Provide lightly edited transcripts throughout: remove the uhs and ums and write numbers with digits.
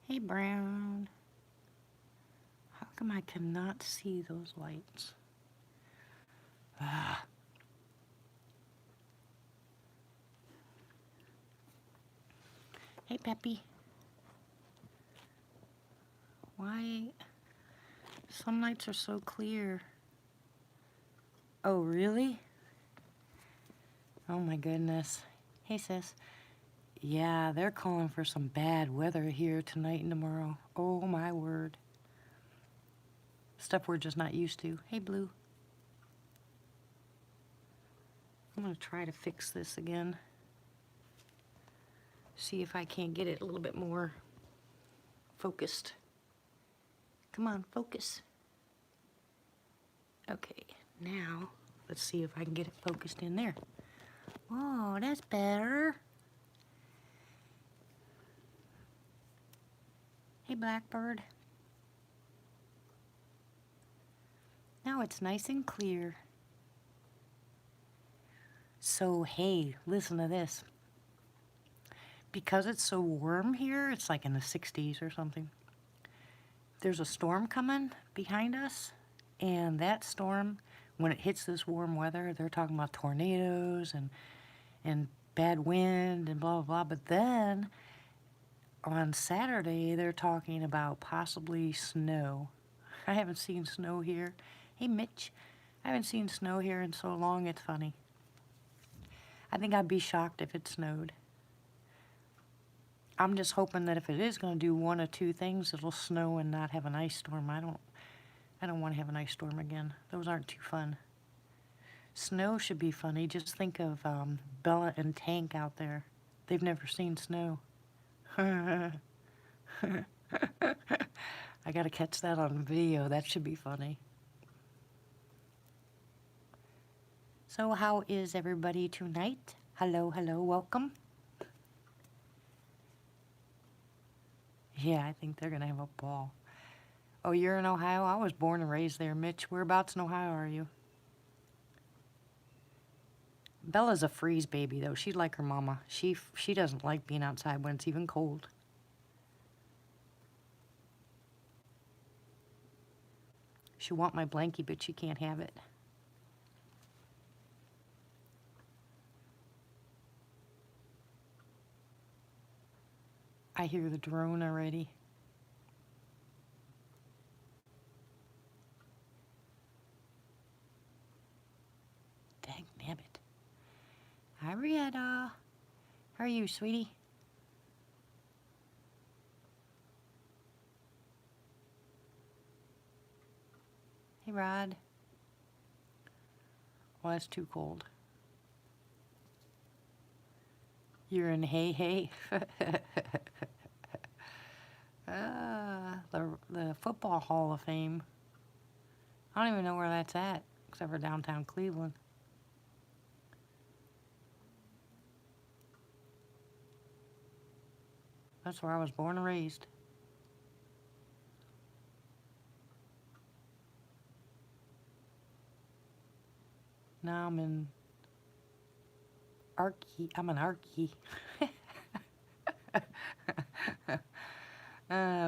Hey, Brown. How come I cannot see those lights? Ah. Hey, Peppy. Why? Some lights are so clear. Oh, really? Oh, my goodness. Hey, sis. Yeah, they're calling for some bad weather here tonight and tomorrow. Oh, my word. Stuff we're just not used to. Hey, Blue. I'm going to try to fix this again. See if I can't get it a little bit more focused. Come on, focus. Okay, now let's see if I can get it focused in there. Oh, that's better. Hey, Blackbird. Now it's nice and clear. So, hey, listen to this. Because it's so warm here, it's like in the 60s or something. There's a storm coming behind us, and that storm, when it hits this warm weather, they're talking about tornadoes and bad wind and blah, blah, blah. But then on Saturday, they're talking about possibly snow. I haven't seen snow here. Hey, Mitch. I haven't seen snow here in so long, it's funny. I think I'd be shocked if it snowed. I'm just hoping that if it is going to do one or two things, it'll snow and not have an ice storm. I don't want to have an ice storm again. Those aren't too fun. Snow should be funny. Just think of Bella and Tank out there. They've never seen snow. I gotta catch that on video. That should be funny. So how is everybody tonight? Hello, hello, welcome. Yeah, I think they're gonna have a ball. Oh, you're in Ohio? I was born and raised there, Mitch. Whereabouts in Ohio are you? Bella's a freeze baby, though. She'd like her mama. She doesn't like being outside when it's even cold. She want my blankie, but she can't have it. I hear the drone already. Dang nabbit. Hi, Rietta. How are you, sweetie? Hey, Rod. Well, that's too cold. You're in Hey Hey. The Football Hall of Fame. I don't even know where that's at, except for downtown Cleveland. That's where I was born and raised. Now I'm in Archie. I'm an Archie.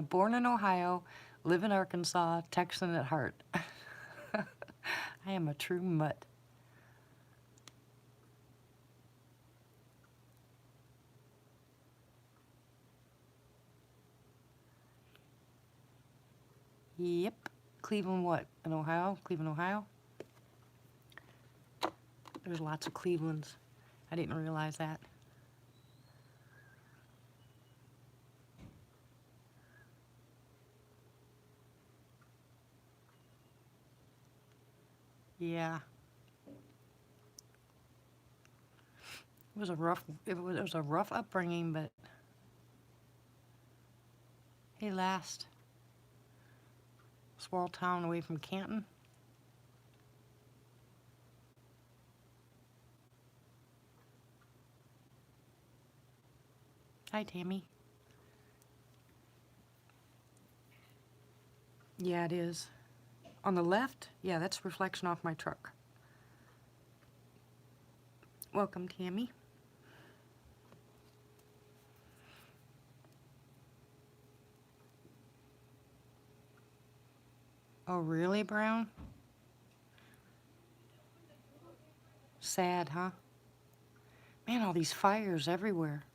Born in Ohio, live in Arkansas, Texan at heart. I am a true mutt. Yep. Cleveland what? In Ohio? Cleveland, Ohio? There's lots of Clevelands. I didn't realize that. Yeah. It was a rough upbringing, but hey, last small town away from Canton. Hi, Tammy. Yeah, it is. On the left, yeah, that's reflection off my truck. Welcome, Tammy. . Oh, really, Brown? Sad, huh? Man, all these fires everywhere.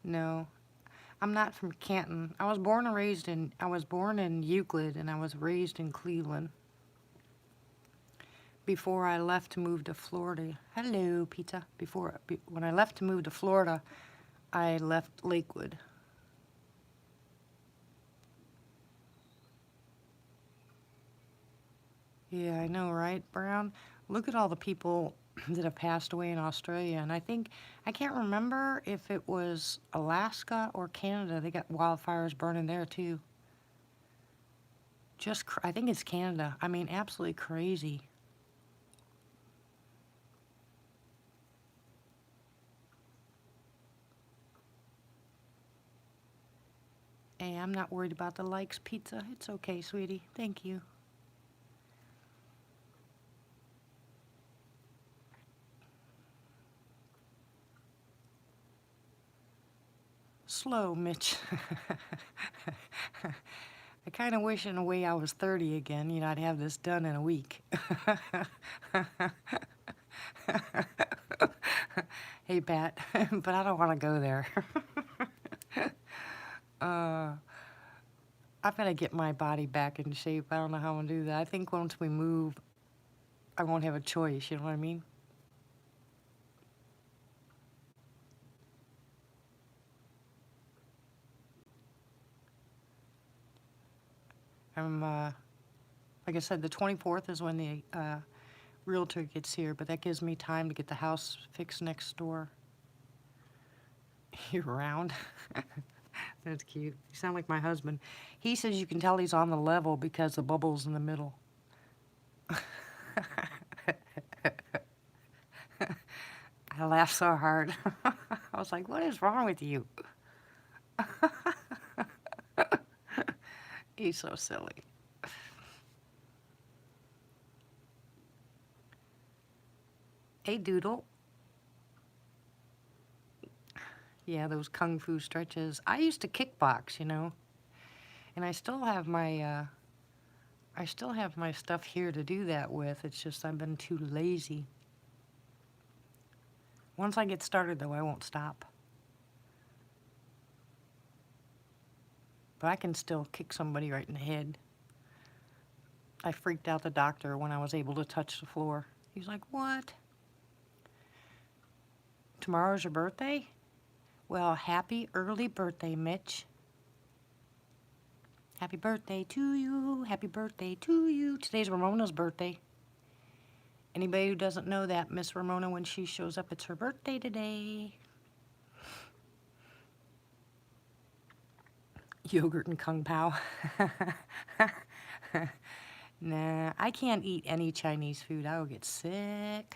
No, I'm not from Canton. I was born in Euclid and I was raised in Cleveland before I left to move to Florida. Hello, pizza. When I left to move to Florida, I left Lakewood. Yeah, I know, right, Brown? Look at all the people that have passed away in Australia, and I can't remember if it was Alaska or Canada. They got wildfires burning there too. I think it's Canada. I mean, absolutely crazy. Hey, I'm not worried about the likes, pizza. It's okay, sweetie. Thank you. Slow, Mitch. I kind of wish in a way I was 30 again. You know, I'd have this done in a week. Hey, Pat, but I don't want to go there. I've got to get my body back in shape. I don't know how I'm going to do that. I think once we move, I won't have a choice. You know what I mean? I'm, like I said, the 24th is when the realtor gets here, but that gives me time to get the house fixed next door. Year round. That's cute. You sound like my husband. He says you can tell he's on the level because the bubble's in the middle. I laughed so hard. I was like, what is wrong with you? He's so silly. Hey, Doodle. Yeah, those kung fu stretches. I used to kickbox, you know, and I still have my stuff here to do that with. It's just I've been too lazy. Once I get started, though, I won't stop. But I can still kick somebody right in the head. I freaked out the doctor when I was able to touch the floor. He's like, what? Tomorrow's your birthday? Well, happy early birthday, Mitch. Happy birthday to you. Happy birthday to you. Today's Ramona's birthday. Anybody who doesn't know that, Miss Ramona, when she shows up, it's her birthday today. Yogurt and Kung Pao. Nah, I can't eat any Chinese food. I will get sick.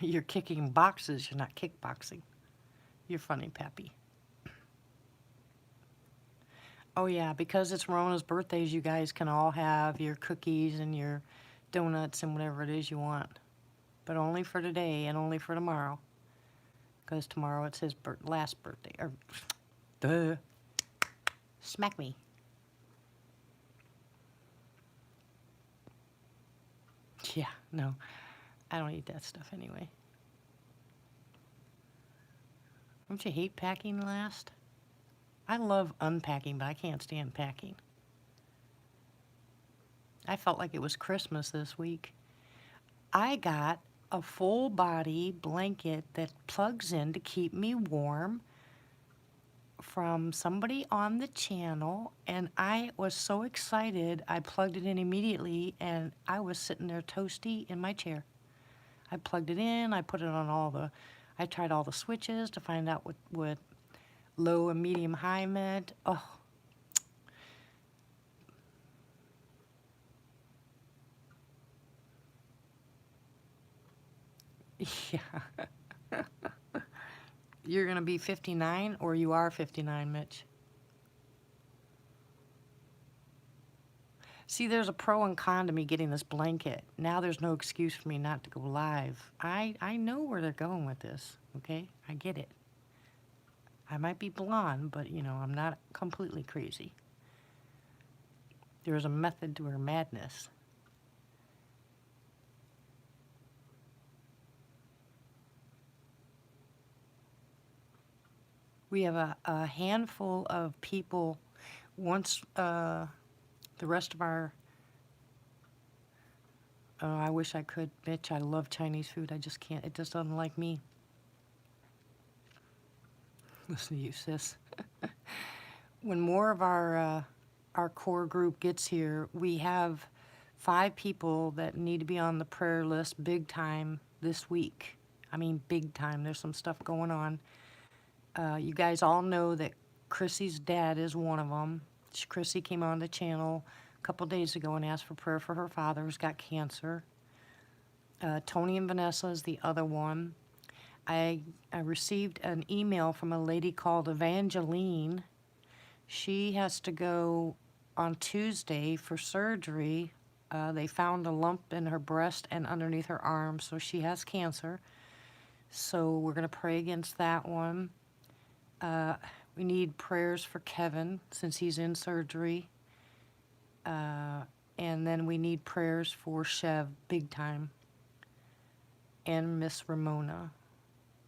You're kicking boxes. You're not kickboxing. You're funny, Pappy. Oh, yeah, because it's Ramona's birthdays, you guys can all have your cookies and your donuts and whatever it is you want. But only for today and only for tomorrow. Because tomorrow it's his last birthday. Or, duh. Smack me. Yeah, no. I don't eat that stuff anyway. Don't you hate packing last? I love unpacking, but I can't stand packing. I felt like it was Christmas this week. I got a full body blanket that plugs in to keep me warm from somebody on the channel, and I was so excited I plugged it in immediately, and I was sitting there toasty in my chair. I plugged it in, I put it on I tried all the switches to find out what low and medium high meant. Oh. Yeah. You're going to be 59, or you are 59, Mitch? See, there's a pro and con to me getting this blanket. Now there's no excuse for me not to go live. I know where they're going with this, okay? I get it. I might be blonde, but, you know, I'm not completely crazy. There's a method to her madness. We have a handful of people. Once the rest of our... I wish I could, bitch. I love Chinese food. I just can't. It just doesn't like me. Listen to you, sis. When more of our core group gets here, we have 5 people that need to be on the prayer list big time this week. I mean, big time. There's some stuff going on. You guys all know that Chrissy's dad is one of them. Chrissy came on the channel a couple days ago and asked for prayer for her father who's got cancer. Tony and Vanessa is the other one. I received an email from a lady called Evangeline. She has to go on Tuesday for surgery. They found a lump in her breast and underneath her arm, so she has cancer. So we're going to pray against that one. We need prayers for Kevin since he's in surgery. And then we need prayers for Chev big time. And Miss Ramona.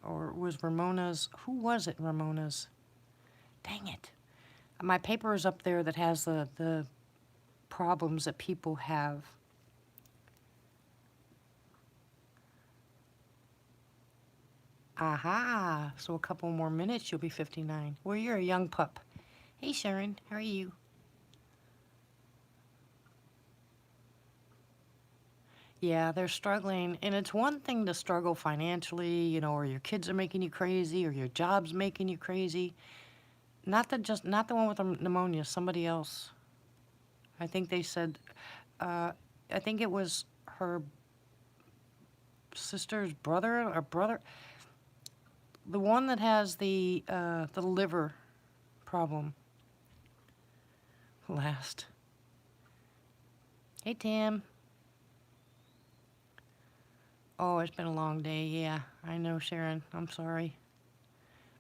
Or was Ramona's... Who was it, Ramona's? Dang it. My paper is up there that has the problems that people have. Aha! So a couple more minutes, you'll be 59. Well, you're a young pup. Hey, Sharon, how are you? Yeah, they're struggling, and it's one thing to struggle financially, you know, or your kids are making you crazy, or your job's making you crazy. Not the one with the pneumonia, somebody else. I think they said, I think it was her sister's brother or brother. The one that has the liver problem. Last. Hey, Tim. Oh, it's been a long day. Yeah, I know, Sharon. I'm sorry.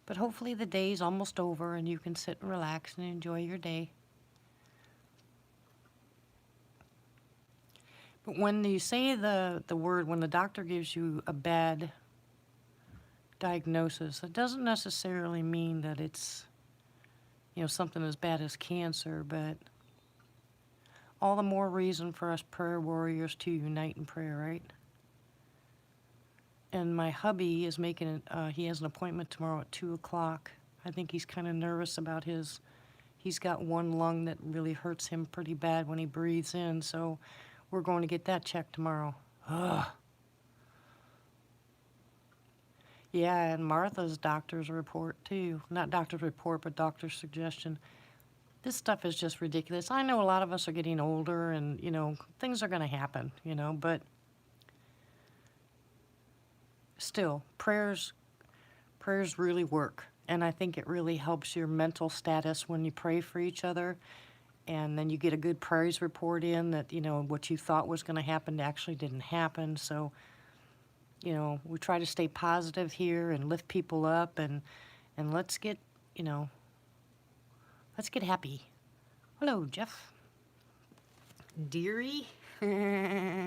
But hopefully the day's almost over and you can sit and relax and enjoy your day. But when you say the word, when the doctor gives you a bad diagnosis, it doesn't necessarily mean that it's, you know, something as bad as cancer, but all the more reason for us prayer warriors to unite in prayer, right? And my hubby is making he has an appointment tomorrow at 2 o'clock. I think he's kind of nervous about he's got one lung that really hurts him pretty bad when he breathes in, so we're going to get that checked tomorrow. Ugh. Yeah, and Martha's doctor's report too. Not doctor's report, but doctor's suggestion. This stuff is just ridiculous. I know a lot of us are getting older and, you know, things are going to happen, you know, but still, prayers really work. And I think it really helps your mental status when you pray for each other. And then you get a good praise report in that, you know, what you thought was going to happen actually didn't happen. So, you know, we try to stay positive here and lift people up and let's get, you know, let's get happy. Hello, Jeff. Dearie? That's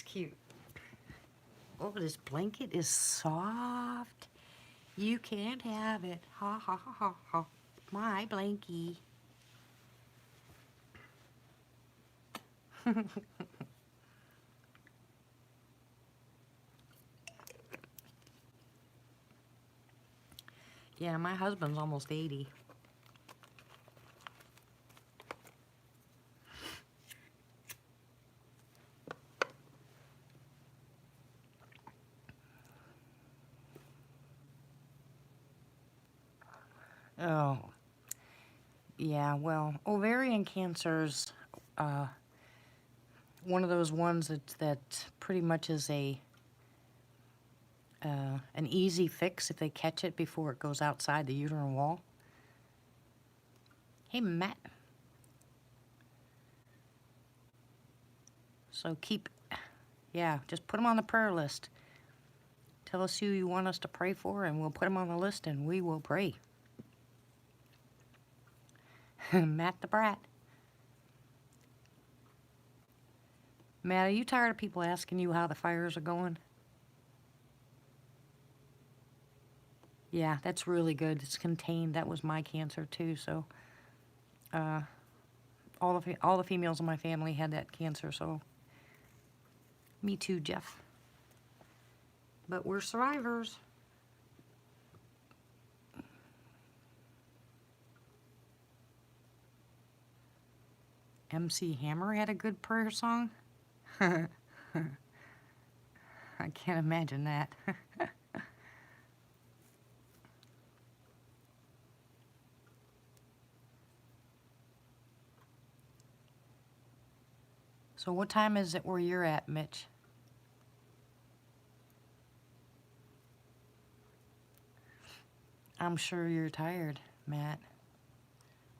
cute. Oh, this blanket is soft. You can't have it. Ha ha ha ha ha. My blankie. Yeah, my husband's almost 80. Oh, yeah, well, ovarian cancer's one of those ones that pretty much is a an easy fix if they catch it before it goes outside the uterine wall. Hey, Matt. So just put them on the prayer list. Tell us who you want us to pray for, and we'll put them on the list, and we will pray. Matt the Brat. Matt, are you tired of people asking you how the fires are going? Yeah, that's really good. It's contained. That was my cancer too. So, all the females in my family had that cancer. So, me too, Jeff. But we're survivors. MC Hammer had a good prayer song. I can't imagine that. So what time is it where you're at, Mitch? I'm sure you're tired, Matt.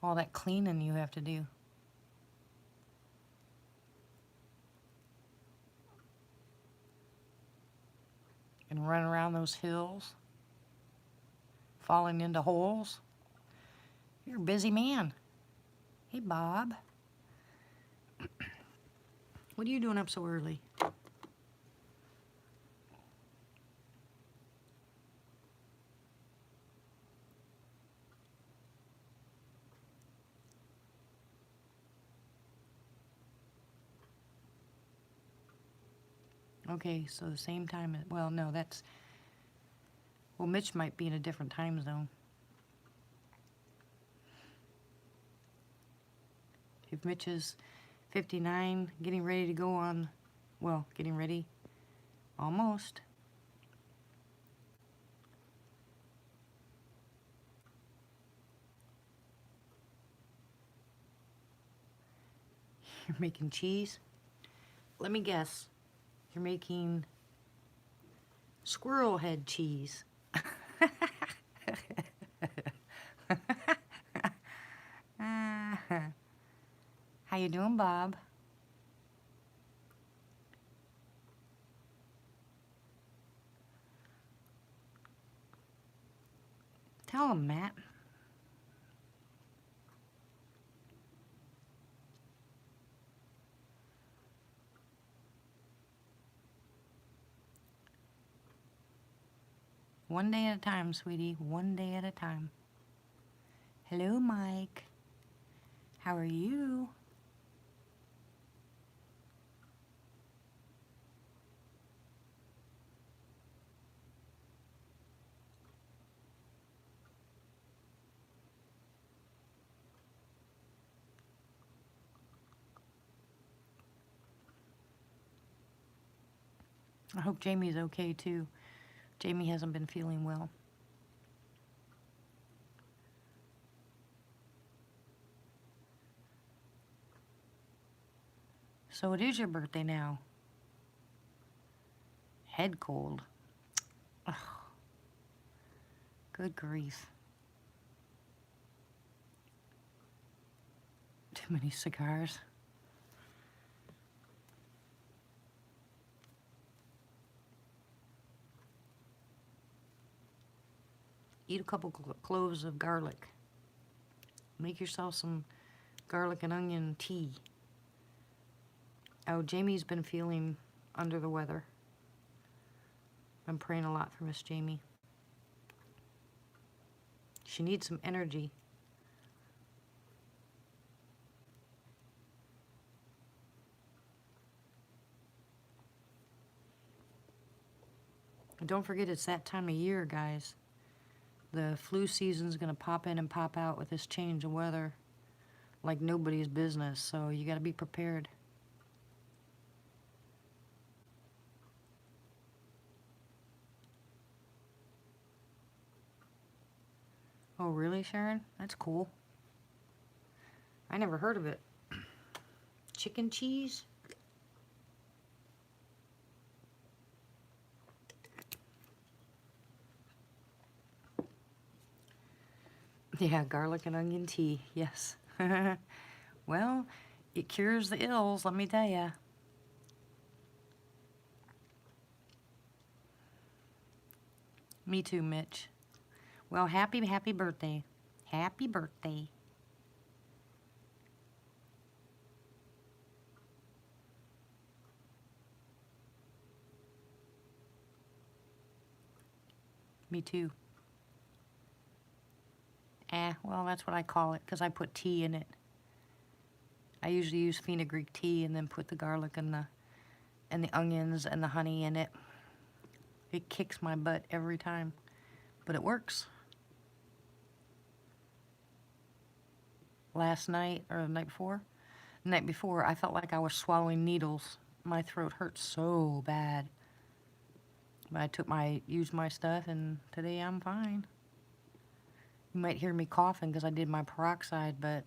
All that cleaning you have to do. And run around those hills, falling into holes. You're a busy man. Hey, Bob. What are you doing up so early? Okay, so the same time, well, no, well, Mitch might be in a different time zone. If Mitch is 59, getting ready to go on, well, getting ready, almost. You're making cheese? Let me guess. You're making squirrel head cheese. How you doing, Bob? Tell him, Matt. One day at a time, sweetie. One day at a time. Hello, Mike. How are you? I hope Jamie's okay, too. Jamie hasn't been feeling well. So it is your birthday now. Head cold. Ugh. Good grief. Too many cigars. Eat a couple cloves of garlic. Make yourself some garlic and onion tea. Oh, Jamie's been feeling under the weather. I'm praying a lot for Miss Jamie. She needs some energy. And don't forget, it's that time of year, guys. The flu season's gonna pop in and pop out with this change of weather like nobody's business, so you gotta be prepared. Oh, really, Sharon? That's cool. I never heard of it. Chicken cheese? Yeah, garlic and onion tea, yes. Well, it cures the ills, let me tell ya. Me too, Mitch. Well, happy birthday. Happy birthday. Me too. Well, that's what I call it, because I put tea in it. I usually use fenugreek tea and then put the garlic and the onions and the honey in it. It kicks my butt every time, but it works. Last night, or the night before, I felt like I was swallowing needles. My throat hurt so bad. But used my stuff, and today I'm fine. You might hear me coughing because I did my peroxide, but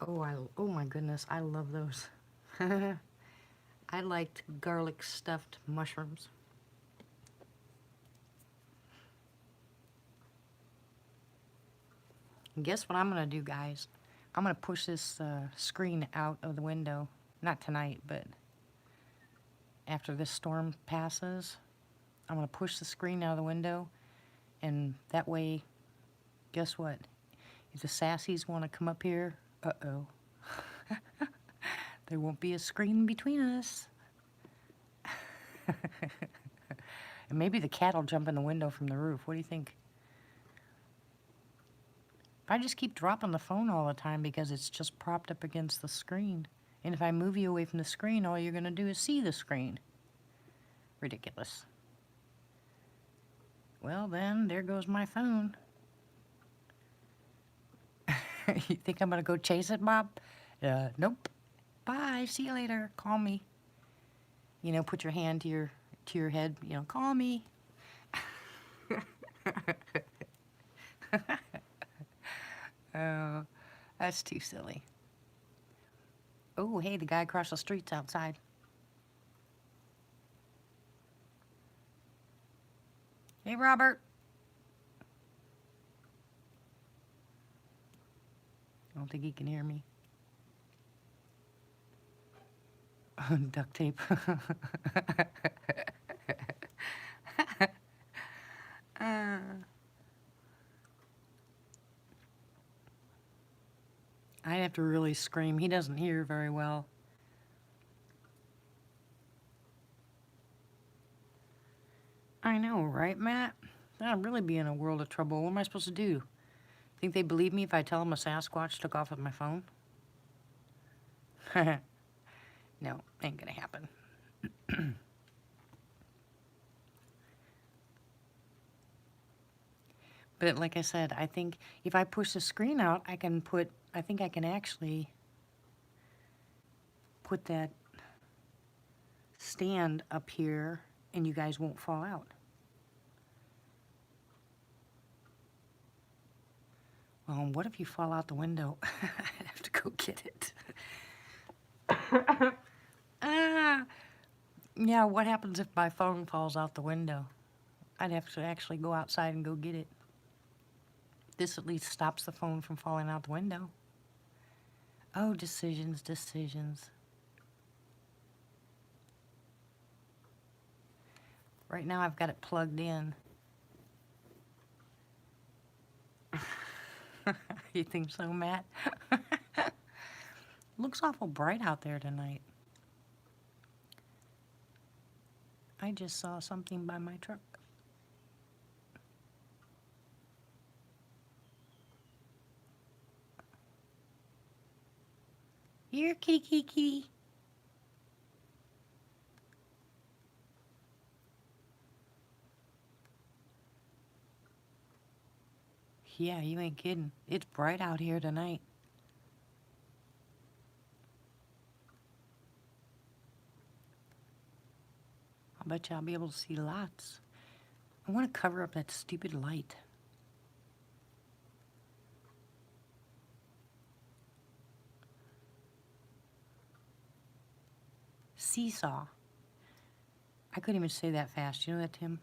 oh my goodness, I love those. I liked garlic stuffed mushrooms. And guess what I'm gonna do, guys? I'm gonna push this screen out of the window. Not tonight, but after this storm passes, I'm gonna push the screen out of the window, and that way, guess what? If the sassies want to come up here, uh-oh. There won't be a screen between us. And maybe the cat will jump in the window from the roof. What do you think? If I just keep dropping the phone all the time because it's just propped up against the screen, and if I move you away from the screen, all you're going to do is see the screen. Ridiculous. Well, then, there goes my phone. You think I'm going to go chase it, Bob? Nope. Bye. See you later. Call me. You know, put your hand to your head. You know, call me. Oh, that's too silly. Oh, hey, the guy across the street's outside. Hey, Robert. I don't think he can hear me. Duct tape. I'd have to really scream. He doesn't hear very well. I know, right, Matt? I'd really be in a world of trouble. What am I supposed to do? Think they believe me if I tell them a Sasquatch took off with my phone? No, ain't gonna happen. But like I said, I think if I push the screen out, I think I can actually put that stand up here and you guys won't fall out. Well, what if you fall out the window? I'd have to go get it. Yeah, what happens if my phone falls out the window? I'd have to actually go outside and go get it. This at least stops the phone from falling out the window. Oh, decisions. Right now I've got it plugged in. You think so, Matt? Looks awful bright out there tonight. I just saw something by my truck. Here, kitty. Yeah, you ain't kidding. It's bright out here tonight. I bet you I'll be able to see lots. I want to cover up that stupid light. Seesaw. I couldn't even say that fast. You know that, Tim?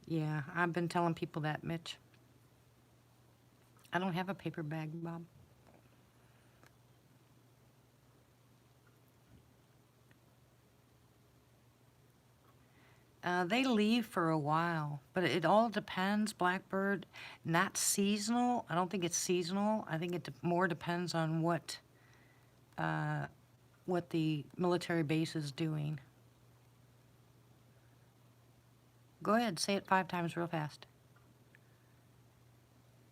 Yeah, I've been telling people that, Mitch. I don't have a paper bag, Bob. They leave for a while, but it all depends. Blackbird, not seasonal. I don't think it's seasonal. I think it more depends on what the military base is doing. Go ahead, say it 5 times real fast.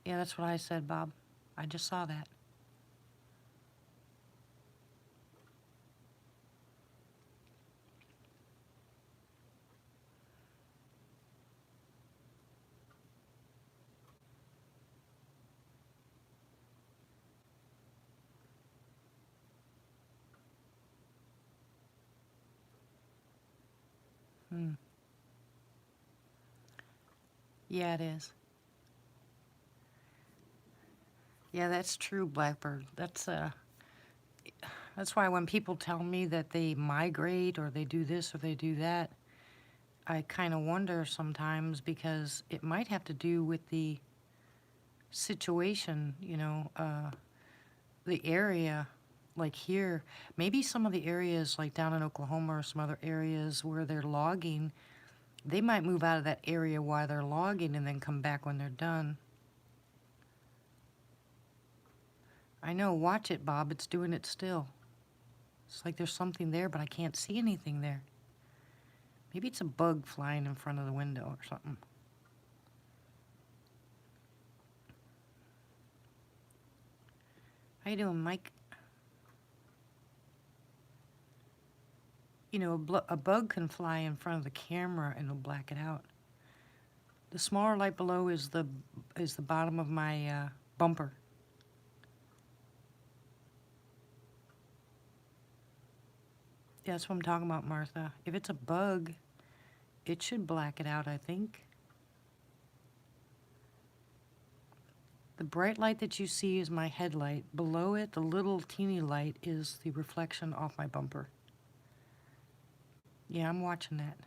Yeah, that's what I said, Bob. I just saw that. Hmm. Yeah, it is. Yeah, that's true, Blackbird. That's why when people tell me that they migrate or they do this or they do that, I kind of wonder sometimes because it might have to do with the situation, the area, like here. Maybe some of the areas, like down in Oklahoma or some other areas where they're logging, they might move out of that area while they're logging and then come back when they're done. I know, watch it, Bob. It's doing it still. It's like there's something there, but I can't see anything there. Maybe it's a bug flying in front of the window or something. How you doing, Mike? You know, a bug can fly in front of the camera and it'll black it out. The smaller light below is the bottom of my bumper. Yeah, that's what I'm talking about, Martha. If it's a bug, it should black it out, I think. The bright light that you see is my headlight. Below it, the little teeny light is the reflection off my bumper. Yeah, I'm watching that.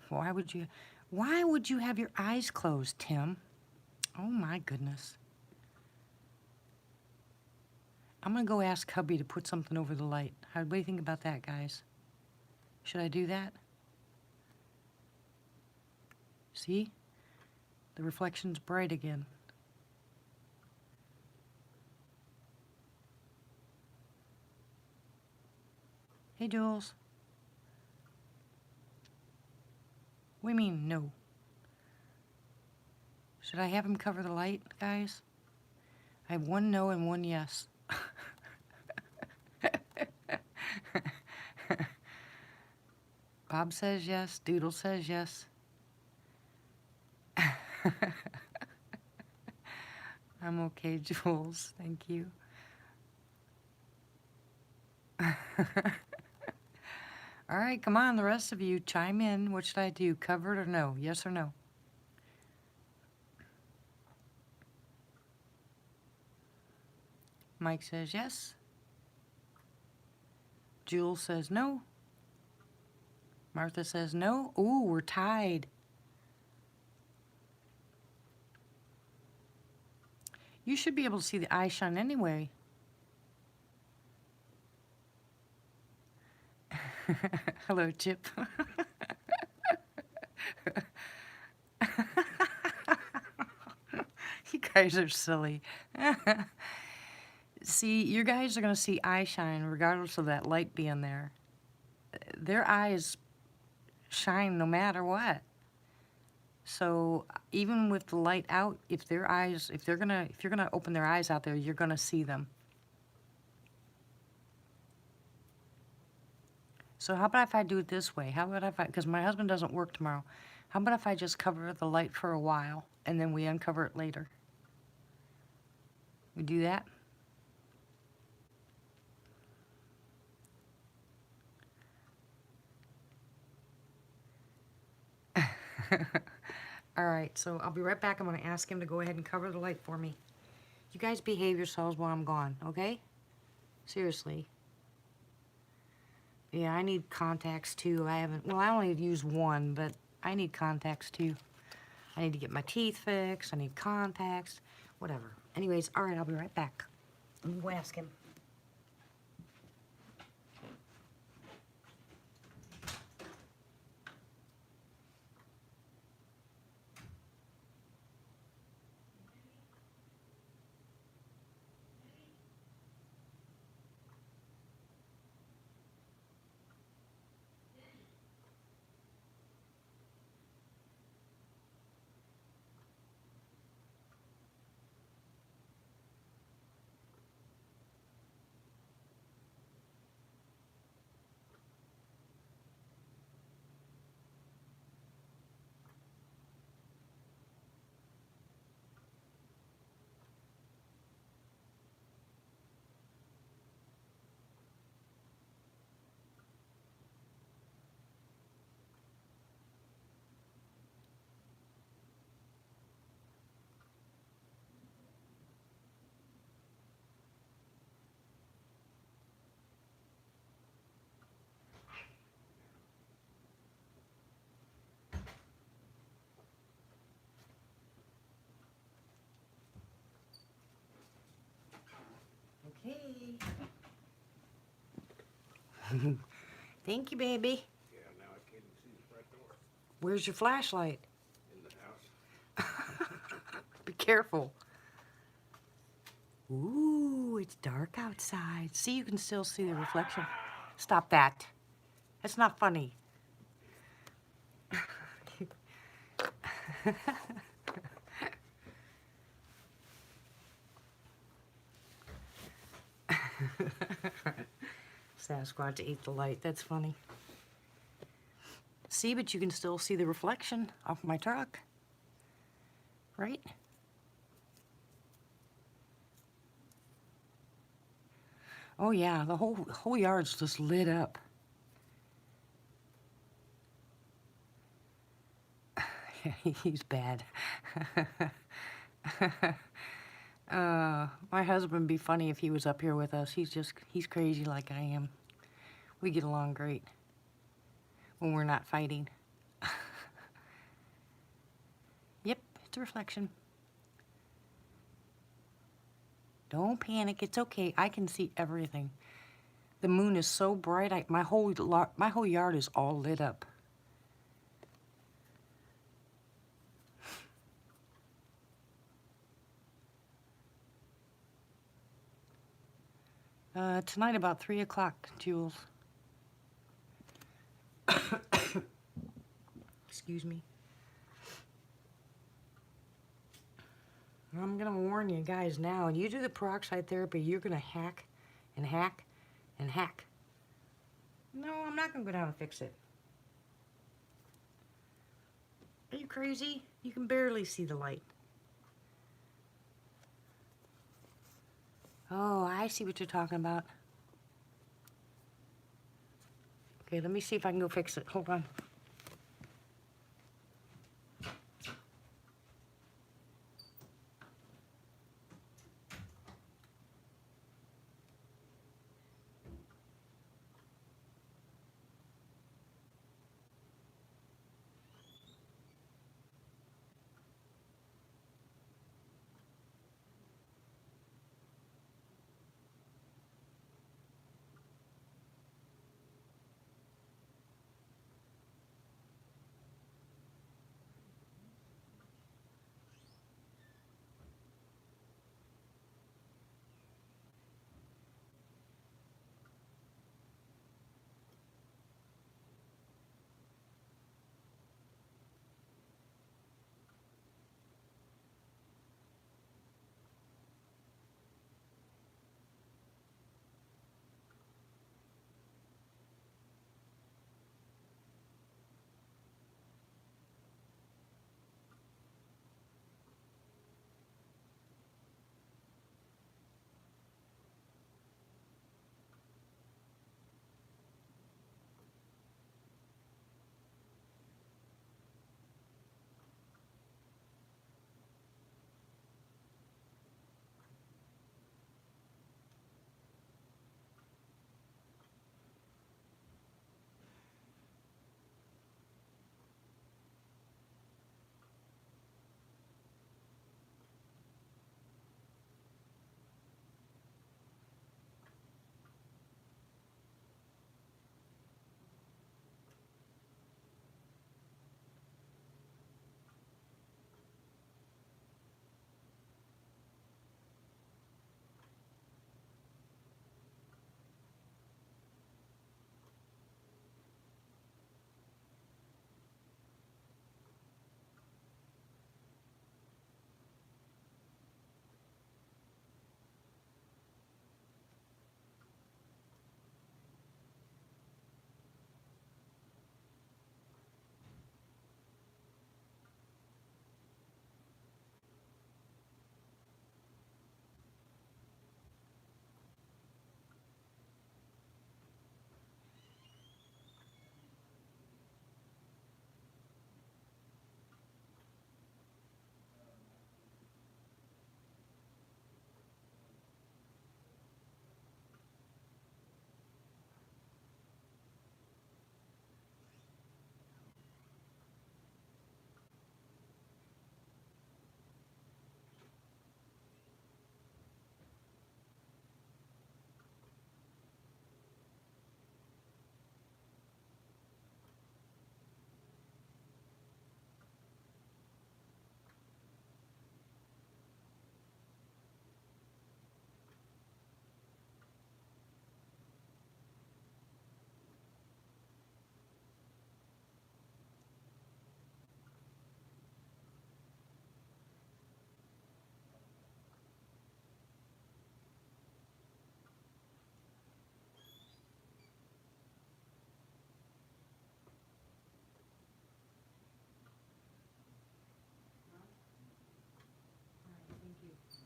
Why would you have your eyes closed, Tim? Oh my goodness. I'm gonna go ask hubby to put something over the light. What do you think about that, guys? Should I do that? See? The reflection's bright again. Hey, Jules. What do you mean, no? Should I have him cover the light, guys? I have one no and one yes. Bob says yes. Doodle says yes. I'm okay, Jules. Thank you. All right, come on, the rest of you, chime in. What should I do? Cover it or no? Yes or no? Mike says yes. Jules says no. Martha says no. Ooh, we're tied. You should be able to see the eye shine anyway. Hello, Chip. You guys are silly. See, you guys are going to see eye shine regardless of that light being there. Their eyes shine no matter what. So even with the light out, if you're gonna open their eyes out there, you're gonna see them. So how about if I do it this way? How about because my husband doesn't work tomorrow, how about if I just cover the light for a while and then we uncover it later? We do that? All right, so I'll be right back. I'm going to ask him to go ahead and cover the light for me. You guys behave yourselves while I'm gone, okay? Seriously. Yeah, I need contacts too. I haven't, well, I only used one, but I need contacts too. I need to get my teeth fixed. I need contacts, whatever. Anyways, all right, I'll be right back. I'm gonna go ask him. Okay. Thank you, baby. Yeah, now I can't even see the front door Where's your flashlight? in the house. Be careful. Ooh, it's dark outside. See, you can still see the reflection. Stop that. That's not funny. Sasquatch ate the light. That's funny. See, but you can still see the reflection off my truck. Right? Oh yeah, the whole yard's just lit up. He's bad. My husband would be funny if he was up here with us. He's crazy like I am. We get along great when we're not fighting. Yep, it's a reflection. Don't panic, it's okay. I can see everything. The moon is so bright, my whole yard is all lit up. Tonight about 3 o'clock, Jules. Excuse me. I'm gonna warn you guys now, and you do the peroxide therapy, you're gonna hack and hack and hack. No, I'm not gonna go down and fix it. Are you crazy? You can barely see the light. Oh, I see what you're talking about. Okay, let me see if I can go fix it. Hold on.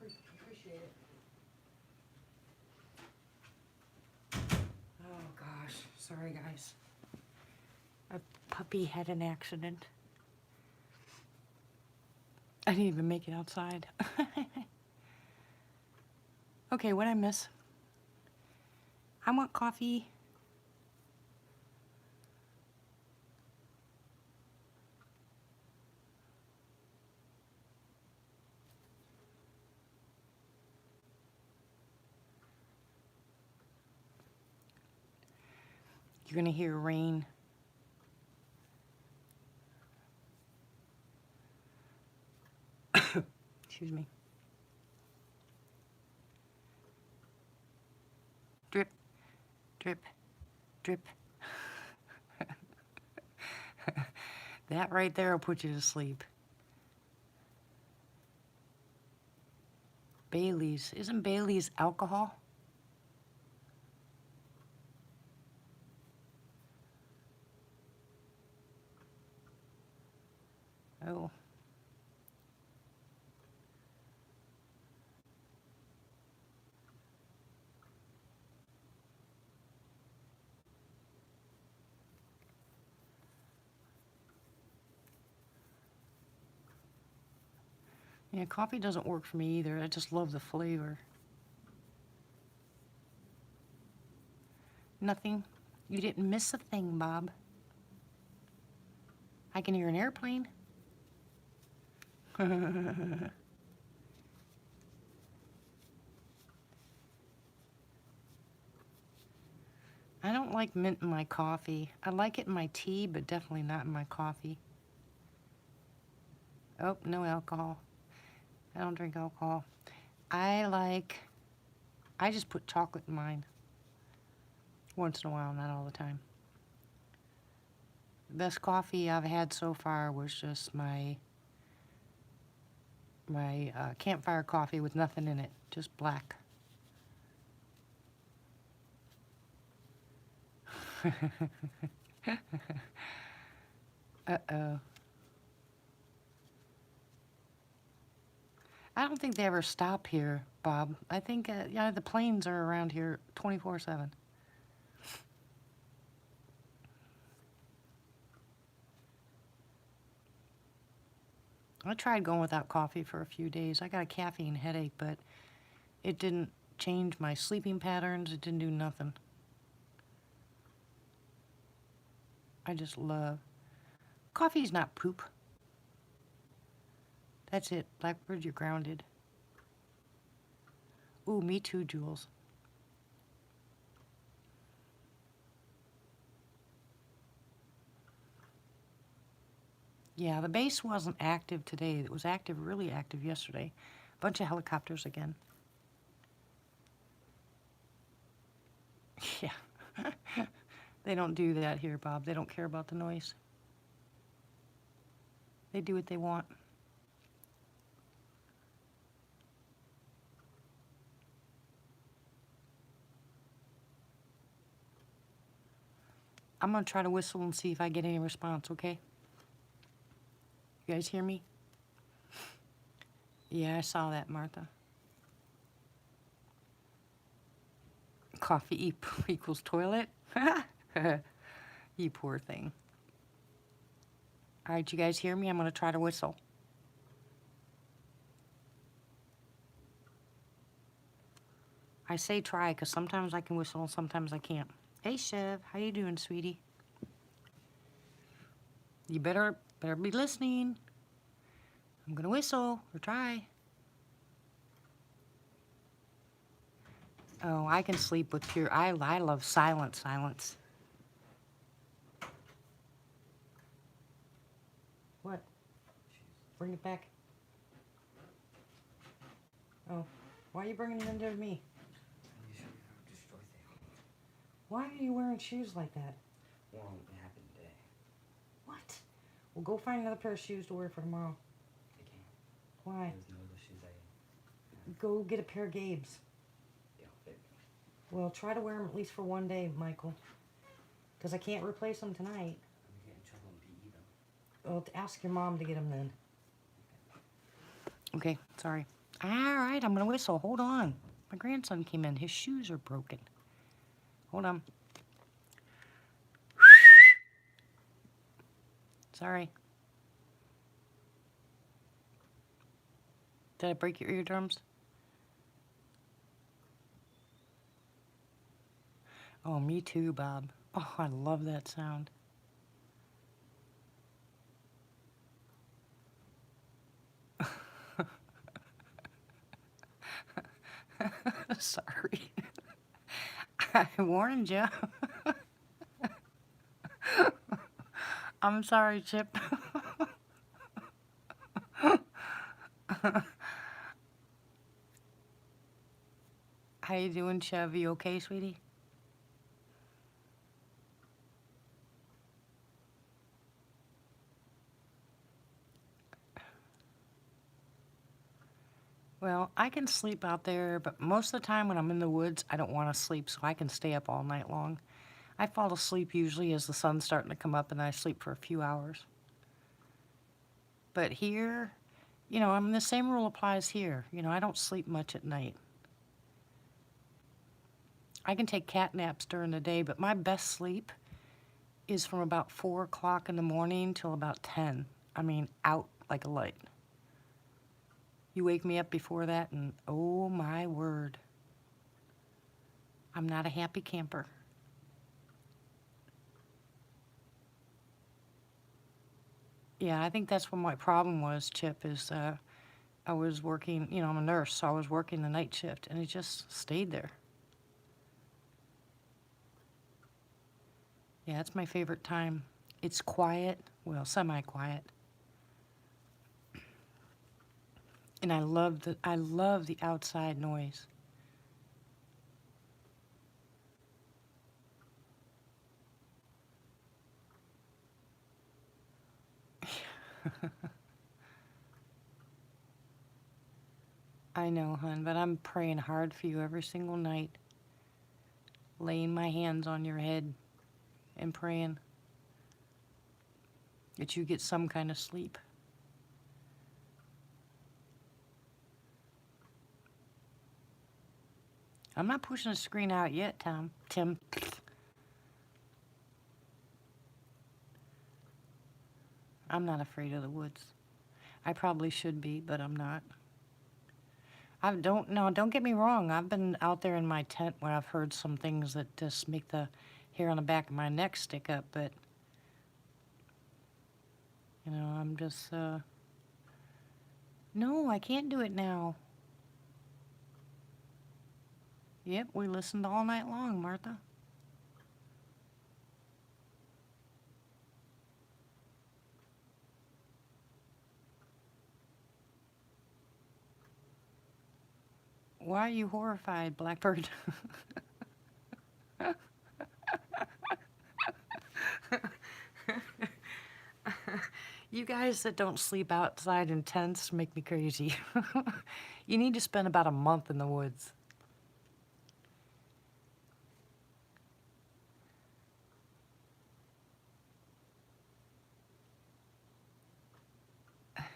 Appreciate it. Oh gosh, sorry guys. A puppy had an accident. I didn't even make it outside. Okay, what'd I miss? I want coffee. You're gonna hear rain. Excuse me. Drip, drip, drip. That right there will put you to sleep. Bailey's. Isn't Bailey's alcohol? Oh. Yeah, coffee doesn't work for me either. I just love the flavor. Nothing. You didn't miss a thing, Bob. I can hear an airplane. I don't like mint in my coffee. I like it in my tea, but definitely not in my coffee. Oh, no alcohol. I don't drink alcohol. I just put chocolate in mine. Once in a while, not all the time. The best coffee I've had so far was just my campfire coffee with nothing in it, just black. Uh-oh. I don't think they ever stop here, Bob. I think yeah, the planes are around here 24/7. I tried going without coffee for a few days. I got a caffeine headache, but it didn't change my sleeping patterns. It didn't do nothing. I just love... Coffee's not poop. That's it. Blackbird, you're grounded. Ooh, me too, Jules. Yeah, the base wasn't active today. It was active, really active yesterday. Bunch of helicopters again. Yeah. They don't do that here, Bob. They don't care about the noise. They do what they want. I'm gonna try to whistle and see if I get any response, okay? You guys hear me? Yeah, I saw that, Martha. Coffee equals toilet? You poor thing. All right, you guys hear me? I'm gonna try to whistle. I say try because sometimes I can whistle and sometimes I can't. Hey, Chev, how you doing, sweetie? You better be listening. I'm gonna whistle or try. Oh, I can sleep with pure... I love silence. What? Bring it back. Oh, why are you bringing it into me? Why are you wearing shoes like that? Well, it happened today. What? Well, go find another pair of shoes to wear for tomorrow. I can't. Why? There's no other shoes I Go get a pair of Gabe's. they don't fit me. Well, try to wear them at least for one day, Michael. Because I can't replace them tonight. I'm gonna get in trouble in PE though. Well, ask your mom to get them then. Okay, sorry. All right, I'm gonna whistle. Hold on. My grandson came in. His shoes are broken. Hold on. Sorry. Did I break your eardrums? Oh, me too, Bob. Oh, I love that sound. Sorry. I warned you. I'm sorry, Chip. How you doing, Chev? You okay, sweetie? Well, I can sleep out there, but most of the time when I'm in the woods, I don't want to sleep, so I can stay up all night long. I fall asleep usually as the sun's starting to come up, and I sleep for a few hours. But here, I mean, the same rule applies here. I don't sleep much at night. I can take cat naps during the day, but my best sleep is from about 4 o'clock in the morning till about 10. I mean, out like a light. You wake me up before that, and oh my word, I'm not a happy camper. Yeah, I think that's what my problem was, Chip, is I was working, I'm a nurse, so I was working the night shift, and it just stayed there. Yeah, it's my favorite time. It's quiet, well, semi-quiet. And I love the outside noise. I know, hon, but I'm praying hard for you every single night. Laying my hands on your head and praying that you get some kind of sleep. I'm not pushing the screen out yet, Tim. I'm not afraid of the woods. I probably should be, but I'm not. Don't get me wrong. I've been out there in my tent where I've heard some things that just make the hair on the back of my neck stick up, but I'm just, no, I can't do it now. Yep, we listened all night long, Martha. Why are you horrified, Blackbird? You guys that don't sleep outside in tents make me crazy. You need to spend about a month in the woods.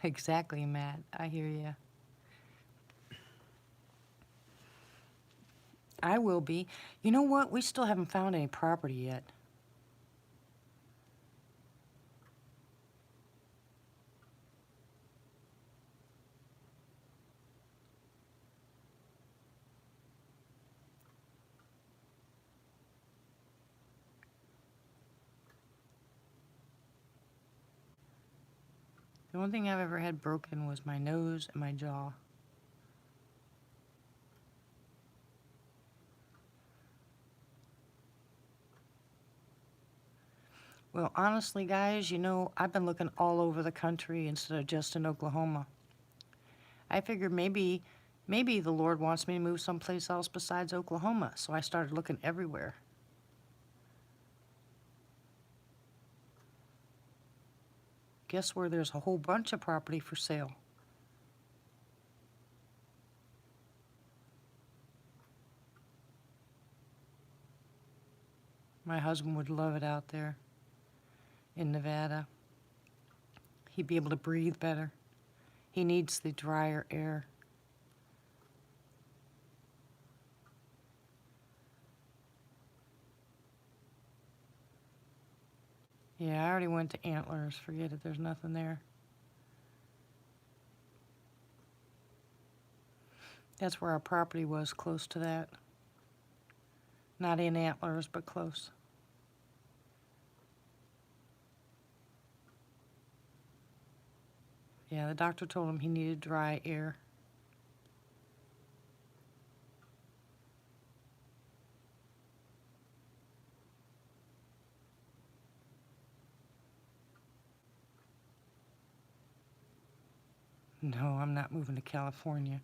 Exactly, Matt. I hear you. I will be. You know what? We still haven't found any property yet. The only thing I've ever had broken was my nose and my jaw. Well, honestly, guys, I've been looking all over the country instead of just in Oklahoma. I figured maybe the Lord wants me to move someplace else besides Oklahoma, so I started looking everywhere. Guess where there's a whole bunch of property for sale? My husband would love it out there in Nevada. He'd be able to breathe better. He needs the drier air. Yeah, I already went to Antlers. Forget it, there's nothing there. That's where our property was, close to that. Not in Antlers, but close. Yeah, the doctor told him he needed dry air. No, I'm not moving to California.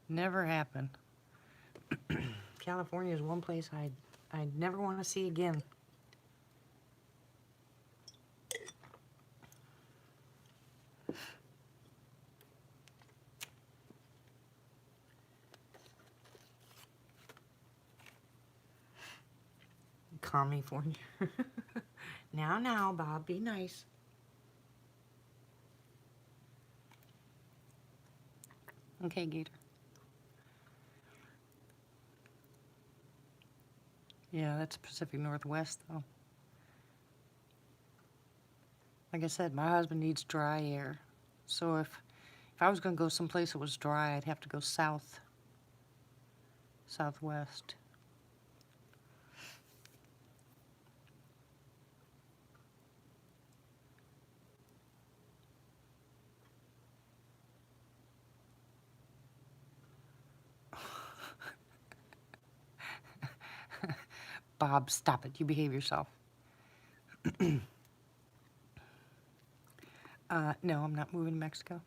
Never happened. California is one place I'd never want to see again. California. Now, Bob, be nice. Okay, Gator. Yeah, that's Pacific Northwest, though. Like I said, my husband needs dry air. So if I was going to go someplace that was dry, I'd have to go southwest. Bob, stop it. You behave yourself. No, I'm not moving to Mexico.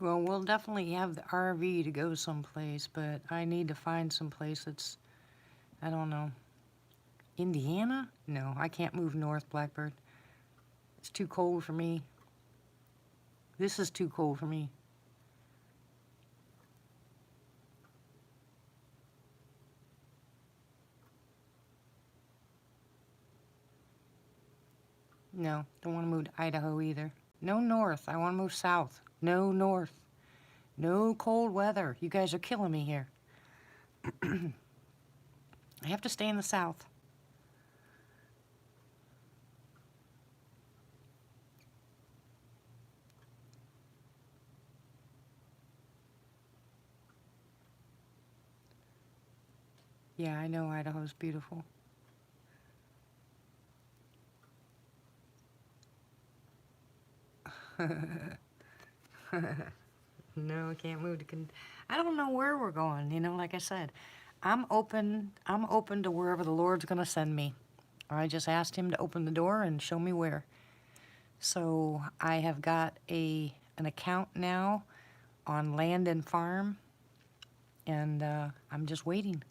Well, we'll definitely have the RV to go someplace, but I need to find someplace that's, I don't know, Indiana? No, I can't move north, Blackbird. It's too cold for me. This is too cold for me. No, don't want to move to Idaho either. No north. I want to move south. No north. No cold weather. You guys are killing me here. I have to stay in the south. Yeah, I know Idaho's beautiful. No, I can't move to I don't know where we're going, you know, like I said. I'm open to wherever the Lord's going to send me. I just asked him to open the door and show me where. So, I have got an account now on Land and Farm, and I'm just waiting.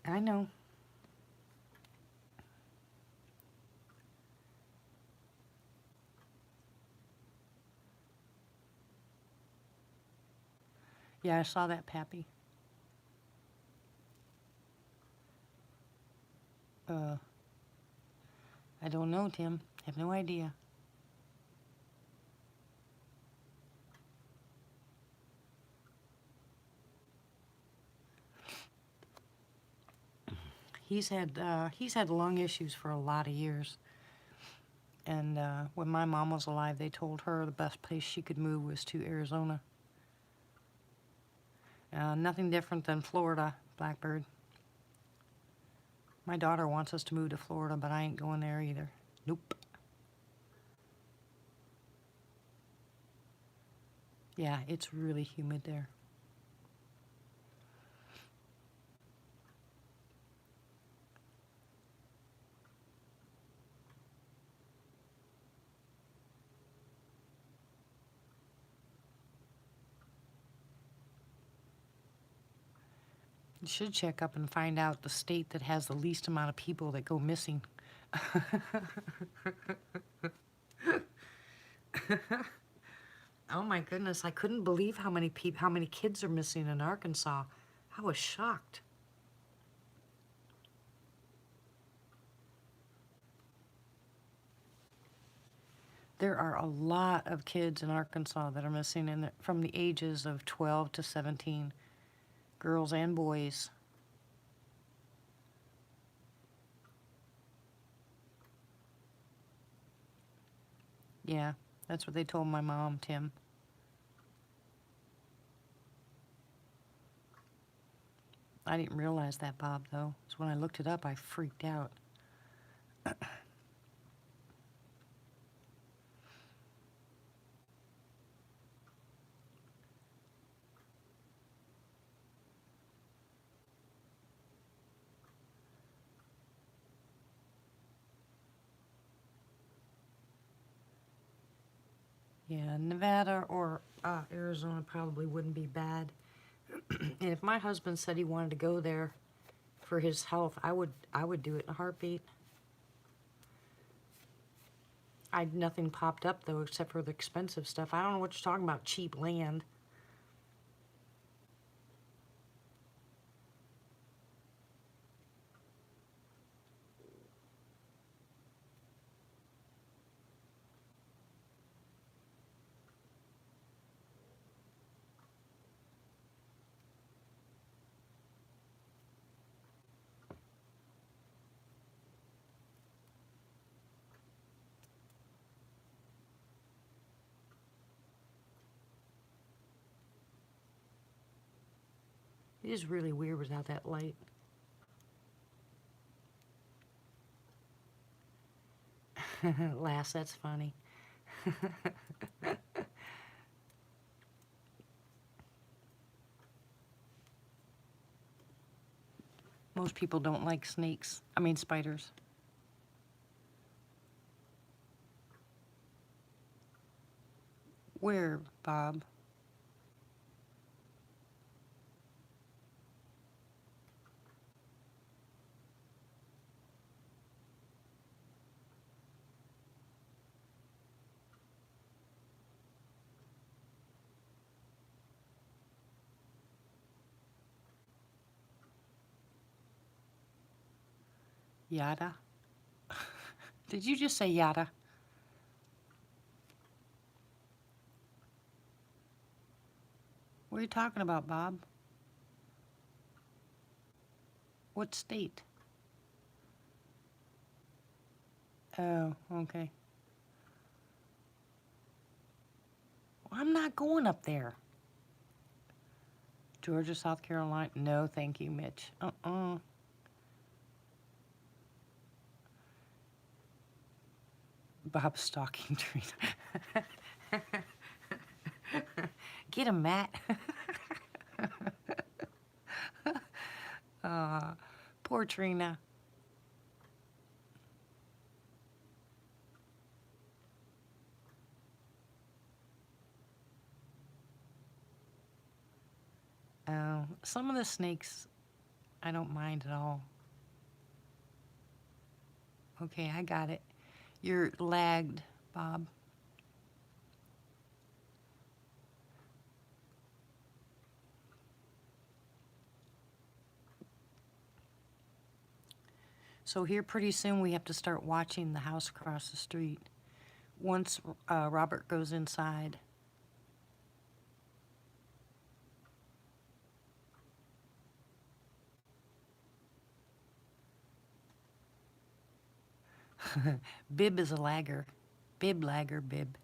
I know. Yeah, I saw that, Pappy. I don't know, Tim. I have no idea. He's had lung issues for a lot of years. And when my mom was alive, they told her the best place she could move was to Arizona. Nothing different than Florida, Blackbird. My daughter wants us to move to Florida, but I ain't going there either. Nope. Yeah, it's really humid there. You should check up and find out the state that has the least amount of people that go missing. Oh my goodness, I couldn't believe how many kids are missing in Arkansas. I was shocked. There are a lot of kids in Arkansas that are missing from the ages of 12 to 17, girls and boys. Yeah, that's what they told my mom, Tim. I didn't realize that, Bob, though. So when I looked it up, I freaked out. Yeah, Nevada or Arizona probably wouldn't be bad. And if my husband said he wanted to go there for his health, I would do it in a heartbeat. Nothing popped up though except for the expensive stuff. I don't know what you're talking about, cheap land. It is really weird without that light. Lass, that's funny. Most people don't like snakes. I mean spiders. Where, Bob? Yada? Did you just say yada? What are you talking about, Bob? What state? Oh, okay. Well, I'm not going up there. Georgia, South Carolina? No, thank you, Mitch. Bob's stalking Trina. Get him, Matt. Poor Trina. Some of the snakes I don't mind at all. Okay, I got it. You're lagged, Bob. So here pretty soon we have to start watching the house across the street. Once Robert goes inside. Bib is a lagger. Bib lagger, Bib.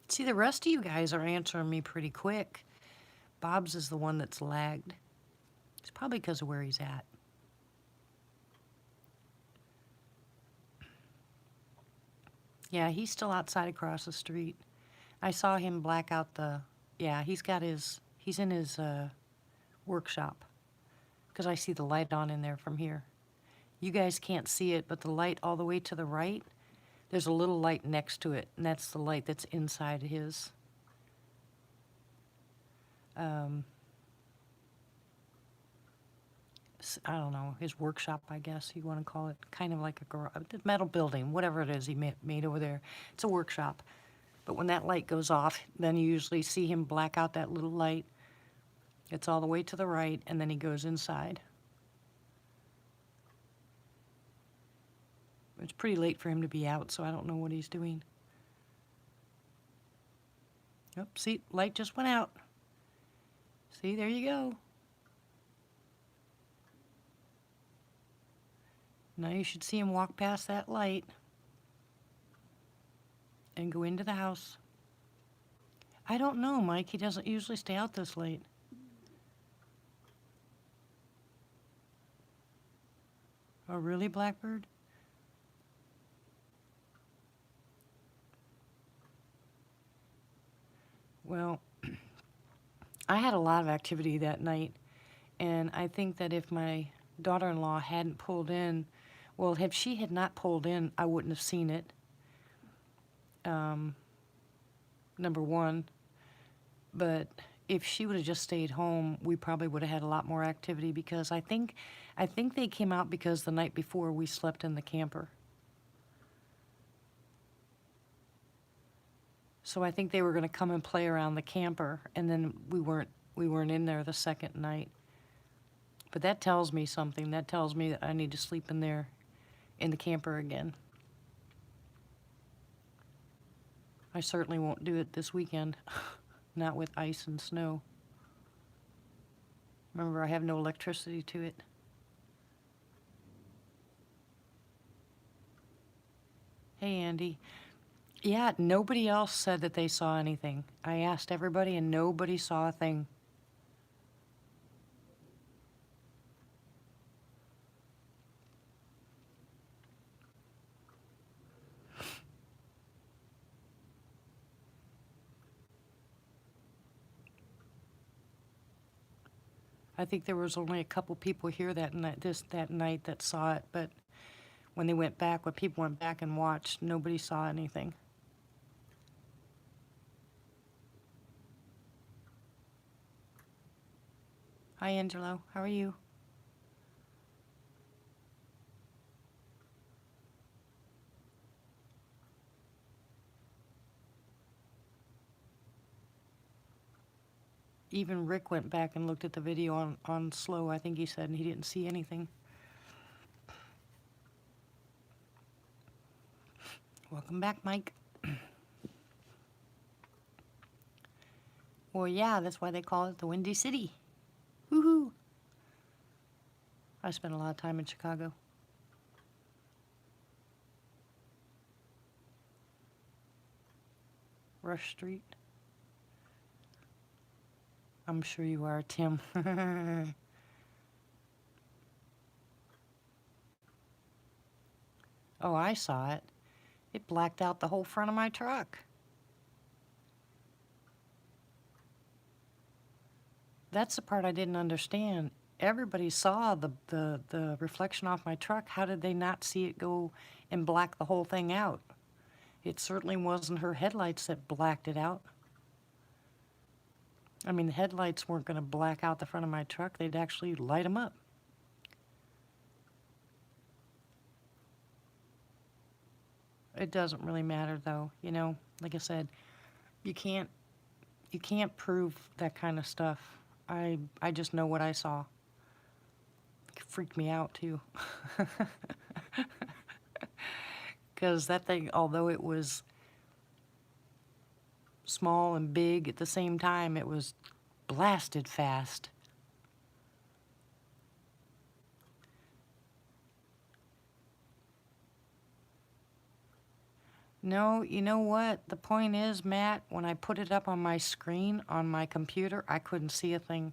See, the rest of you guys are answering me pretty quick. Bob's is the one that's lagged. It's probably because of where he's at. Yeah, he's still outside across the street. I saw him black out the... Yeah, he's in his workshop. Because I see the light on in there from here. You guys can't see it, but the light all the way to the right, there's a little light next to it, and that's the light that's inside his. I don't know, his workshop, I guess you want to call it, kind of like a metal building, whatever it is he made over there. It's a workshop. But when that light goes off, then you usually see him black out that little light. It's all the way to the right, and then he goes inside. It's pretty late for him to be out, so I don't know what he's doing. Oh, see, light just went out. See, there you go. Now you should see him walk past that light and go into the house. I don't know, Mike. He doesn't usually stay out this late. Oh, really, Blackbird? Well, I had a lot of activity that night, and I think that if my daughter-in-law hadn't pulled in, well, if she had not pulled in, I wouldn't have seen it. Number one. But if she would have just stayed home, we probably would have had a lot more activity, because I think they came out because the night before we slept in the camper. So I think they were going to come and play around the camper, and then we weren't in there the second night. But that tells me something. That tells me that I need to sleep in there in the camper again. I certainly won't do it this weekend. Not with ice and snow. Remember, I have no electricity to it. Hey, Andy. Yeah, nobody else said that they saw anything. I asked everybody and nobody saw a thing. I think there was only a couple people here that night that saw it, but when people went back and watched, nobody saw anything. Hi, Angelo. How are you? Even Rick went back and looked at the video on slow, I think he said, and he didn't see anything. Welcome back, Mike. Well, yeah, that's why they call it the Windy City. Woohoo! I spent a lot of time in Chicago. Rush Street. I'm sure you are, Tim. Oh, I saw it. It blacked out the whole front of my truck. That's the part I didn't understand. Everybody saw the reflection off my truck. How did they not see it go and black the whole thing out? It certainly wasn't her headlights that blacked it out. I mean, the headlights weren't going to black out the front of my truck. They'd actually light them up. It doesn't really matter, though. You know, like I said, you can't prove that kind of stuff. I just know what I saw. It freaked me out, too. Because that thing, although it was small and big at the same time, it was blasted fast. No, you know what? The point is, Matt, when I put it up on my screen on my computer, I couldn't see a thing.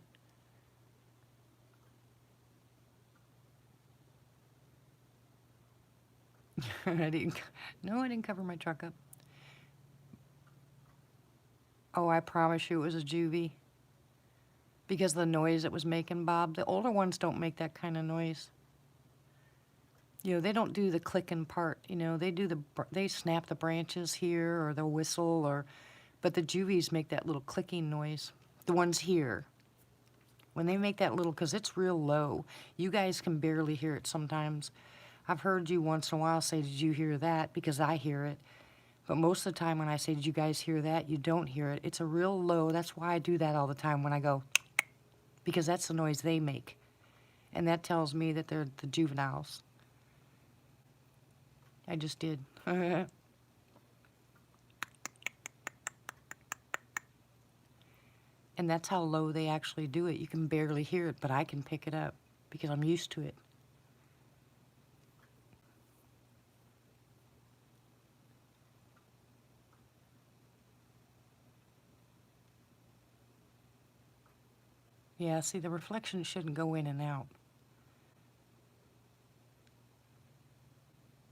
I didn't cover my truck up. Oh, I promise you it was a Juvie. Because of the noise it was making, Bob. The older ones don't make that kind of noise. You know, they don't do the clicking part. You know, they snap the branches here, or they'll whistle, but the Juvies make that little clicking noise. The ones here. When they make that little, because it's real low. You guys can barely hear it sometimes. I've heard you once in a while say, did you hear that? Because I hear it. But most of the time when I say, did you guys hear that? You don't hear it. It's a real low. That's why I do that all the time when I go, because that's the noise they make. And that tells me that they're the juveniles. I just did. And that's how low they actually do it. You can barely hear it, but I can pick it up because I'm used to it. Yeah, see, the reflection shouldn't go in and out.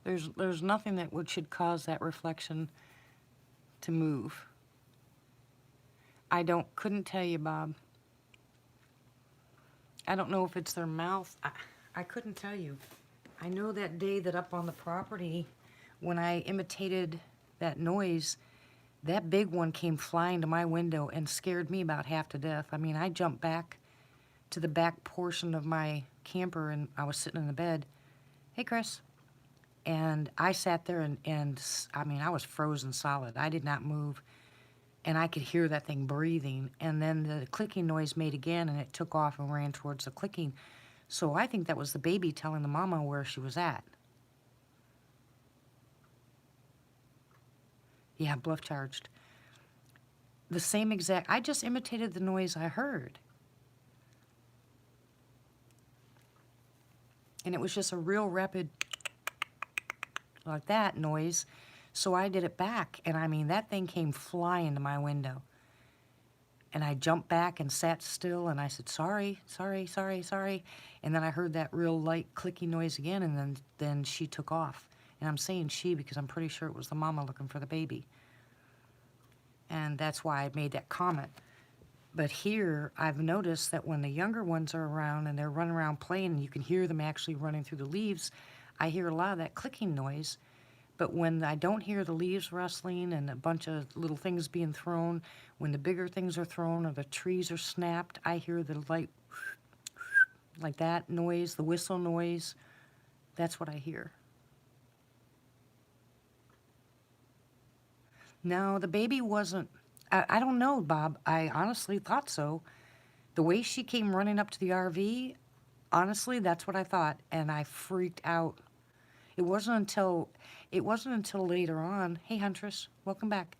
There's nothing that should cause that reflection to move. I couldn't tell you, Bob. I don't know if it's their mouth. I couldn't tell you. I know that day that up on the property, when I imitated that noise, that big one came flying to my window and scared me about half to death. I mean, I jumped back to the back portion of my camper and I was sitting in the bed. Hey, Chris. And I sat there and I mean, I was frozen solid. I did not move. And I could hear that thing breathing. And then the clicking noise made again, and it took off and ran towards the clicking. So I think that was the baby telling the mama where she was at. Yeah, bluff charged. The same exact, I just imitated the noise I heard. And it was just a real rapid, like that noise. So I did it back, and I mean, that thing came flying to my window. And I jumped back and sat still, and I said, sorry, sorry, sorry, sorry. And then I heard that real light clicking noise again, and then she took off. And I'm saying she because I'm pretty sure it was the mama looking for the baby. And that's why I made that comment. But here, I've noticed that when the younger ones are around and they're running around playing, and you can hear them actually running through the leaves, I hear a lot of that clicking noise. But when I don't hear the leaves rustling and a bunch of little things being thrown, when the bigger things are thrown or the trees are snapped, I hear the light, like that noise, the whistle noise. That's what I hear. No, the baby wasn't, I don't know, Bob. I honestly thought so. The way she came running up to the RV, honestly, that's what I thought. And I freaked out. It wasn't until later on, hey Huntress, welcome back.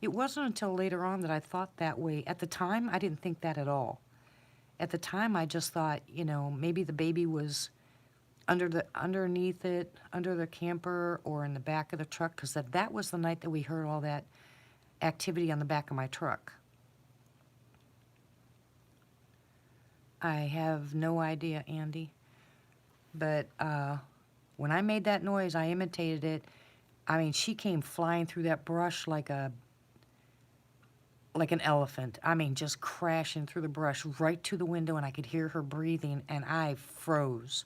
It wasn't until later on that I thought that way. At the time, I didn't think that at all. At the time, I just thought, you know, maybe the baby was underneath it, under the camper, or in the back of the truck, because that was the night that we heard all that activity on the back of my truck. I have no idea, Andy. But when I made that noise, I imitated it. I mean, she came flying through that brush like an elephant. I mean, just crashing through the brush right to the window, and I could hear her breathing, and I froze.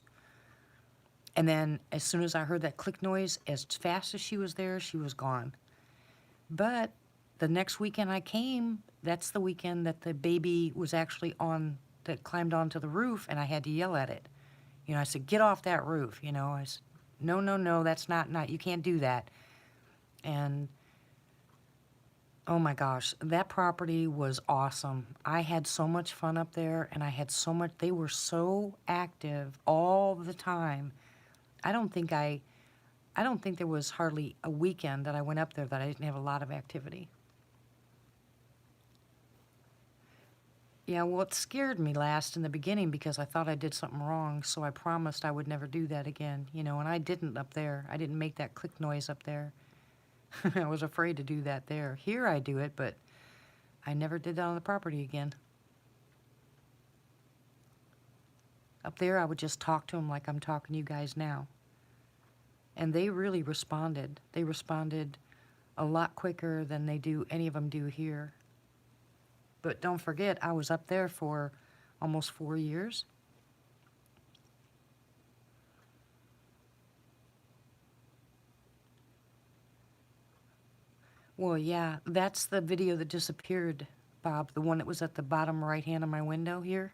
And then as soon as I heard that click noise, as fast as she was there, she was gone. But the next weekend I came, that's the weekend that the baby was actually that climbed onto the roof, and I had to yell at it. You know, I said, get off that roof. You know, I said, no, no, no, that's not, you can't do that. And, oh my gosh, that property was awesome. I had so much fun up there, and they were so active all the time. I don't think there was hardly a weekend that I went up there that I didn't have a lot of activity. Yeah, well, it scared me last in the beginning because I thought I did something wrong, so I promised I would never do that again, you know, and I didn't up there. I didn't make that click noise up there. I was afraid to do that there. Here I do it, but I never did that on the property again. Up there, I would just talk to them like I'm talking to you guys now. And they really responded. They responded a lot quicker than any of them do here. But don't forget, I was up there for almost 4 years. Well, yeah, that's the video that disappeared Bob, the one that was at the bottom right hand of my window here,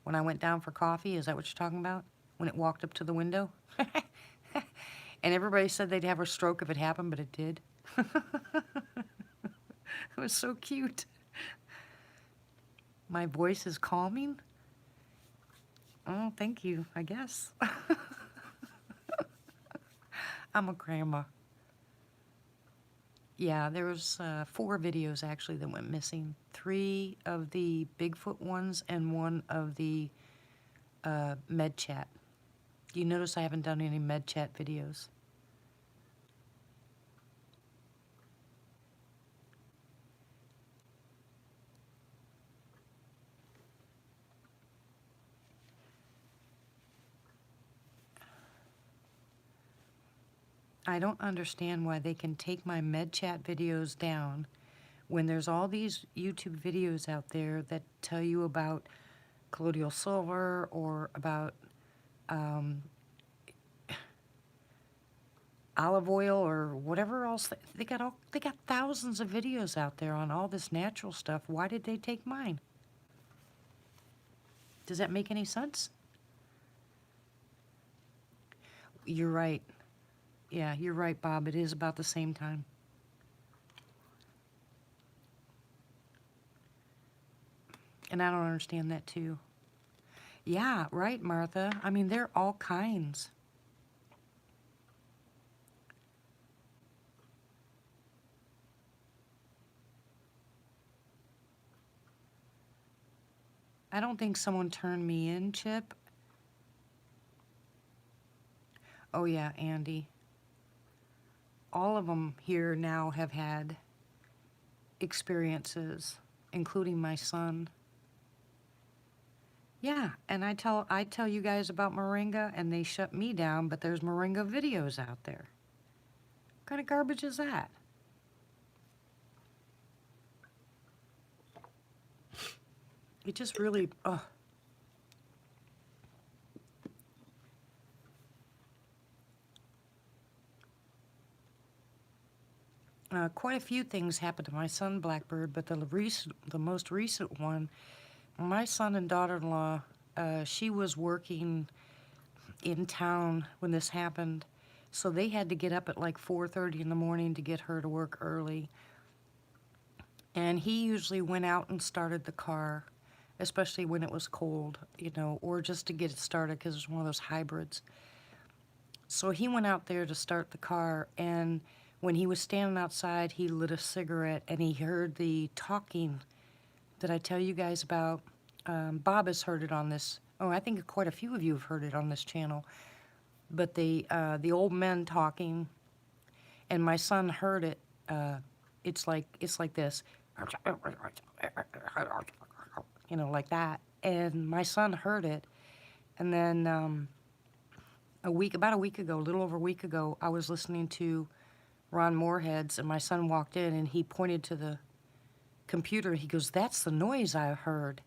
when I went down for coffee. Is that what you're talking about? When it walked up to the window? And everybody said they'd have a stroke if it happened, but it did. It was so cute. My voice is calming? Oh, thank you, I guess. I'm a grandma. Yeah, there was 4 videos actually that went missing. 3 of the Bigfoot ones and 1 of the med chat. You notice I haven't done any med chat videos. I don't understand why they can take my med chat videos down when there's all these YouTube videos out there that tell you about colloidal silver or about olive oil or whatever else. They got thousands of videos out there on all this natural stuff. Why did they take mine? Does that make any sense? You're right. Yeah, you're right, Bob. It is about the same time. And I don't understand that, too. Yeah, right, Martha. I mean, they're all kinds. I don't think someone turned me in, Chip. Oh, yeah, Andy. All of them here now have had experiences, including my son. Yeah, and I tell you guys about Moringa, and they shut me down, but there's Moringa videos out there. What kind of garbage is that? It just really, ugh. Quite a few things happened to my son, Blackbird, but the most recent one, my son and daughter-in-law, she was working in town when this happened, so they had to get up at like 4:30 in the morning to get her to work early. And he usually went out and started the car, especially when it was cold, you know, or just to get it started because it's one of those hybrids. So he went out there to start the car, and when he was standing outside, he lit a cigarette, and he heard the talking that I tell you guys about. Bob has heard it on this. Oh, I think quite a few of you have heard it on this channel. But the old men talking, and my son heard it. It's like this, you know, like that. And my son heard it, and then about a week ago, a little over a week ago, I was listening to Ron Moorhead's, and my son walked in, and he pointed to the computer. He goes, "That's the noise I heard."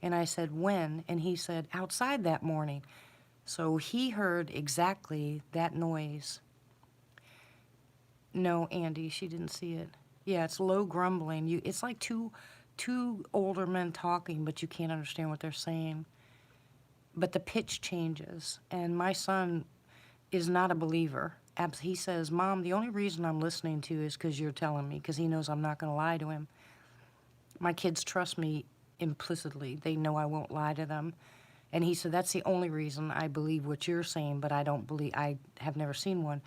And I said, "When?" And he said, "Outside that morning." So he heard exactly that noise. No, Andy, she didn't see it. Yeah, it's low grumbling. It's like two older men talking, but you can't understand what they're saying. But the pitch changes, and my son is not a believer. He says, "Mom, the only reason I'm listening to you is because you're telling me," because he knows I'm not going to lie to him. My kids trust me implicitly. They know I won't lie to them. And he said, "That's the only reason I believe what you're saying, but I have never seen one."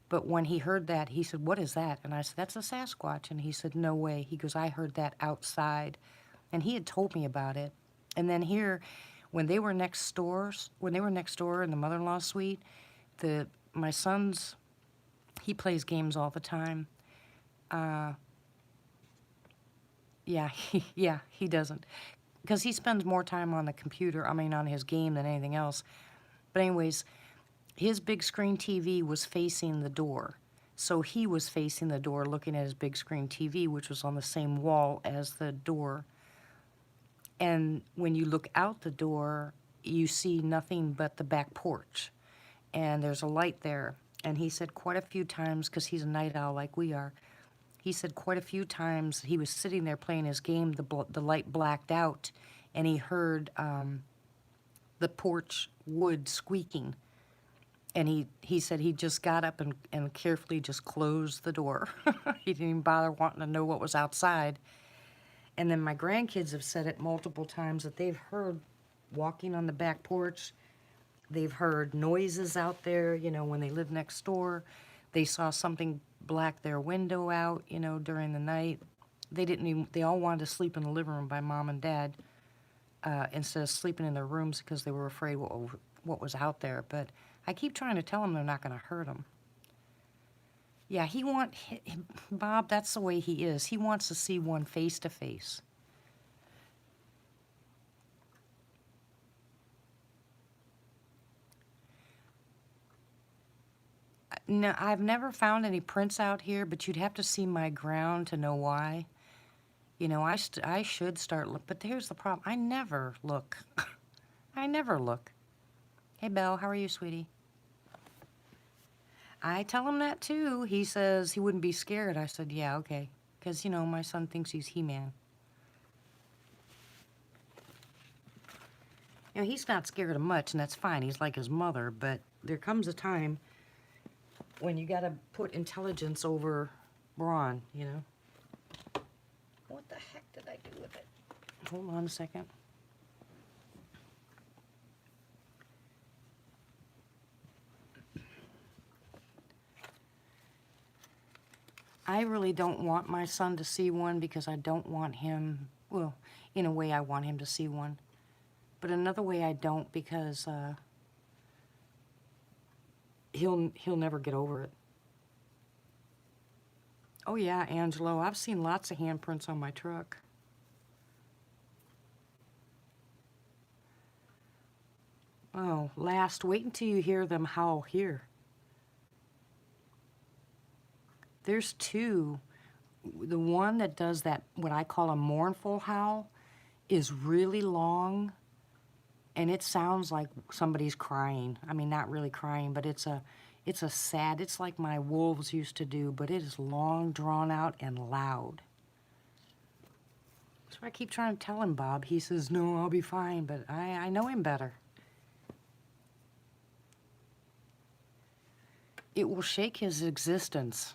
But when he heard that, he said, "What is that?" And I said, "That's a Sasquatch." And he said, "No way." He goes, "I heard that outside." And he had told me about it. And then here, when they were next door in the mother-in-law's suite, my son's, he plays games all the time. Yeah, he doesn't. Because he spends more time on the computer, on his game than anything else. But anyways, his big screen TV was facing the door. So he was facing the door looking at his big screen TV, which was on the same wall as the door. And when you look out the door, you see nothing but the back porch. And there's a light there. And he said quite a few times, because he's a night owl like we are, He said quite a few times he was sitting there playing his game, the light blacked out, and he heard the porch wood squeaking. And he said he just got up and carefully just closed the door. He didn't even bother wanting to know what was outside. And then my grandkids have said it multiple times that they've heard walking on the back porch. They've heard noises out there, you know, when they live next door. They saw something black their window out, you know, during the night. They all wanted to sleep in the living room by mom and dad instead of sleeping in their rooms because they were afraid what was out there. But I keep trying to tell them they're not going to hurt them. Yeah, Bob, that's the way he is. He wants to see one face to face. No, I've never found any prints out here, but you'd have to see my ground to know why. You know, I should start look, but here's the problem. I never look. I never look. Hey, Belle, how are you, sweetie? I tell him that too. He says he wouldn't be scared. I said, yeah, okay. Because, you know, my son thinks he's He-Man. You know, he's not scared of much, and that's fine. He's like his mother, but there comes a time when you gotta put intelligence over brawn, you know? What the heck did I do with it? Hold on a second. I really don't want my son to see one because I don't want him, well, in a way I want him to see one. But another way I don't because he'll never get over it. Oh yeah, Angelo, I've seen lots of handprints on my truck. Oh, wait until you hear them howl here. There's two. The one that does that, what I call a mournful howl, is really long, and it sounds like somebody's crying. I mean, not really crying, but it's a sad, it's like my wolves used to do, but it is long, drawn out, and loud. So I keep trying to tell him, Bob. He says, no, I'll be fine, but I know him better. It will shake his existence.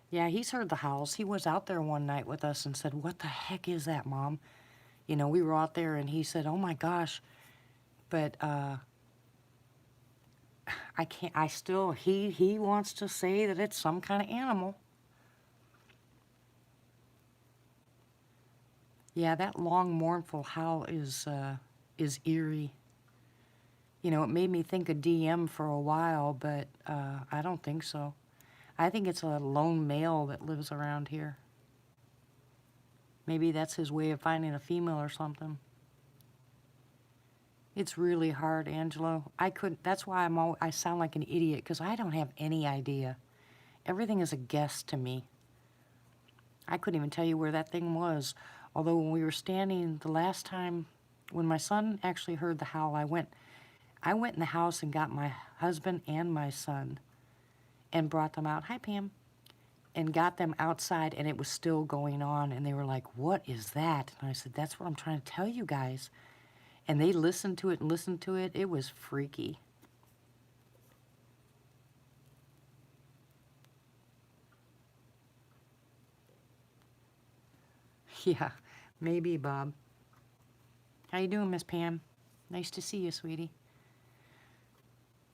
Yeah, he's heard the howls. He was out there one night with us and said, what the heck is that, Mom? You know, we were out there and he said, oh my gosh. But I can't, he wants to say that it's some kind of animal. Yeah, that long mournful howl is eerie. You know, it made me think of DM for a while, but I don't think so. I think it's a lone male that lives around here. Maybe that's his way of finding a female or something. It's really hard, Angelo. That's why I sound like an idiot, because I don't have any idea. Everything is a guess to me. I couldn't even tell you where that thing was. Although when we were standing the last time, when my son actually heard the howl, I went in the house and got my husband and my son and brought them out. Hi, Pam. And got them outside, and it was still going on. And they were like, what is that? And I said, that's what I'm trying to tell you guys. And they listened to it and listened to it. It was freaky. Yeah, maybe, Bob. How you doing, Miss Pam? Nice to see you, sweetie.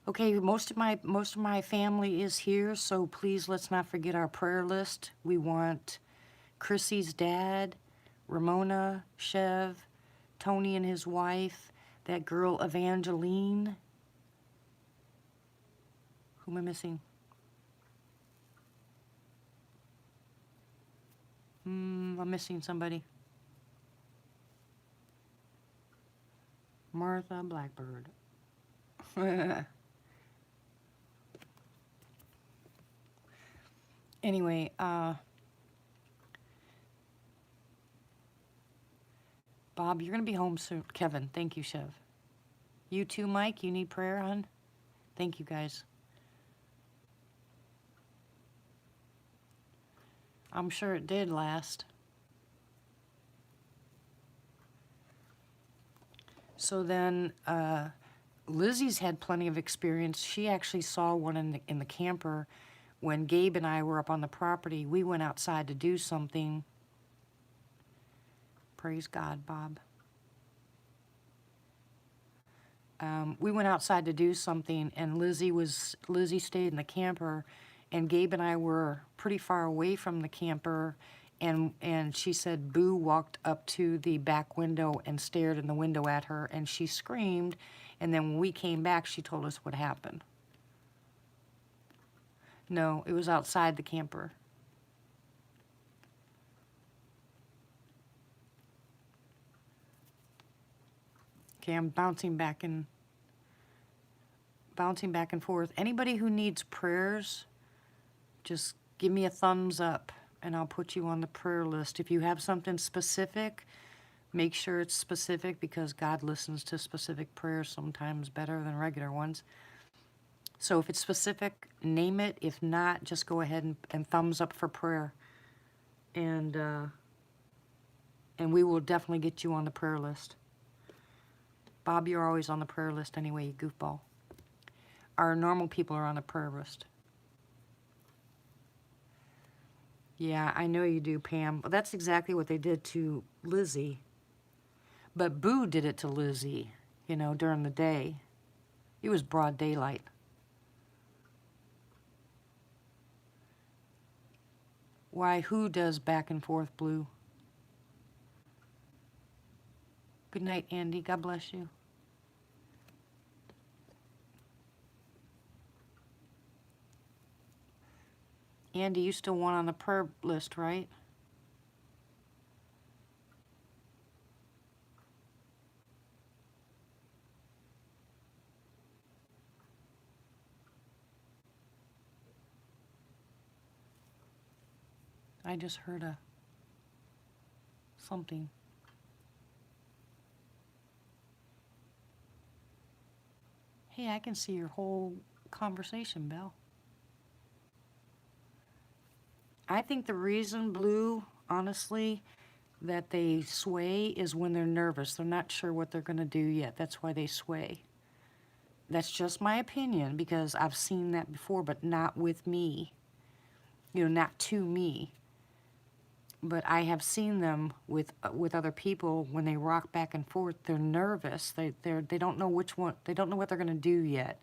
Okay, most of my family is here, so please let's not forget our prayer list. We want Chrissy's dad, Ramona, Chev, Tony and his wife, that girl Evangeline. Who am I missing? I'm missing somebody. Martha Blackbird. Anyway, Bob, you're going to be home soon. Kevin, thank you, Chev. You too, Mike? You need prayer, hon? Thank you, guys. I'm sure it did last. So then, Lizzie's had plenty of experience. She actually saw one in the camper when Gabe and I were up on the property. We went outside to do something. Praise God, Bob. We went outside to do something, and Lizzie stayed in the camper, and Gabe and I were pretty far away from the camper, and she said Boo walked up to the back window and stared in the window at her, and she screamed, and then when we came back, she told us what happened. No, it was outside the camper. Okay, I'm bouncing back and forth. Anybody who needs prayers, just give me a thumbs up and I'll put you on the prayer list. If you have something specific, make sure it's specific, because God listens to specific prayers sometimes better than regular ones. So if it's specific, name it. If not, just go ahead and thumbs up for prayer. And we will definitely get you on the prayer list. Bob, you're always on the prayer list anyway, you goofball. Our normal people are on the prayer list. Yeah, I know you do, Pam. Well, that's exactly what they did to Lizzie. But Boo did it to Lizzie, you know, during the day. It was broad daylight. Why, who does back and forth, Blue? Good night, Andy. God bless you. Andy, you still want on the prayer list, right? I just heard something. Hey, I can see your whole conversation, Belle. I think the reason, Blue, honestly, that they sway is when they're nervous. They're not sure what they're going to do yet. That's why they sway. That's just my opinion, because I've seen that before, but not with me. You know, not to me. But I have seen them with other people when they rock back and forth. They're nervous. They don't know which one. They don't know what they're going to do yet.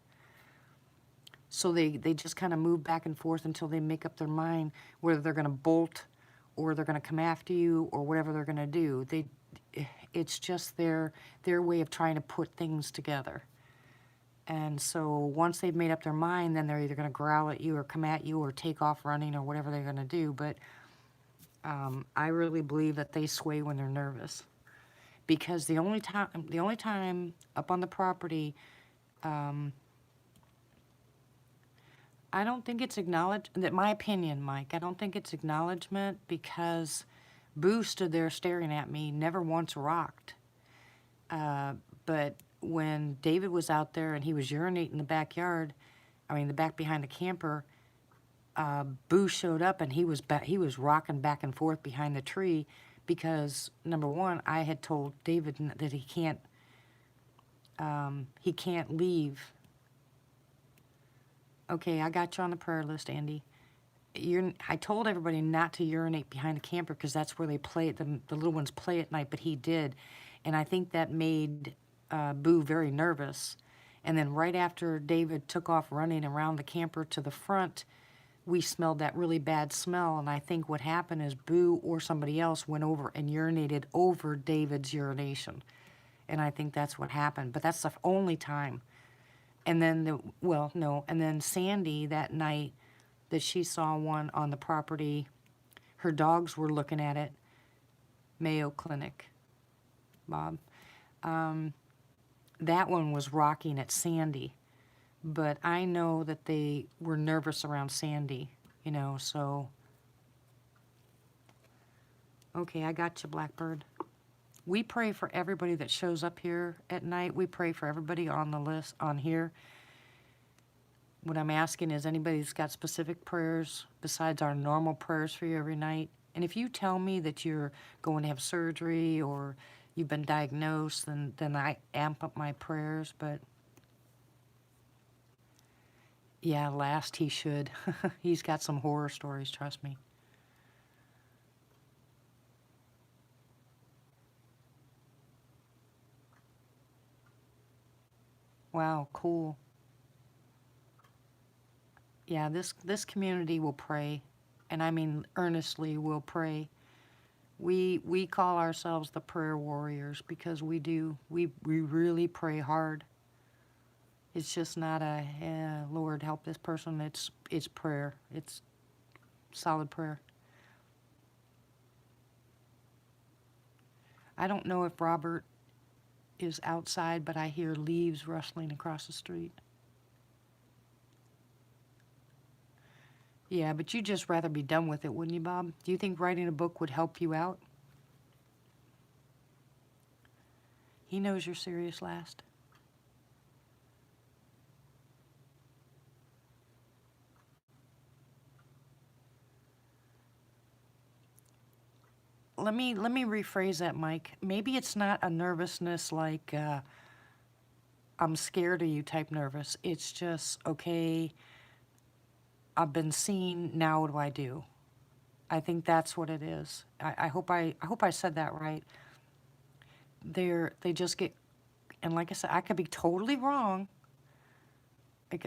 So they just kind of move back and forth until they make up their mind whether they're going to bolt or they're going to come after you or whatever they're going to do. It's just their way of trying to put things together. And so once they've made up their mind, then they're either going to growl at you or come at you or take off running or whatever they're going to do. But I really believe that they sway when they're nervous, because the only time up on the property, I don't think it's acknowledged. That my opinion, Mike. I don't think it's acknowledgement, because Boo stood there staring at me, never once rocked. But when David was out there and he was urinating in the backyard, the back behind the camper, Boo showed up and he was rocking back and forth behind the tree, because number one, I had told David that he can't leave. Okay, I got you on the prayer list, Andy. I told everybody not to urinate behind the camper, because that's where they play, the little ones play at night, but he did. And I think that made Boo very nervous. And then right after David took off running around the camper to the front, we smelled that really bad smell. And I think what happened is Boo or somebody else went over and urinated over David's urination. And I think that's what happened. But that's the only time. And then, and then Sandy, that night that she saw one on the property, her dogs were looking at it. Mayo Clinic, Bob. That one was rocking at Sandy. But I know that they were nervous around Sandy, you know, so. Okay, I got you, Blackbird. We pray for everybody that shows up here at night. We pray for everybody on the list on here. what I'm asking is anybody that's got specific prayers besides our normal prayers for you every night. And if you tell me that you're going to have surgery or you've been diagnosed, then I amp up my prayers. But yeah, last he should. He's got some horror stories, trust me. Wow, cool. Yeah, this community will pray, and I mean earnestly will pray. We call ourselves the prayer warriors because we do. We really pray hard. It's just not a Lord help this person. It's prayer. It's solid prayer. I don't know if Robert is outside, but I hear leaves rustling across the street. Yeah, but you'd just rather be done with it, wouldn't you, Bob? Do you think writing a book would help you out? He knows you're serious last. Let me rephrase that, Mike. Maybe it's not a nervousness like I'm scared of you type nervous. It's just, okay, I've been seen, now what do I do? I think that's what it is. I hope I said that right. They just get, and like I said, I could be totally wrong.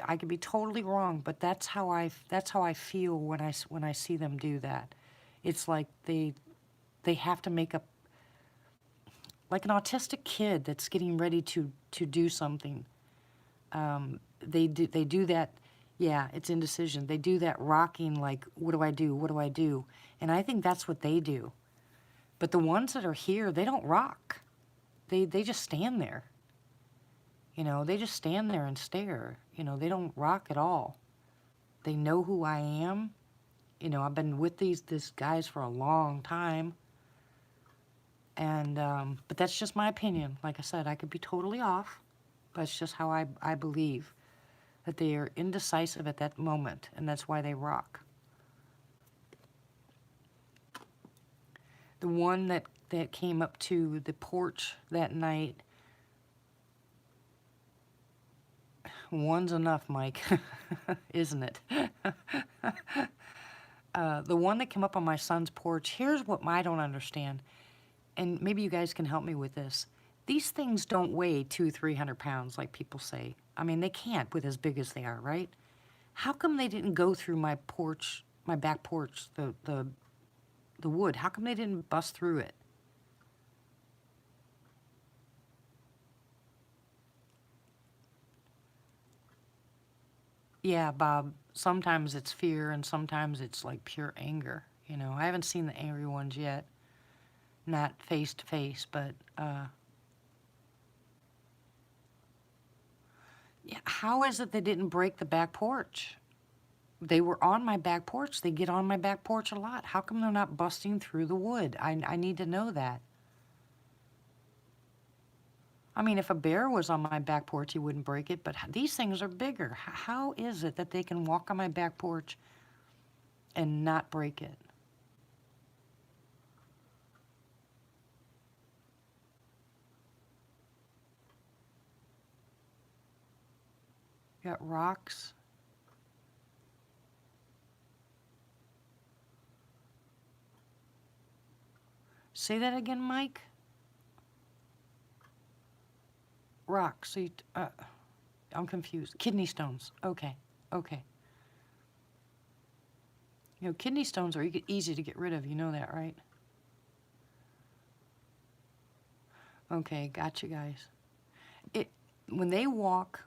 I could be totally wrong, but that's how I feel when I see them do that. It's like they have to make up, like an autistic kid that's getting ready to do something. They do that. Yeah, it's indecision. They do that rocking, like, what do I do? What do I do? And I think that's what they do. But the ones that are here, they don't rock. They just stand there. You know, they just stand there and stare. You know, they don't rock at all. They know who I am. You know, I've been with these guys for a long time. And, but that's just my opinion. Like I said, I could be totally off, but it's just how I believe that they are indecisive at that moment, and that's why they rock. The one that came up to the porch that night, one's enough, Mike, isn't it? The one that came up on my son's porch, here's what I don't understand, and maybe you guys can help me with this. These things don't weigh 200-300 pounds like people say. I mean, they can't with as big as they are, right? How come they didn't go through my porch, my back porch, the wood? How come they didn't bust through it? Yeah, Bob, sometimes it's fear and sometimes it's like pure anger. You know, I haven't seen the angry ones yet. Not face to face, but yeah, how is it they didn't break the back porch? They were on my back porch. They get on my back porch a lot. How come they're not busting through the wood? I need to know that. I mean, if a bear was on my back porch, he wouldn't break it, but these things are bigger. How is it that they can walk on my back porch and not break it? Got rocks. Say that again, Mike. Rocks. So I'm confused. Kidney stones. Okay. Okay. You know, kidney stones are easy to get rid of. You know that, right? Okay, gotcha, guys. When they walk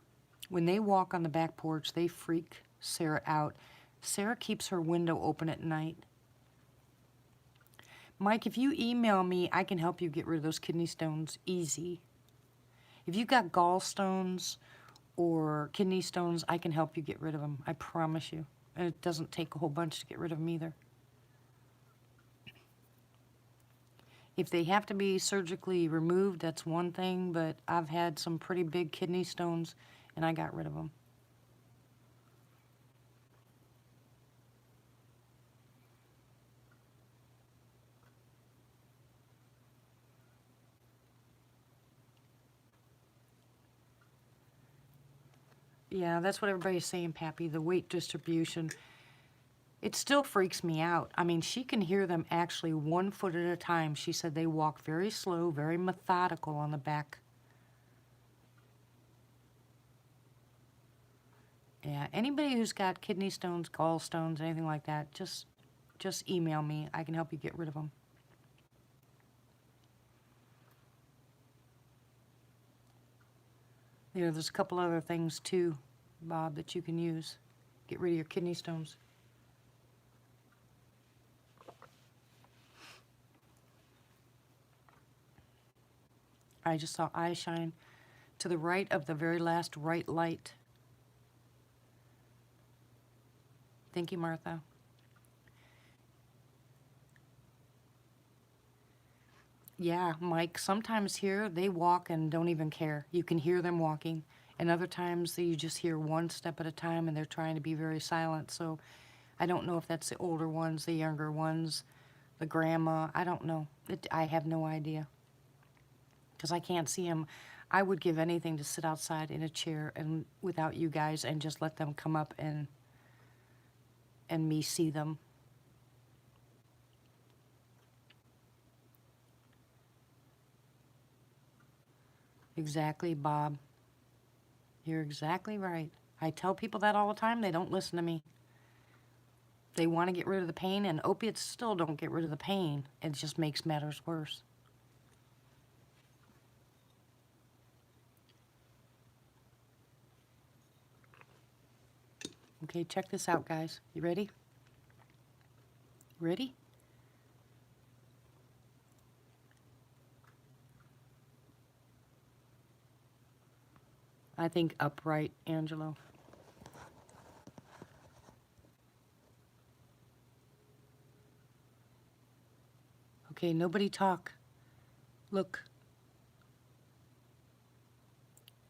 on the back porch, they freak Sarah out. Sarah keeps her window open at night. Mike, if you email me, I can help you get rid of those kidney stones easy. If you've got gallstones or kidney stones, I can help you get rid of them. I promise you. And it doesn't take a whole bunch to get rid of them either. If they have to be surgically removed, that's one thing, but I've had some pretty big kidney stones and I got rid of them. Yeah, that's what everybody's saying, Pappy, the weight distribution. It still freaks me out. I mean, she can hear them actually 1 foot at a time. She said they walk very slow, very methodical on the back. Yeah, anybody who's got kidney stones, gallstones, anything like that, just email me. I can help you get rid of them. There's a couple other things too, Bob, that you can use. Get rid of your kidney stones. I just saw eye shine to the right of the very last right light. Thank you, Martha. Yeah, Mike, sometimes here they walk and don't even care. You can hear them walking. And other times you just hear one step at a time and they're trying to be very silent. So I don't know if that's the older ones, the younger ones, the grandma. I don't know. I have no idea. Because I can't see them. I would give anything to sit outside in a chair and without you guys and just let them come up and me see them. Exactly, Bob. You're exactly right. I tell people that all the time. They don't listen to me. They want to get rid of the pain, and opiates still don't get rid of the pain. It just makes matters worse. Okay, check this out, guys. You ready? Ready? I think upright, Angelo. Okay, nobody talk. Look.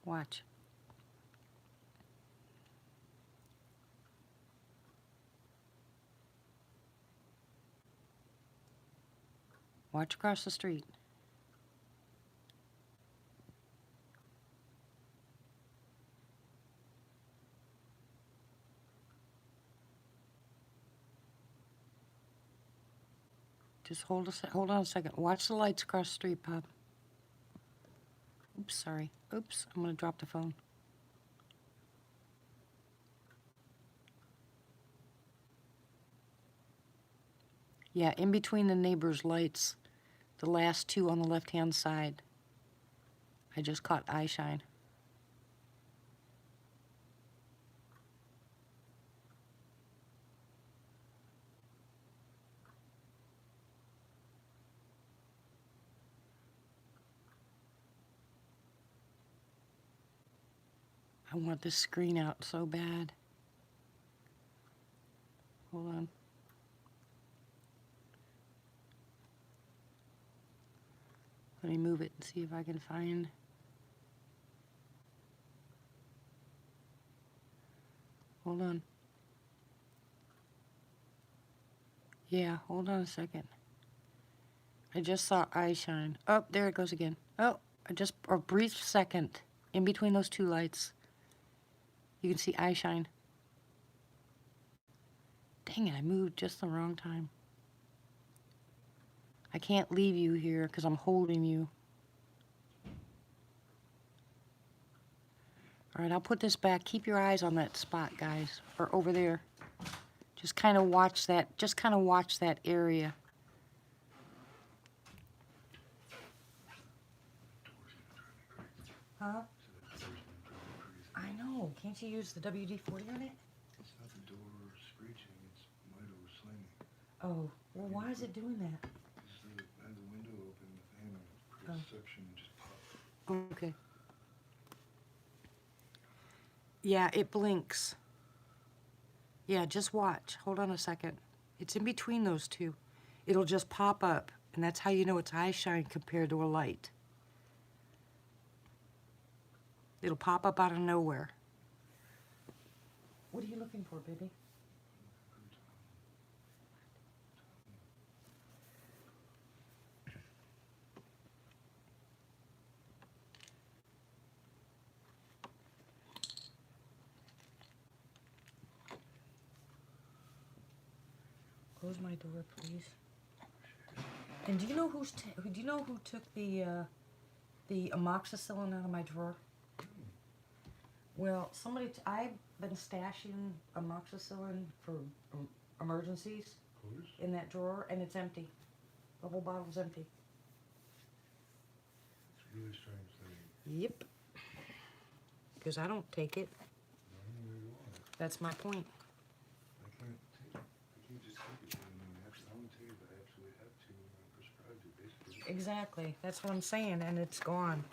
Watch. Watch across the street. Just hold on a second. Watch the lights across the street, Bob. Oops, sorry. Oops, I'm gonna drop the phone. Yeah, in between the neighbor's lights, the last two on the left-hand side. I just caught eye shine. I want this screen out so bad. Hold on. Let me move it and see if I can find. Hold on. Yeah, hold on a second. I just saw eye shine. Oh, there it goes again. Oh, just a brief second in between those two lights. You can see eye shine. Dang it, I moved just the wrong time. I can't leave you here because I'm holding you. All right, I'll put this back. Keep your eyes on that spot, guys, or over there. Just kind of watch that. Just kind of watch that area. Huh? I know. Can't you use the WD-40 on it? It's not the door screeching, it's Mito slamming. Oh, well, why is it doing that? Because I had the window open, the fan creates suction and just popped. Okay. Yeah, it blinks. Yeah, just watch. Hold on a second. It's in between those two. It'll just pop up, and that's how you know it's eye shine compared to a light. It'll pop up out of nowhere. What are you looking for, baby? Close my door, please. And do you know do you know who took the amoxicillin out of my drawer? Well, I've been stashing amoxicillin for emergencies Coolers? in that drawer, and it's empty. The whole bottle's empty. It's a really strange thing. Yep. Because I don't take it. No, neither do I. That's my point. I can't take it. I can't just take it. I won't take it, but I absolutely have to when I'm prescribed it, basically. Exactly. That's what I'm saying, and it's gone.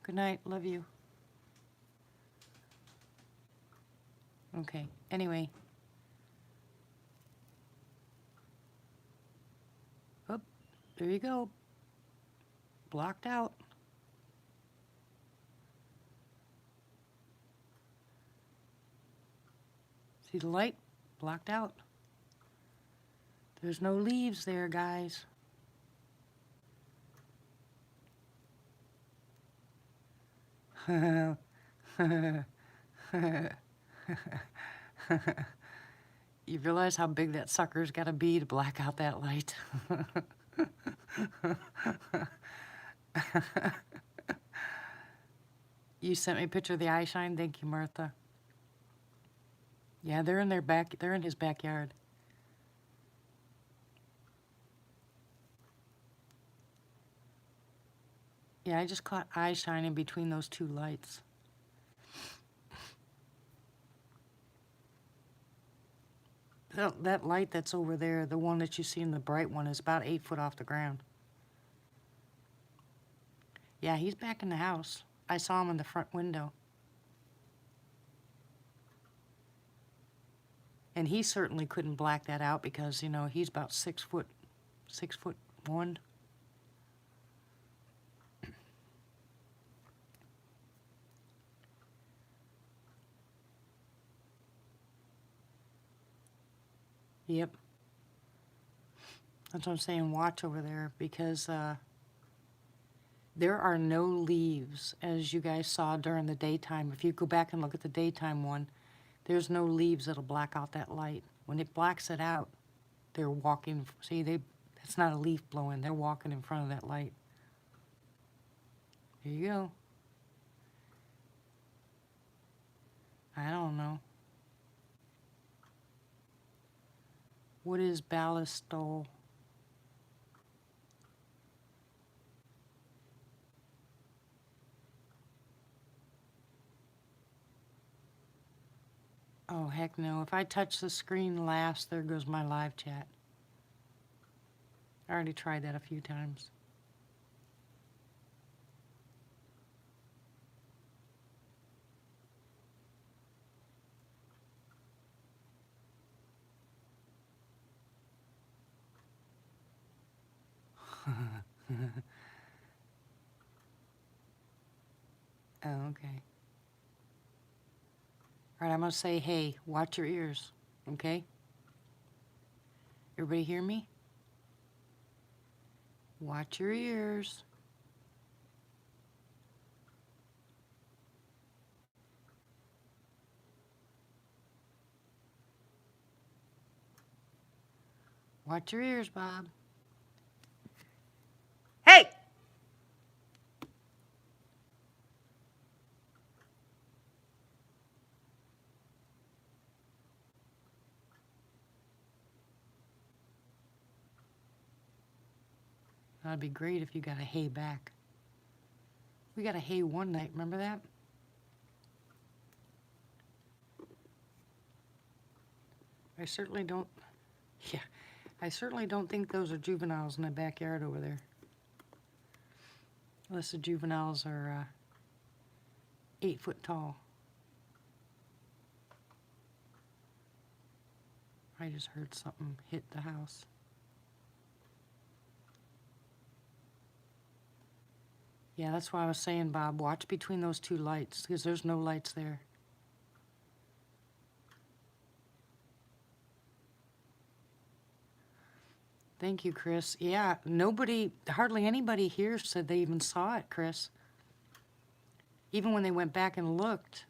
Good night. Love you. Okay. Anyway. Oh, there you go. Blocked out. See the light? Blocked out. There's no leaves there, guys. You realize how big that sucker's got to be to black out that light? You sent me a picture of the eye shine. Thank you, Martha. Yeah, they're in they're in his backyard. Yeah, I just caught eye shining between those two lights. That light that's over there, the one that you see in the bright one, is about 8 foot off the ground. Yeah, he's back in the house. I saw him in the front window. And he certainly couldn't black that out because, you know, he's about 6 foot, 6'1". Yep. That's what I'm saying, watch over there, because there are no leaves, as you guys saw during the daytime. If you go back and look at the daytime one, there's no leaves that'll black out that light. When it blacks it out, they're walking, see, it's not a leaf blowing, they're walking in front of that light. Here you go. I don't know. What is ballistol? Oh, heck no. If I touch the screen last, there goes my live chat. I already tried that a few times. Oh, okay. All right, I'm going to say, hey, watch your ears, okay? Everybody hear me? Watch your ears. Watch your ears, Bob. Hey! That'd be great if you got a hay back. We got a hay one night, remember that? I certainly don't, yeah, I certainly don't think those are juveniles in the backyard over there. Unless the juveniles are 8 foot tall. I just heard something hit the house. Yeah, that's why I was saying, Bob, watch between those two lights, because there's no lights there. Thank you, Chris. Yeah, hardly anybody here said they even saw it, Chris. Even when they went back and looked,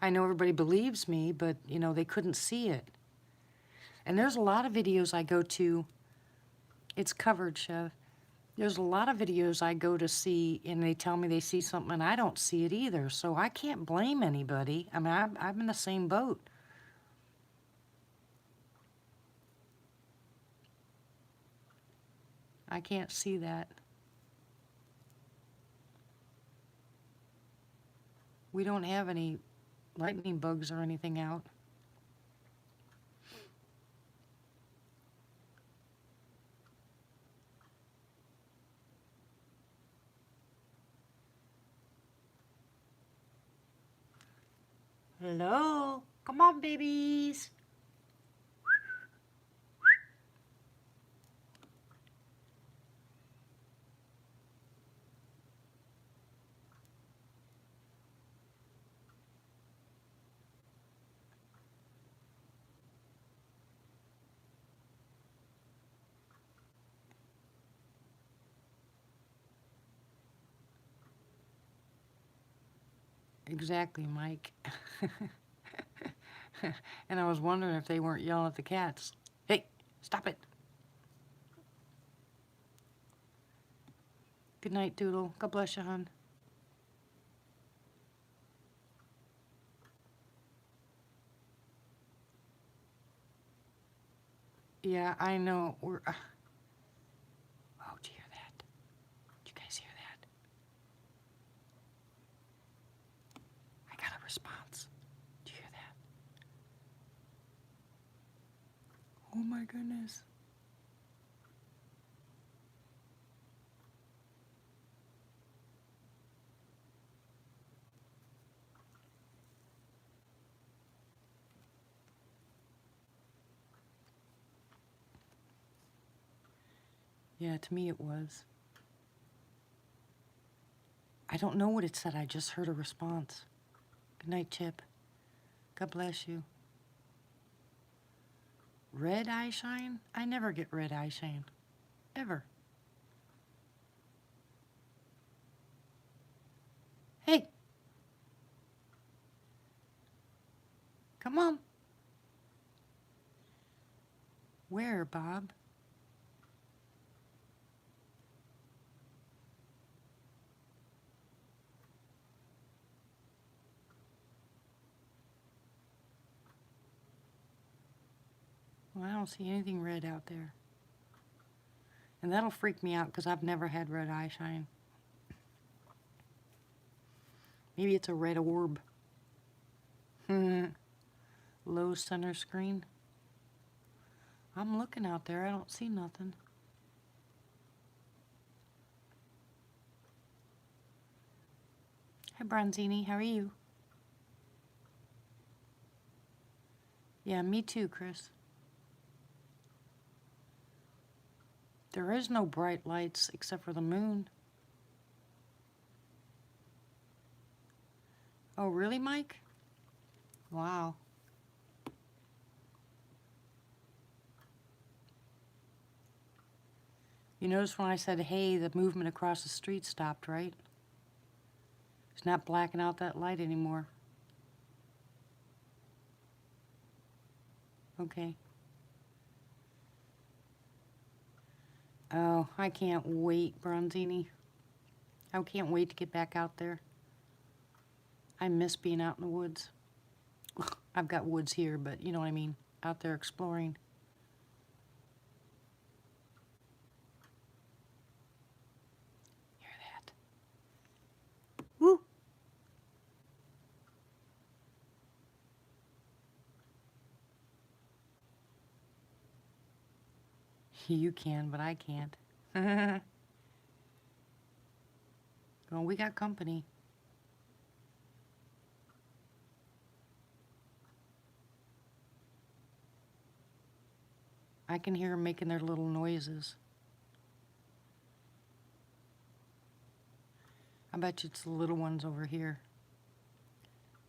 I know everybody believes me, but, you know, they couldn't see it. And there's a lot of videos I go to. It's covered, Chev. There's a lot of videos I go to see, and they tell me they see something, and I don't see it either. So I can't blame anybody. I mean, I'm in the same boat. I can't see that. We don't have any lightning bugs or anything out. Hello? Come on, babies. Exactly, Mike. And I was wondering if they weren't yelling at the cats. Hey, stop it. Good night, Doodle. God bless you, hon. Yeah, I know. We're. Oh, did you hear that? Did you guys hear that? I got a response. Did you hear that? Oh my goodness. Yeah, to me it was. I don't know what it said. I just heard a response. Good night, Chip. God bless you. Red eye shine? I never get red eye shine. Ever. Hey. Come on. Where, Bob? Well, I don't see anything red out there. And that'll freak me out because I've never had red eye shine. Maybe it's a red orb. Low center screen. I'm looking out there. I don't see nothing. Hi, Bronzini. How are you? Yeah, me too, Chris. There is no bright lights except for the moon. Oh, really, Mike? Wow. You notice when I said, hey, the movement across the street stopped, right? It's not blacking out that light anymore. Okay. Oh, I can't wait, Bronzini. I can't wait to get back out there. I miss being out in the woods. I've got woods here, but you know what I mean. Out there exploring. Hear that? Woo! You can, but I can't. Well, we got company. I can hear them making their little noises. I bet you it's the little ones over here.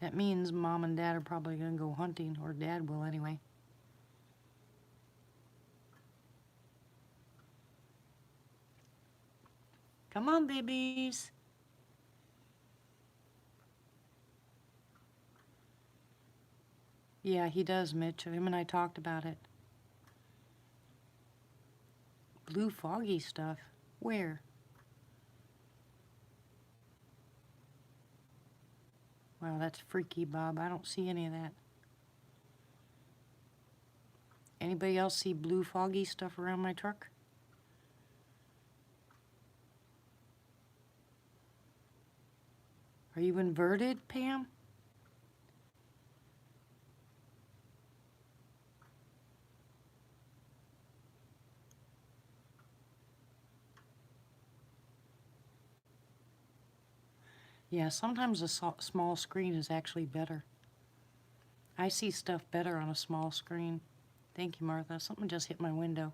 That means Mom and Dad are probably going to go hunting, or Dad will anyway. Come on, babies. Yeah, he does, Mitch. Him and I talked about it. Blue foggy stuff. Where? Wow, that's freaky, Bob. I don't see any of that. Anybody else see blue foggy stuff around my truck? Are you inverted, Pam? Yeah, sometimes a small screen is actually better. I see stuff better on a small screen. Thank you, Martha. Something just hit my window.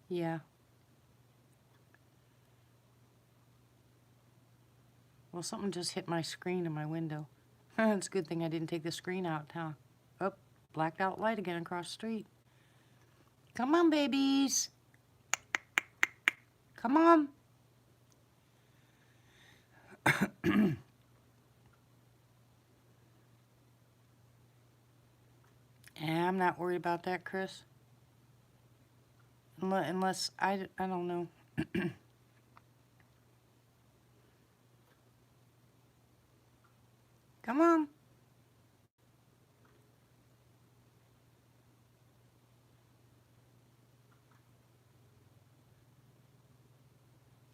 Yeah. Well, something just hit my screen in my window. It's a good thing I didn't take the screen out, huh? Oh, blacked out light again across the street. Come on, babies. Come on. I'm not worried about that, Chris. Unless I don't know. Come on.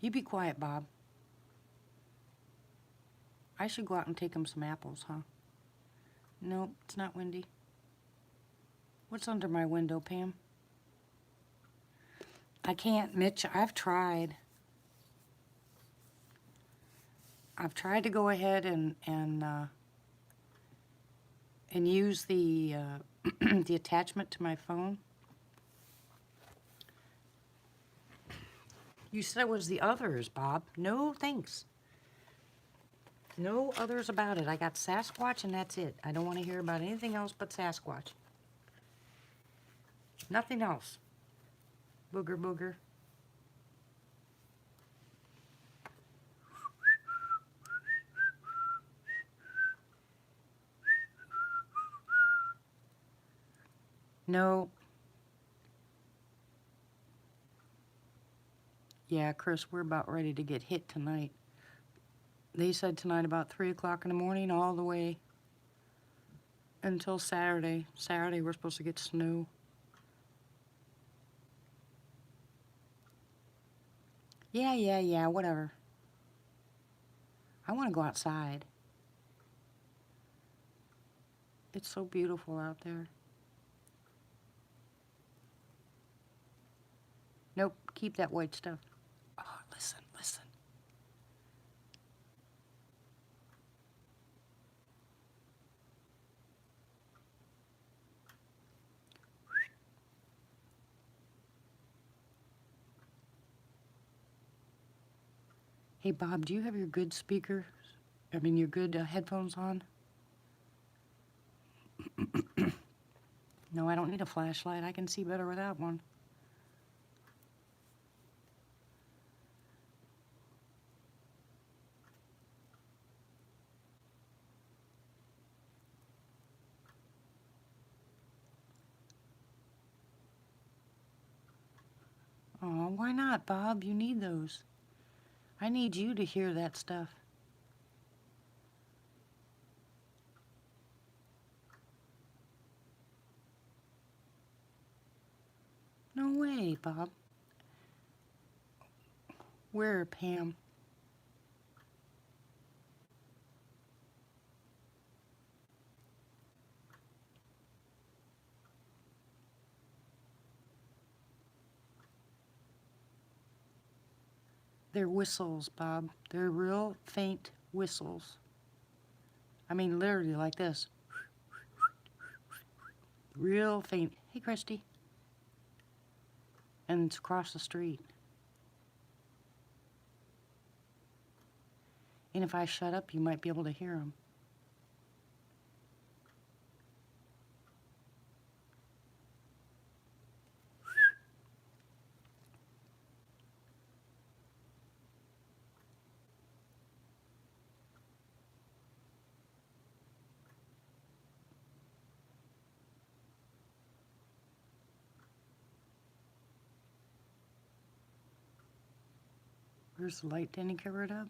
You be quiet, Bob. I should go out and take him some apples, huh? Nope, it's not windy. What's under my window, Pam? I can't, Mitch. I've tried. I've tried to go ahead and use the the attachment to my phone. You said it was the others, Bob. No, thanks. No others about it. I got Sasquatch and that's it. I don't want to hear about anything else but Sasquatch. Nothing else. Booger, booger. No. Yeah, Chris, we're about ready to get hit tonight. They said tonight about 3 o'clock in the morning all the way until Saturday. Saturday we're supposed to get snow. Yeah, whatever. I want to go outside. It's so beautiful out there. Nope, keep that white stuff. Oh, listen, listen. Hey, Bob, do you have your good speakers? I mean, your good headphones on? No, I don't need a flashlight. I can see better without one. Oh, why not, Bob? You need those. I need you to hear that stuff. No way, Bob. Where, Pam? They're whistles, Bob. They're real faint whistles. I mean, literally like this. Real faint. Hey, Christy. And it's across the street. And if I shut up, you might be able to hear them. Where's the light? Didn't he cover it up?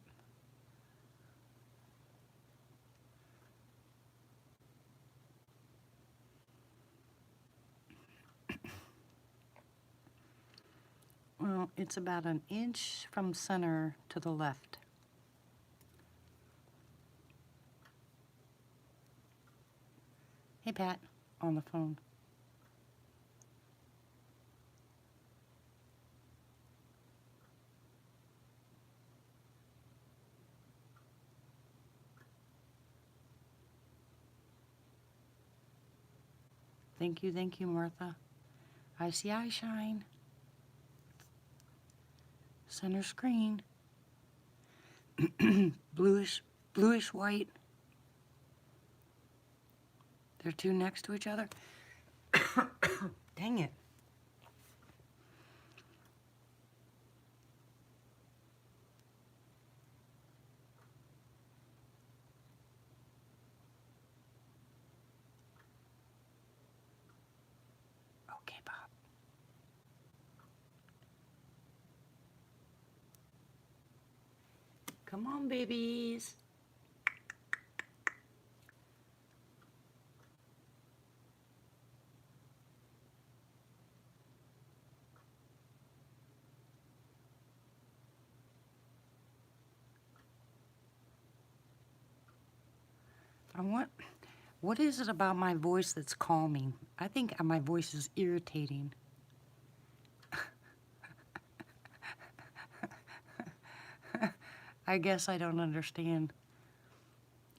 Well, it's about an inch from center to the left. Hey, Pat, on the phone. Thank you, Martha. I see eye shine. Center screen. Bluish white. They're two next to each other. Dang it. Okay, Bob. Come on, babies. What is it about my voice that's calming? I think my voice is irritating. I guess I don't understand.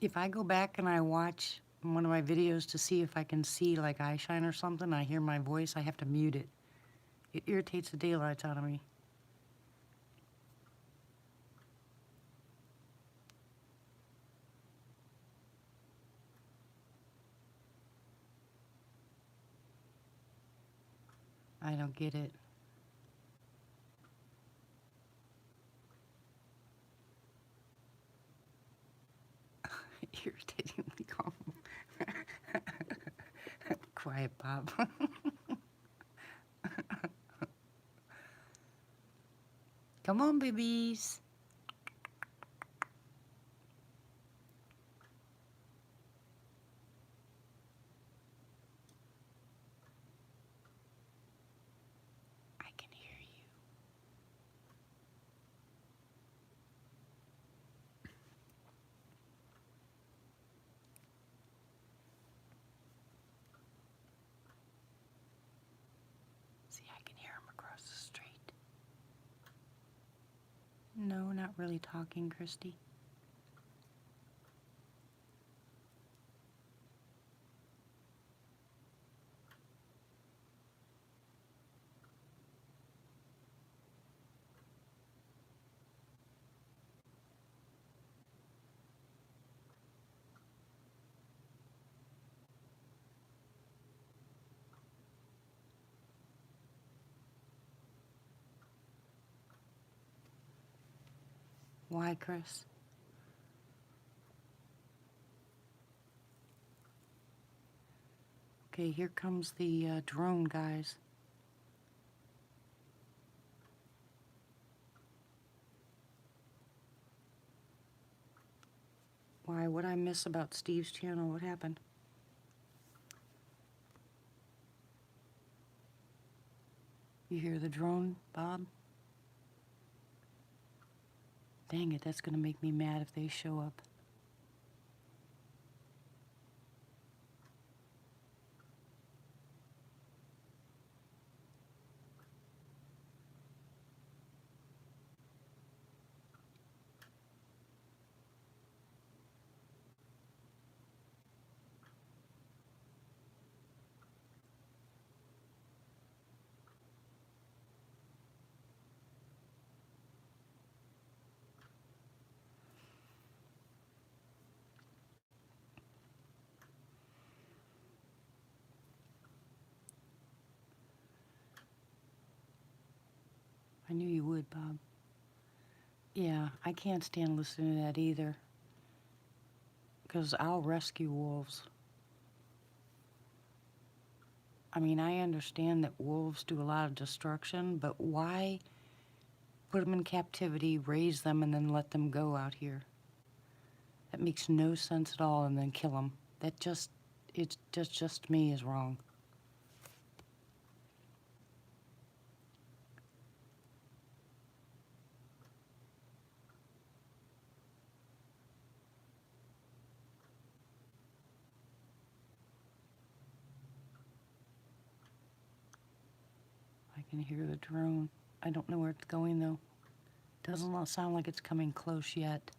If I go back and I watch one of my videos to see if I can see like eye shine or something, I hear my voice, I have to mute it. It irritates the daylights out of me. I don't get it. Irritatingly calm. Quiet, Bob. Come on, babies. I can hear you. See, I can hear him across the street. No, not really talking, Christy. Why, Chris? Okay, here comes the drone, guys. Why, what'd I miss about Steve's channel? What happened? You hear the drone, Bob? Dang it, that's gonna make me mad if they show up. I knew you would, Bob. Yeah, I can't stand listening to that either. Because I'll rescue wolves. I mean, I understand that wolves do a lot of destruction, but why put them in captivity, raise them, and then let them go out here. That makes no sense at all, and then kill them. It's just me is wrong. I can hear the drone. I don't know where it's going though. Doesn't sound like it's coming close yet.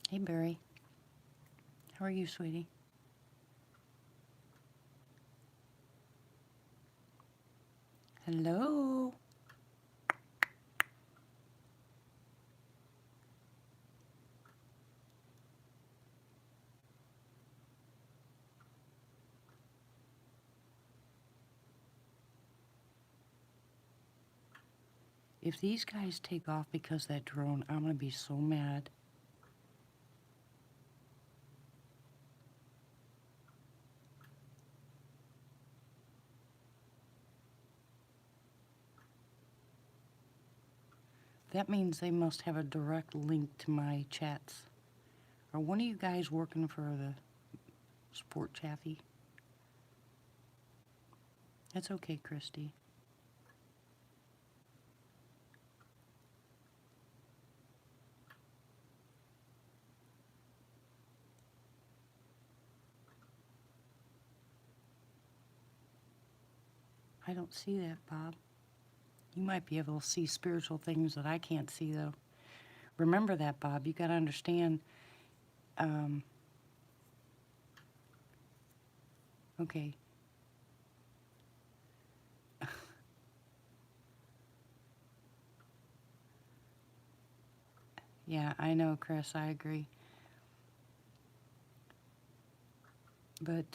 Hey Barry. How are you, sweetie? Hello? If these guys take off because of that drone, I'm gonna be so mad. That means they must have a direct link to my chats. Are one of you guys working for the Sport Chaffee? That's okay, Christy. I don't see that, Bob. You might be able to see spiritual things that I can't see, though. Remember that, Bob. You got to understand. Okay. Yeah, I know, Chris. I agree. But,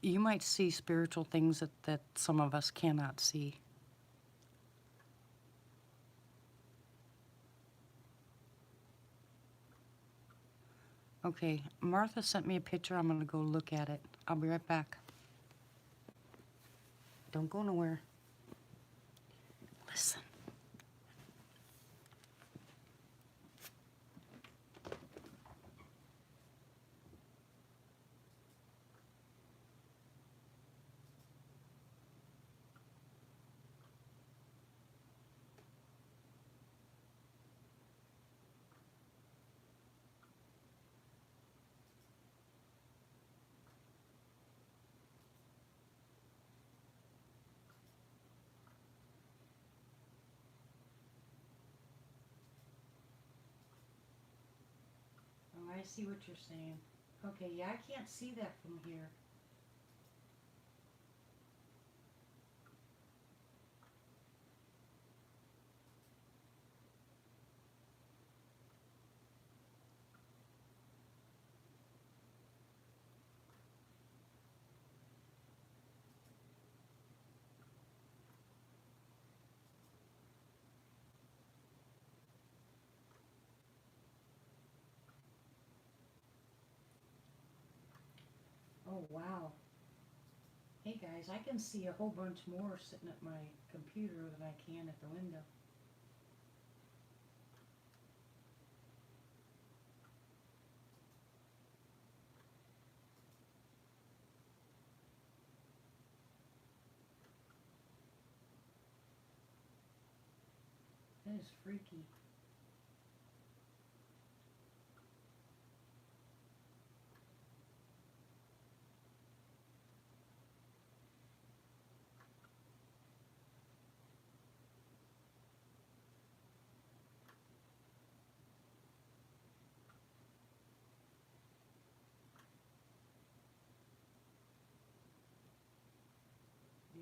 you might see spiritual things that some of us cannot see. Okay, Martha sent me a picture. I'm going to go look at it. I'll be right back. Don't go nowhere. Listen. Oh, I see what you're saying. Okay, yeah, I can't see that from here. Oh, wow. Hey guys, I can see a whole bunch more sitting at my computer than I can at the window. That is freaky.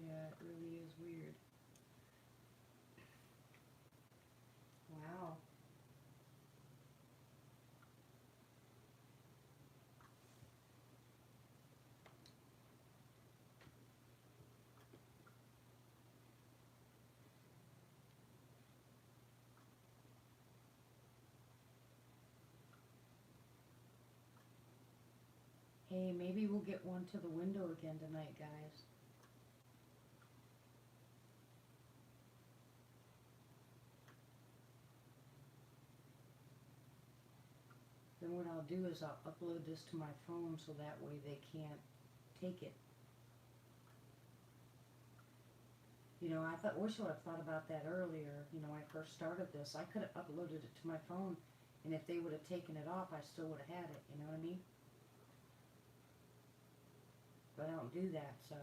Yeah, it really is weird. Wow. Hey, maybe we'll get one to the window again tonight, guys. I'll do is I'll upload this to my phone so that way they can't take it. You know, wish I would have thought about that earlier. You know, when I first started this, I could have uploaded it to my phone, and if they would have taken it off, I still would have had it. You know what I mean? But I don't do that, so.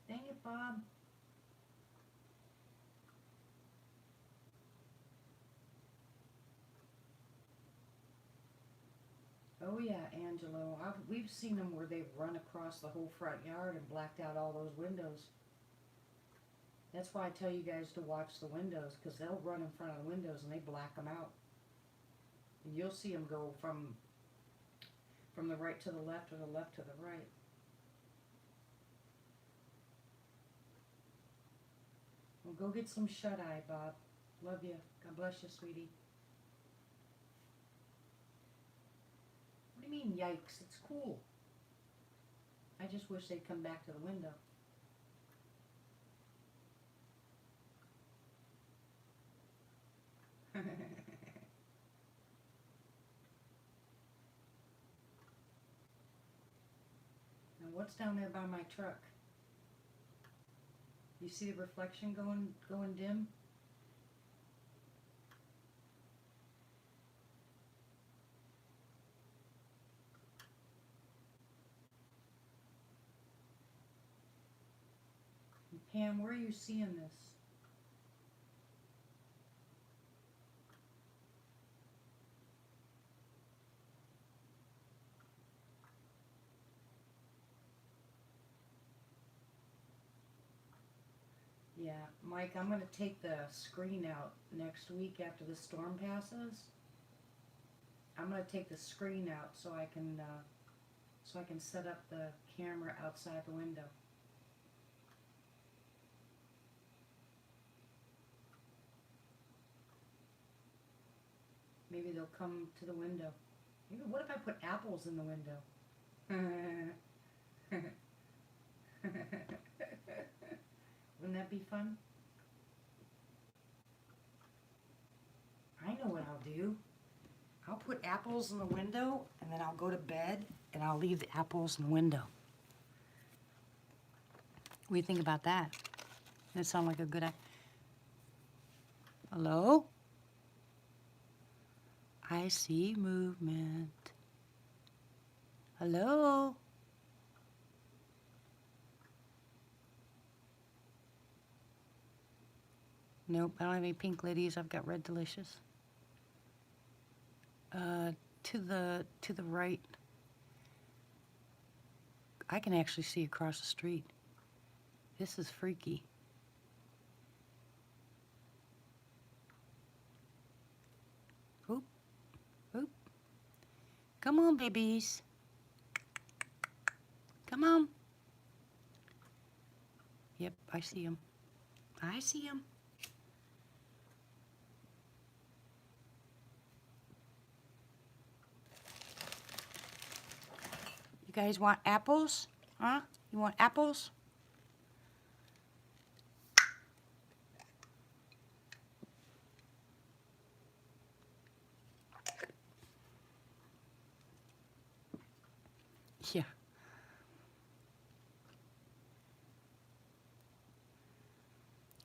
Dang it, Bob. Oh yeah, Angelo. We've seen them where they've run across the whole front yard and blacked out all those windows. That's why I tell you guys to watch the windows, because they'll run in front of the windows and they black them out. And you'll see them go from the right to the left or the left to the right. Well, go get some shut-eye, Bob. Love you. God bless you, sweetie. What do you mean, yikes? It's cool. I just wish they'd come back to the window. Now, what's down there by my truck? You see the reflection going dim? Pam, where are you seeing this? Yeah, Mike, I'm going to take the screen out next week after the storm passes. I'm going to take the screen out so I can set up the camera outside the window. Maybe they'll come to the window. Maybe, what if I put apples in the window? Wouldn't that be fun? I know what I'll do. I'll put apples in the window, and then I'll go to bed, and I'll leave the apples in the window. What do you think about that? That sound like a good idea? Hello? I see movement. Hello? Nope, I don't have any pink ladies. I've got red delicious. To the right. I can actually see across the street. This is freaky. Oop, oop. Come on, babies. Come on. Yep, I see them. I see them. You guys want apples? Huh? You want apples? Yeah.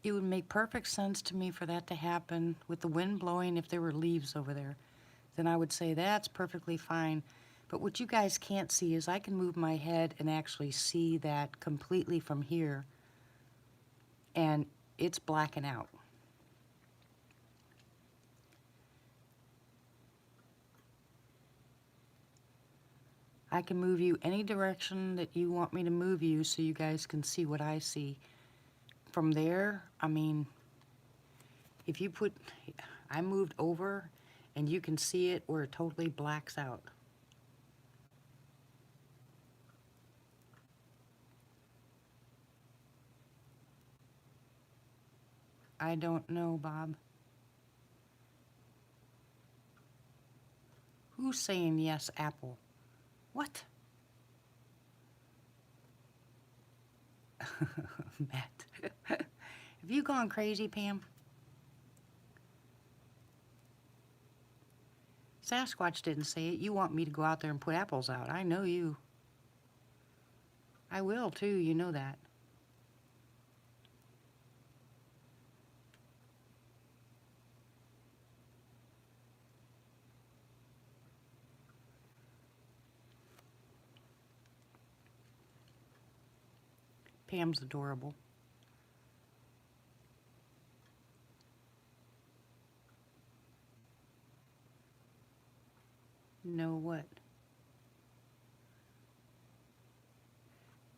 It would make perfect sense to me for that to happen with the wind blowing if there were leaves over there. Then I would say that's perfectly fine. But what you guys can't see is I can move my head and actually see that completely from here. And it's blacking out. I can move you any direction that you want me to move you so you guys can see what I see. From there, I mean, if you put, I moved over and you can see it where it totally blacks out. I don't know, Bob. Who's saying yes, apple? What? Matt. Have you gone crazy, Pam? Sasquatch didn't say it. You want me to go out there and put apples out. I know you. I will too, you know that. Pam's adorable. No what?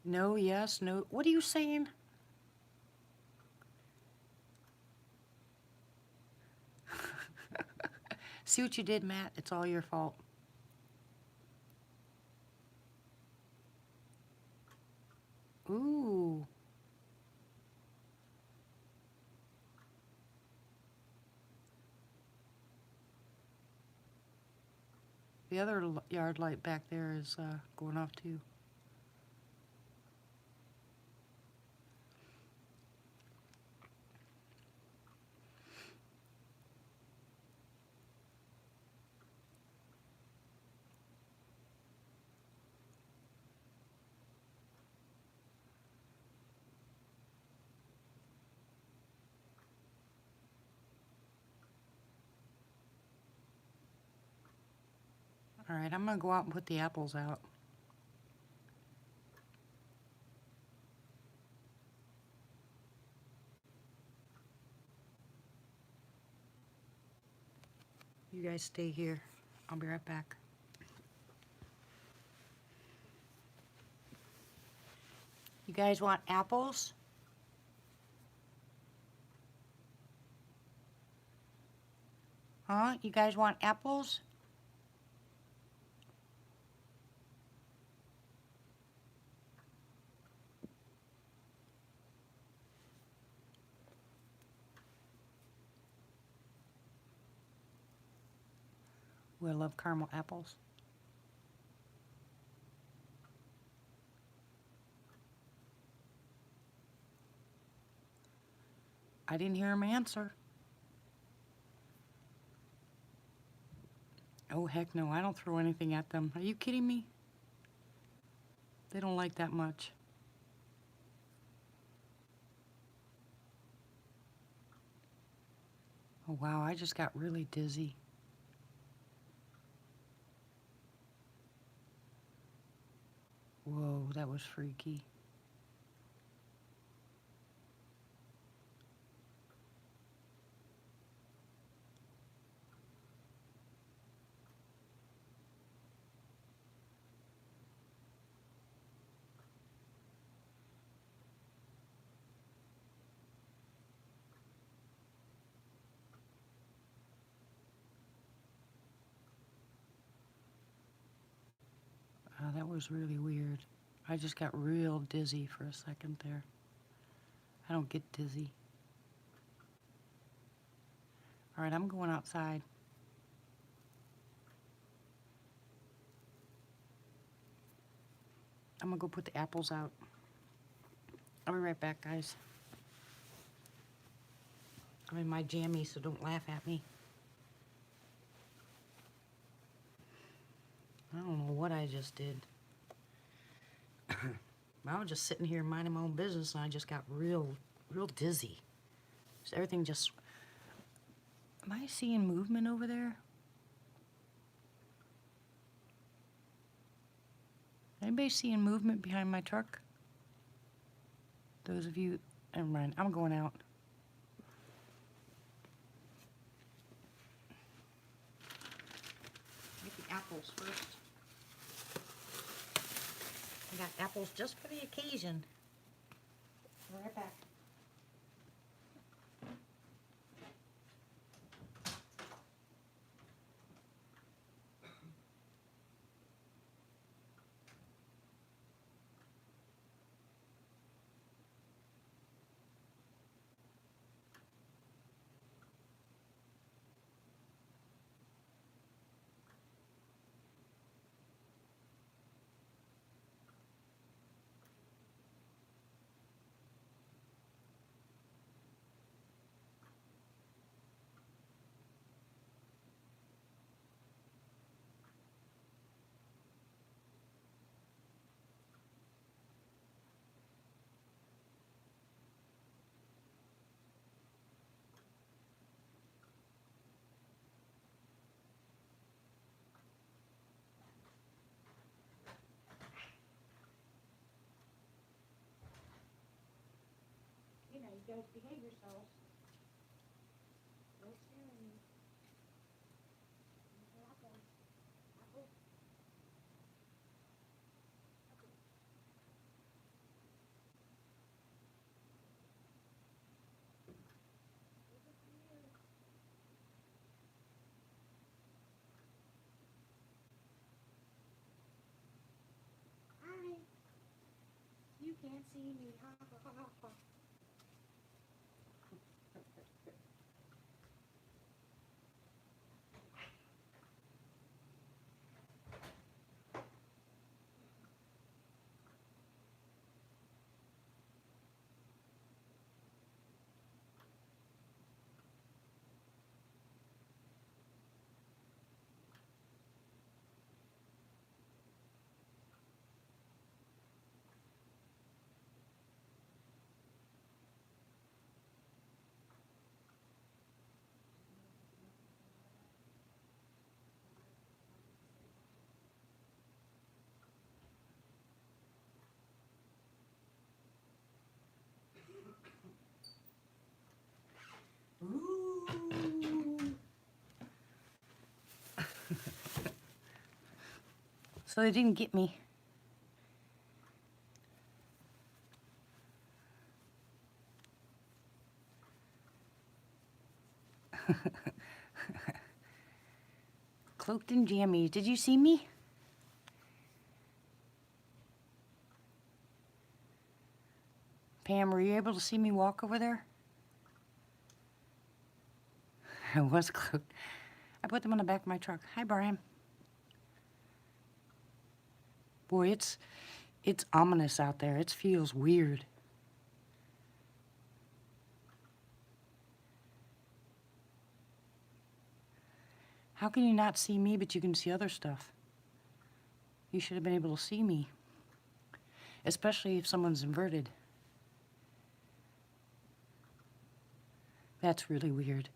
No, yes, no. What are you saying? See what you did, Matt? It's all your fault. Ooh. The other yard light back there is going off too. All right, I'm gonna go out and put the apples out. You guys stay here. I'll be right back. You guys want apples? Huh? You guys want apples? Ooh, I love caramel apples. I didn't hear him answer. Oh, heck no, I don't throw anything at them. Are you kidding me? They don't like that much. Oh, wow, I just got really dizzy. Whoa, that was freaky. That was really weird. I just got real dizzy for a second there. I don't get dizzy. All right, I'm going outside. I'm gonna go put the apples out. I'll be right back, guys. I'm in my jammies, so don't laugh at me. I don't know what I just did. I was just sitting here minding my own business, and I just got real dizzy. So everything just... Am I seeing movement over there? Anybody seeing movement behind my truck? Those of you... Never mind, I'm going out. Get the apples first. I got apples just for the occasion. Be right back. guys behave yourselves. No staring. Apple. Apple. Apple. Hi. You can't see me. Ha ha ha ha ha. Ooh. So they didn't get me. Cloaked in jammies. Did you see me? Pam, were you able to see me walk over there? I was cloaked. I put them on the back of my truck. Hi, Brian. Boy, it's ominous out there. It feels weird. How can you not see me, but you can see other stuff? You should have been able to see me. Especially if someone's inverted. That's really weird.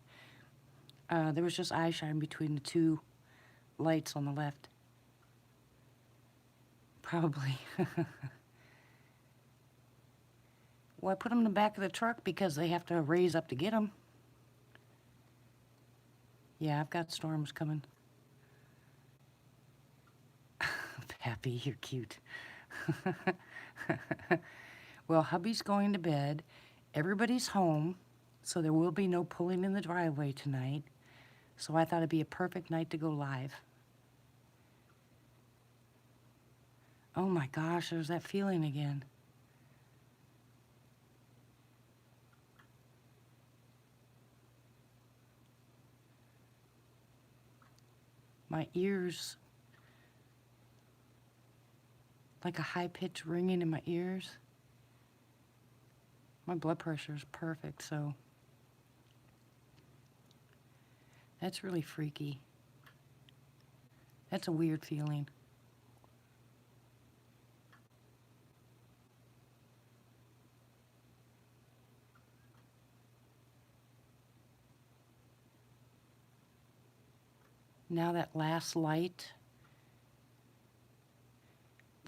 There was just eye shine between the two lights on the left. Probably. Well, I put them in the back of the truck because they have to raise up to get them. Yeah, I've got storms coming. Pappy, you're cute. Well, hubby's going to bed. Everybody's home, so there will be no pulling in the driveway tonight. So I thought it'd be a perfect night to go live. Oh my gosh, there's that feeling again. My ears, like a high-pitched ringing in my ears. My blood pressure is perfect, so that's really freaky. That's a weird feeling. Now that last light,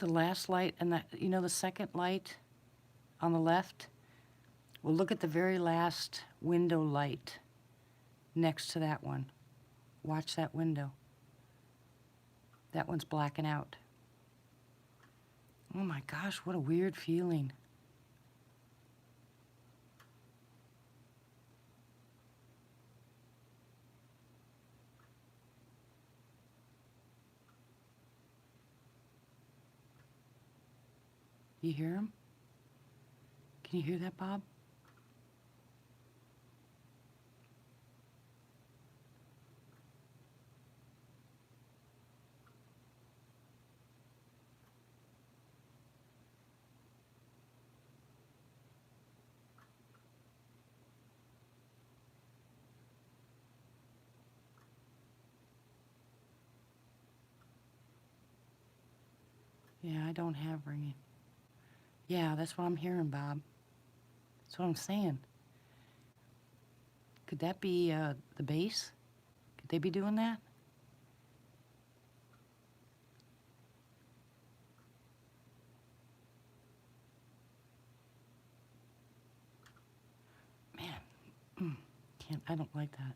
and that, you know, the second light on the left, well, look at the very last window light next to that one. Watch that window. That one's blacking out. Oh my gosh, what a weird feeling. You hear him? Can you hear that, Bob? Yeah, I don't have ringing. Yeah, that's what I'm hearing, Bob. That's what I'm saying. Could that be the bass? Could they be doing that? I don't like that.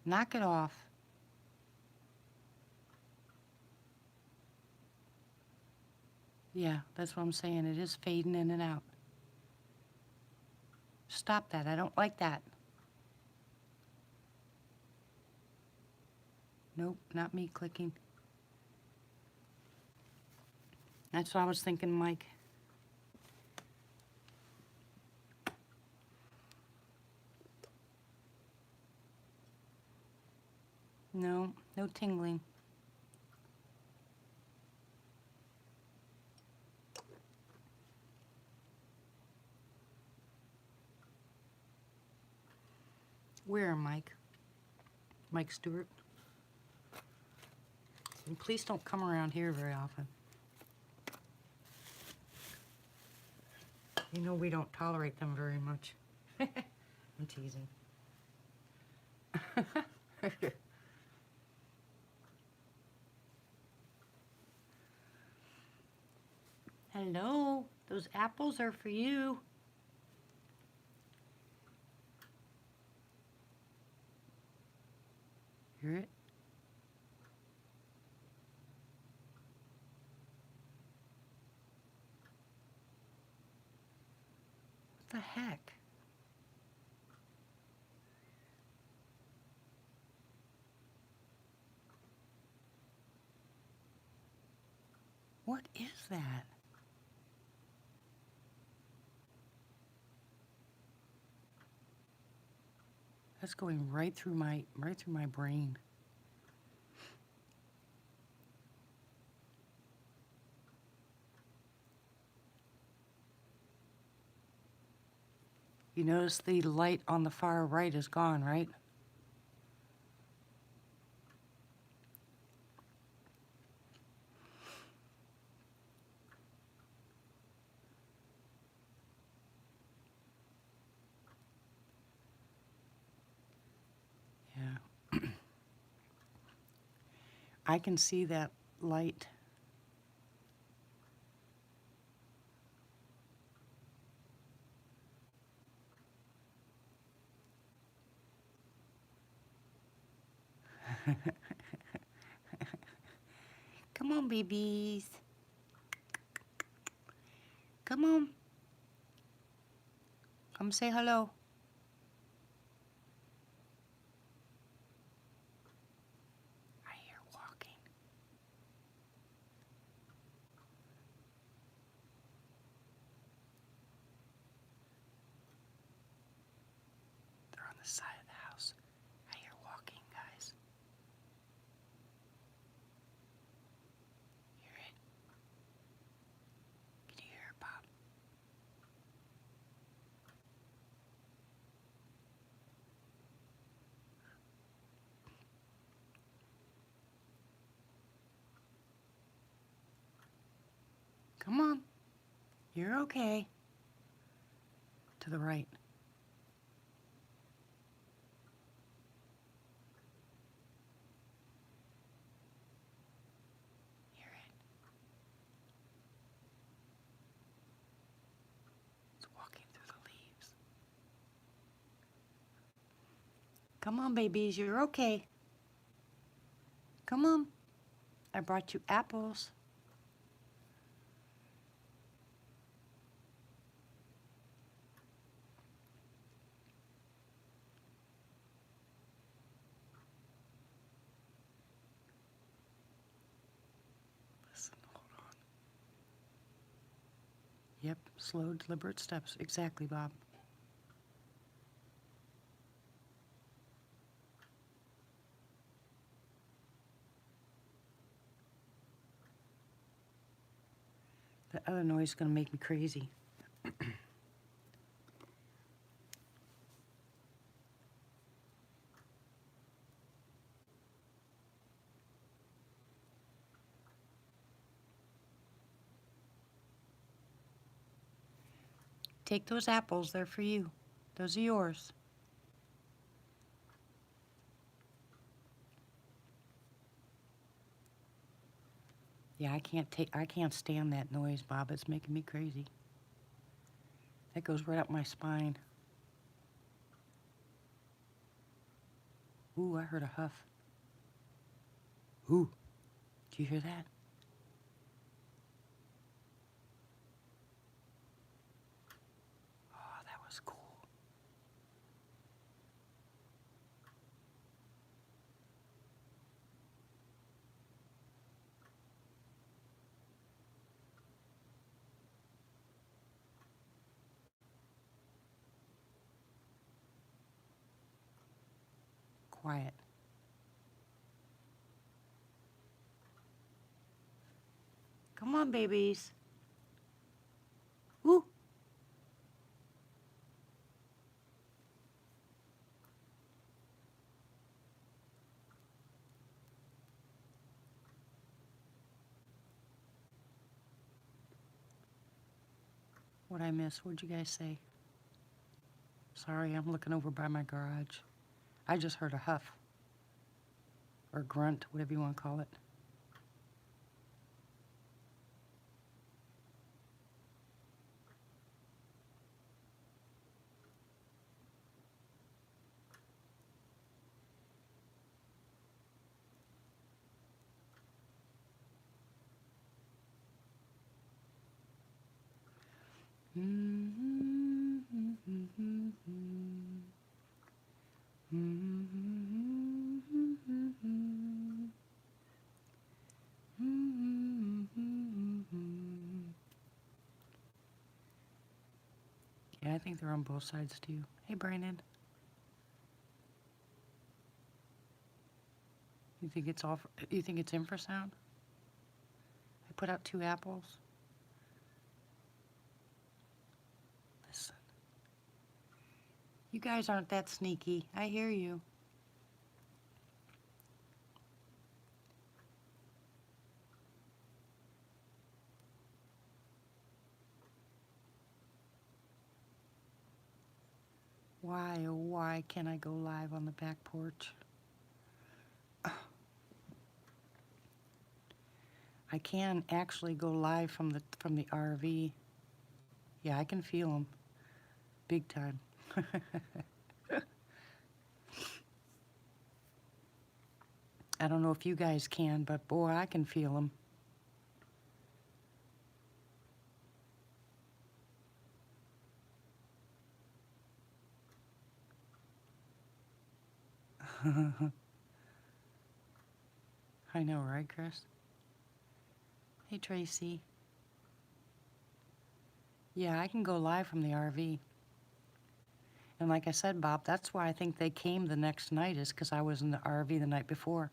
Knock it off. Yeah, that's what I'm saying. It is fading in and out. Stop that. I don't like that. Nope, not me clicking. That's what I was thinking, Mike. No, no tingling. Where, Mike? Mike Stewart? And please don't come around here very often. You know we don't tolerate them very much. I'm teasing. Hello, those apples are for you. Hear it? What the heck? What is that? That's going right through my brain. You notice the light on the far right is gone, right? Yeah. I can see that light. Come on, babies. Come on. Come say hello. I hear walking. They're on the side of the house. I hear walking, guys. Hear it? Can you hear it, Bob? Come on. You're okay. To the right. Hear it? It's walking through the leaves. Come on, babies. You're okay. Come on. I brought you apples. Listen, hold on. Yep, slow, deliberate steps. Exactly, Bob. The other noise is going to make me crazy. Take those apples. They're for you. Those are yours. Yeah, I can't stand that noise, Bob. It's making me crazy. That goes right up my spine. Ooh, I heard a huff. Ooh, do you hear that? Oh, that was cool. Quiet. Come on, babies. Ooh. What'd I miss? What'd you guys say? Sorry, I'm looking over by my garage. I just heard a huff. Or grunt, whatever you want to call it. Yeah, I think they're on both sides too. Hey, Brandon. You think it's off? You think it's infrasound? I put out 2 apples. Listen. You guys aren't that sneaky. I hear you. Why, oh why can't I go live on the back porch? I can actually go live from the RV. Yeah, I can feel them. Big time. I don't know if you guys can, but boy, I can feel them. I know, right, Chris? Hey, Tracy. Yeah, I can go live from the RV. And like I said, Bob, that's why I think they came the next night, is because I was in the RV the night before.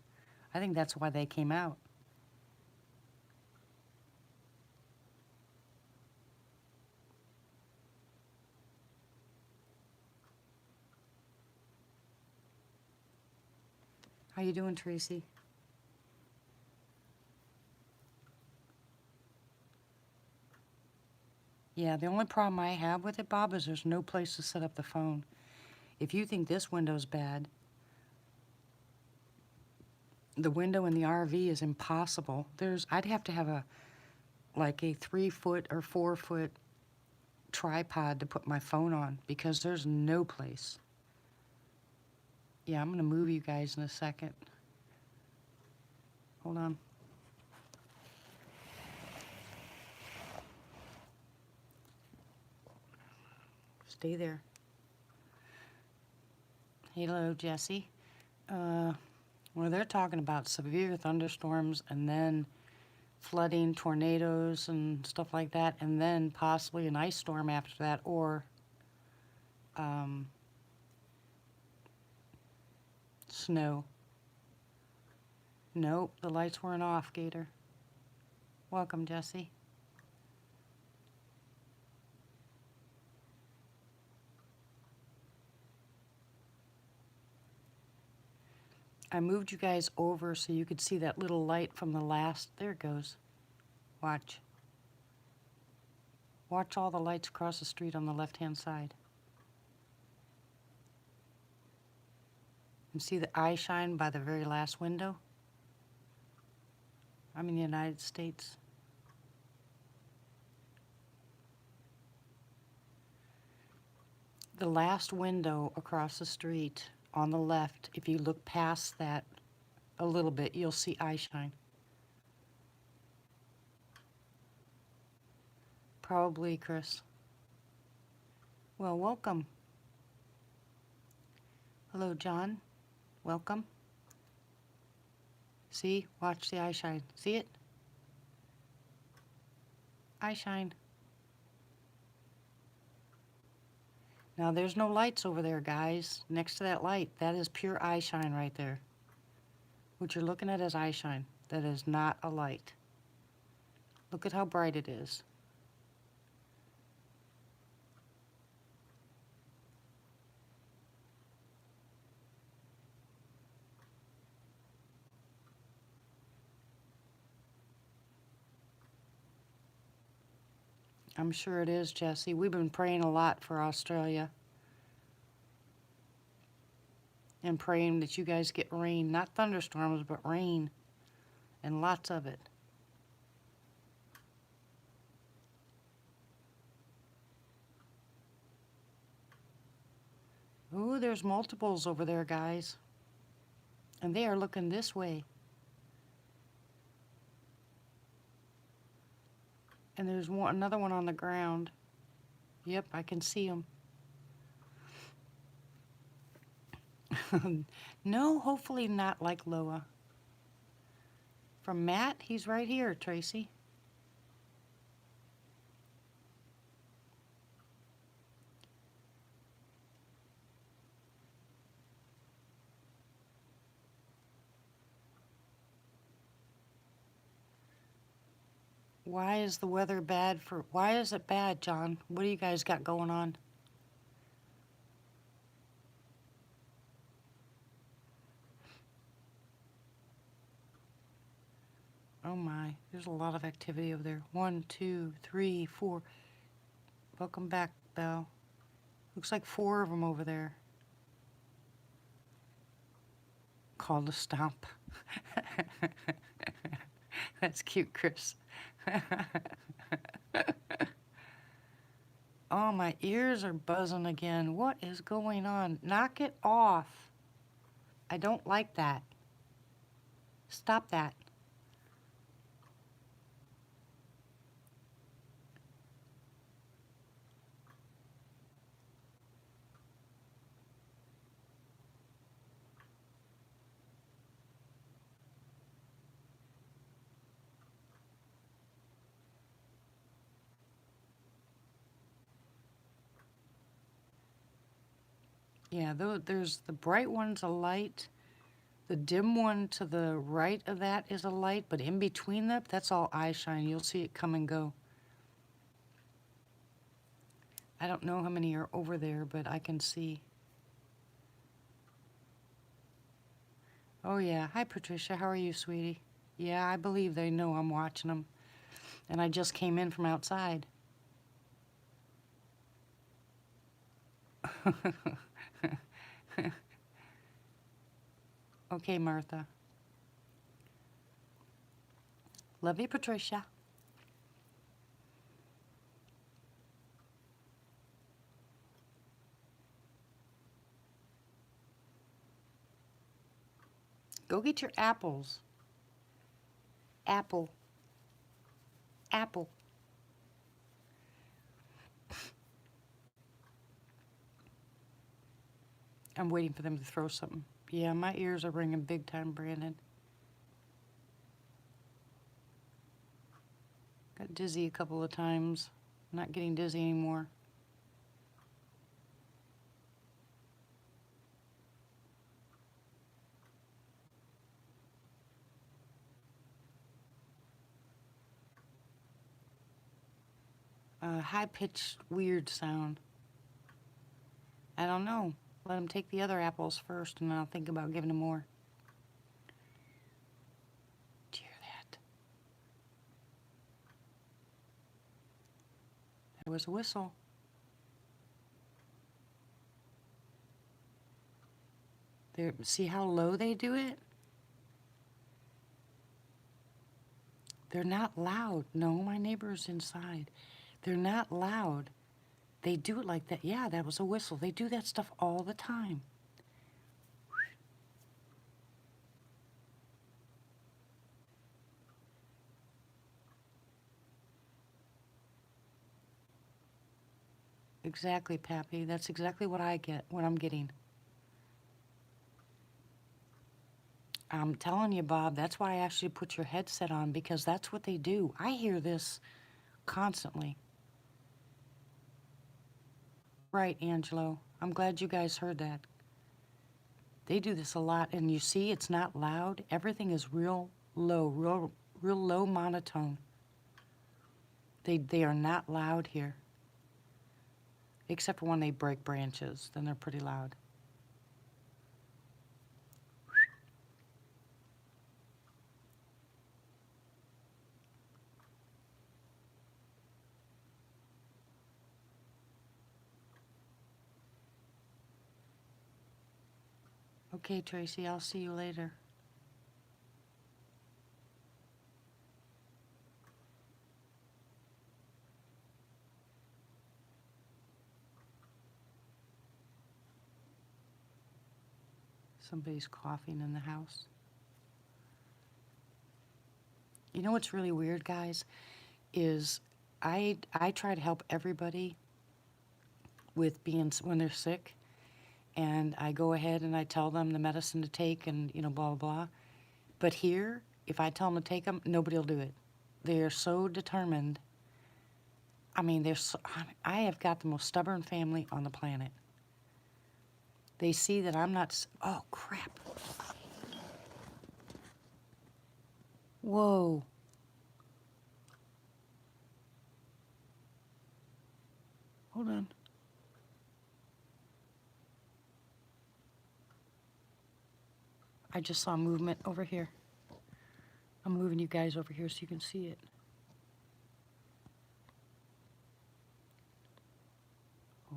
I think that's why they came out. How you doing, Tracy? Yeah, the only problem I have with it, Bob, is there's no place to set up the phone. If you think this window's bad, the window in the RV is impossible. I'd have to have like a 3-foot or 4-foot tripod to put my phone on because there's no place. Yeah, I'm gonna move you guys in a second. Hold on. Stay there. Hello, Jesse. Well, they're talking about severe thunderstorms and then flooding, tornadoes, and stuff like that, and then possibly an ice storm after that, or snow. Nope, the lights weren't off, Gator. Welcome, Jesse. I moved you guys over so you could see that little light from the last. There it goes. Watch. Watch all the lights across the street on the left-hand side. And see the eye shine by the very last window? I mean the United States. The last window across the street on the left, if you look past that a little bit, you'll see eye shine. Probably, Chris. Well, welcome. Hello, John. Welcome. See? Watch the eye shine. See it? Eye shine. Now, there's no lights over there, guys. Next to that light, that is pure eye shine right there. What you're looking at is eye shine. That is not a light. Look at how bright it is. I'm sure it is, Jesse. We've been praying a lot for Australia. And praying that you guys get rain. Not thunderstorms, but rain. And lots of it. Ooh, there's multiples over there, guys. And they are looking this way. And there's another one on the ground. Yep, I can see them. No, hopefully not like Loa. From Matt, he's right here, Tracy. Why is the weather bad for... Why is it bad, John? What do you guys got going on? Oh my, there's a lot of activity over there. 1, 2, 3, 4. Welcome back, Belle. Looks like 4 of them over there. Called a stomp. That's cute, Chris. Oh, my ears are buzzing again. What is going on? Knock it off. I don't like that. Stop that. Yeah, there's the bright one's a light. The dim one to the right of that is a light, but in between that, that's all eye shine. You'll see it come and go. I don't know how many are over there, but I can see. Oh yeah, hi Patricia, how are you, sweetie? Yeah, I believe they know I'm watching them. And I just came in from outside. Okay, Martha. Love you, Patricia. Go get your apples. Apple. Apple. I'm waiting for them to throw something. Yeah, my ears are ringing big time, Brandon. Got dizzy a couple of times. Not getting dizzy anymore. High-pitched, weird sound. I don't know. Let them take the other apples first, and then I'll think about giving them more. Did you hear that? There was a whistle. There, see how low they do it? They're not loud. No, my neighbor's inside. They're not loud. They do it like that. Yeah, that was a whistle. They do that stuff all the time. Exactly, Pappy. That's exactly what I get, what I'm getting. I'm telling you, Bob, that's why I asked you to put your headset on, because that's what they do. I hear this constantly. Right, Angelo. I'm glad you guys heard that. They do this a lot, and you see it's not loud. Everything is real low, real low monotone. They are not loud here. Except for when they break branches, then they're pretty loud. Okay, Tracy, I'll see you later. Somebody's coughing in the house. You know what's really weird, guys, is I try to help everybody with being when they're sick, and I go ahead and I tell them the medicine to take and, you know, blah, blah, blah. But here, if I tell them to take them, nobody will do it. They are so determined. I mean, I have got the most stubborn family on the planet. They see that I'm not, oh, crap. Whoa. Hold on. I just saw movement over here. I'm moving you guys over here so you can see it.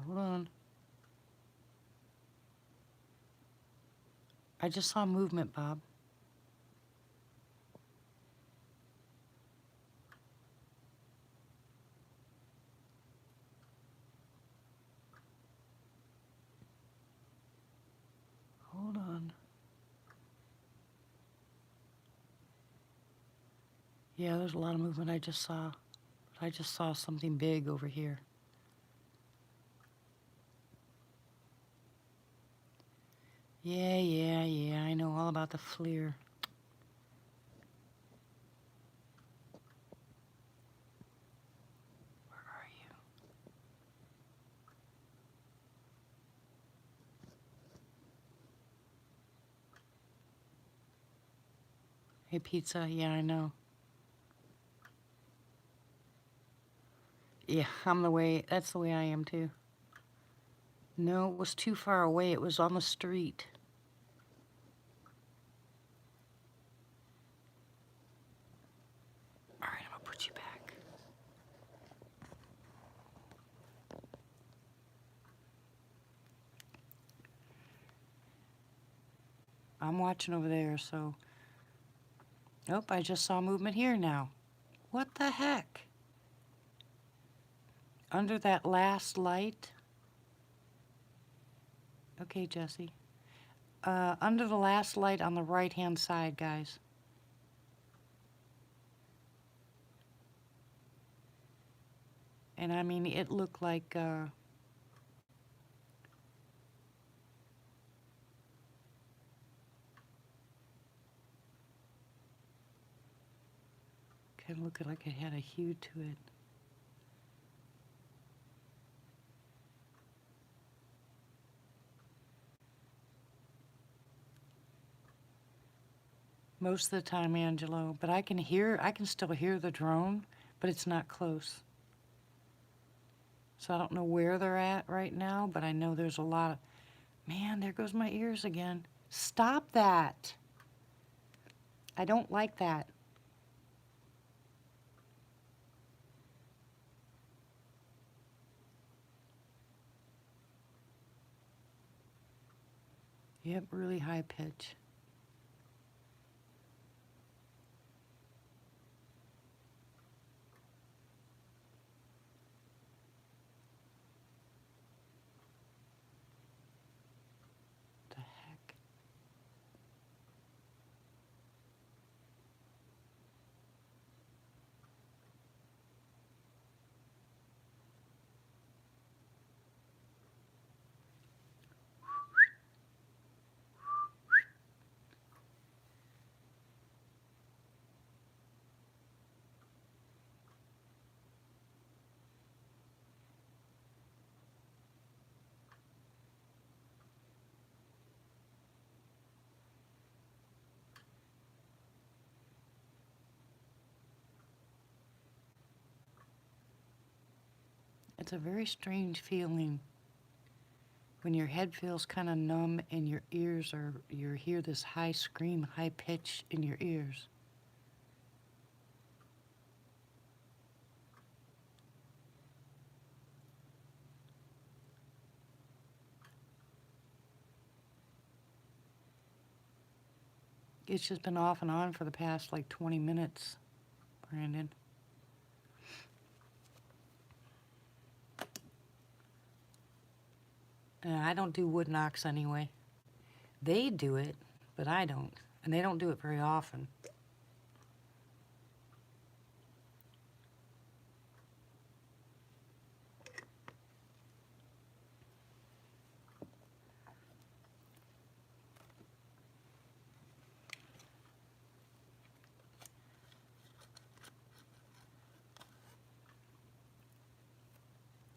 Hold on. I just saw movement, Bob. Hold on. Yeah, there's a lot of movement I just saw. I just saw something big over here. Yeah, I know all about the FLIR. Where are you? Hey, pizza, yeah, I know. Yeah, that's the way I am too. No, it was too far away. It was on the street. All right, I'm gonna put you back. I'm watching over there, so. Nope, I just saw movement here now. What the heck? Under that last light. Okay, Jesse. Under the last light on the right-hand side, guys. And I mean, it looked like, kind of looked like it had a hue to it. Most of the time, Angelo, but I can still hear the drone, but it's not close. So I don't know where they're at right now, but I know there's a lot of, man, there goes my ears again. Stop that. I don't like that. Yep, really high pitch. It's a very strange feeling when your head feels kind of numb and your ears are, you hear this high scream, high pitch in your ears. It's just been off and on for the past like 20 minutes, Brandon. I don't do wood knocks anyway. They do it, but I don't. And they don't do it very often.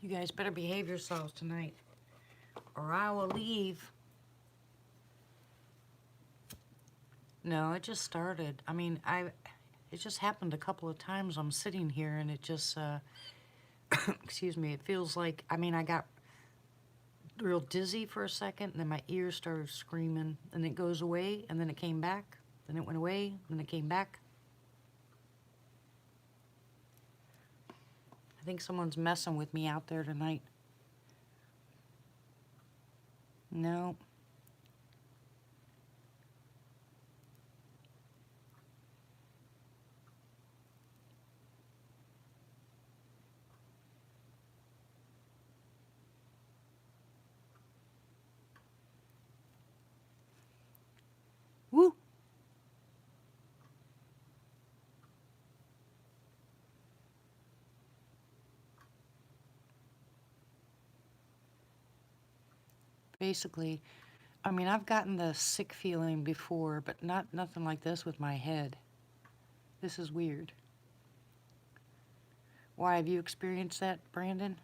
You guys better behave yourselves tonight, or I will leave. No, it just started. I mean, it just happened a couple of times. I'm sitting here and it just, excuse me, it feels like, I mean, I got real dizzy for a second, and then my ears started screaming, and it goes away, and then it came back, then it went away, then it came back. I think someone's messing with me out there tonight. No. Woo! Basically, I mean, I've gotten the sick feeling before, but nothing like this with my head. This is weird. Why, have you experienced that, Brandon?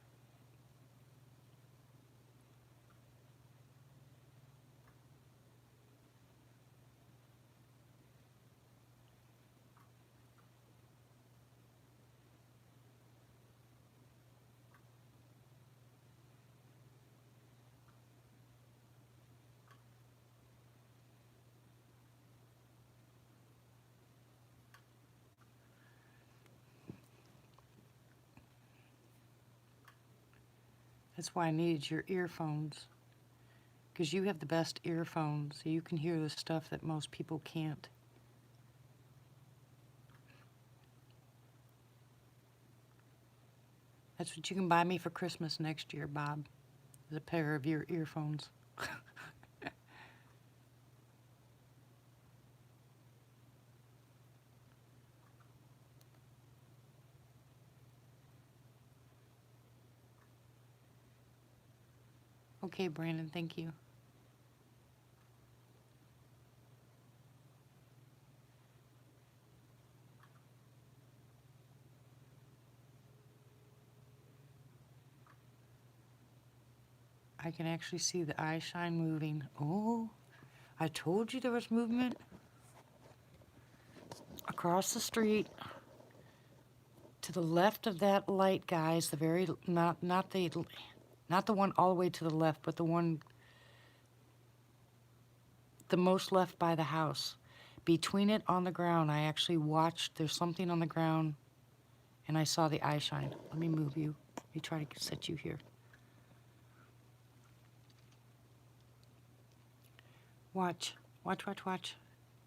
That's why I needed your earphones. Because you have the best earphones, so you can hear the stuff that most people can't. That's what you can buy me for Christmas next year, Bob. Is a pair of your earphones. Okay, Brandon, thank you. I can actually see the eye shine moving. Oh, I told you there was movement. Across the street, to the left of that light, guys, the very, not the one all the way to the left, but the one, the most left by the house. Between it on the ground, I actually watched, there's something on the ground, and I saw the eye shine. Let me move you. Let me try to set you here. Watch, watch, watch, watch.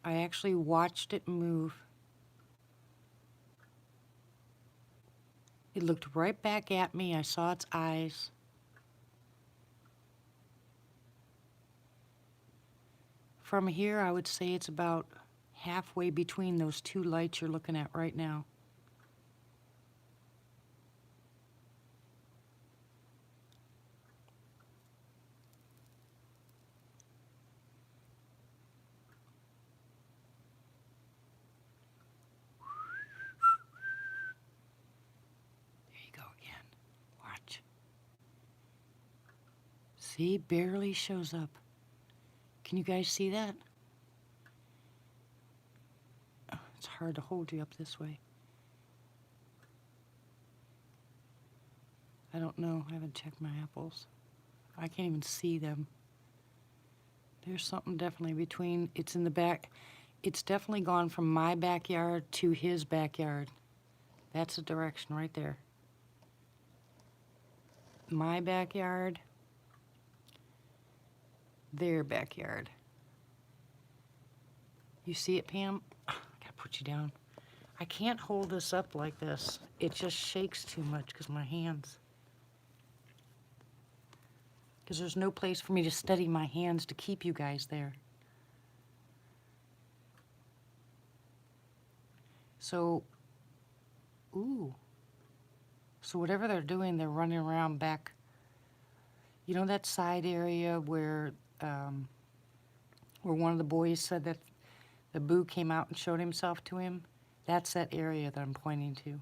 I actually watched it move. It looked right back at me. I saw its eyes. From here, I would say it's about halfway between those two lights you're looking at right now. There you go again. Watch. See, barely shows up. Can you guys see that? Oh, it's hard to hold you up this way. I don't know. I haven't checked my apples. I can't even see them. There's something definitely between, it's in the back. It's definitely gone from my backyard to his backyard. That's the direction right there. My backyard, their backyard. You see it, Pam? I gotta put you down. I can't hold this up like this. It just shakes too much because my hands. Because there's no place for me to steady my hands to keep you guys there. So, ooh. So whatever they're doing, they're running around back. You know that side area where one of the boys said that the boo came out and showed himself to him? That's that area that I'm pointing to.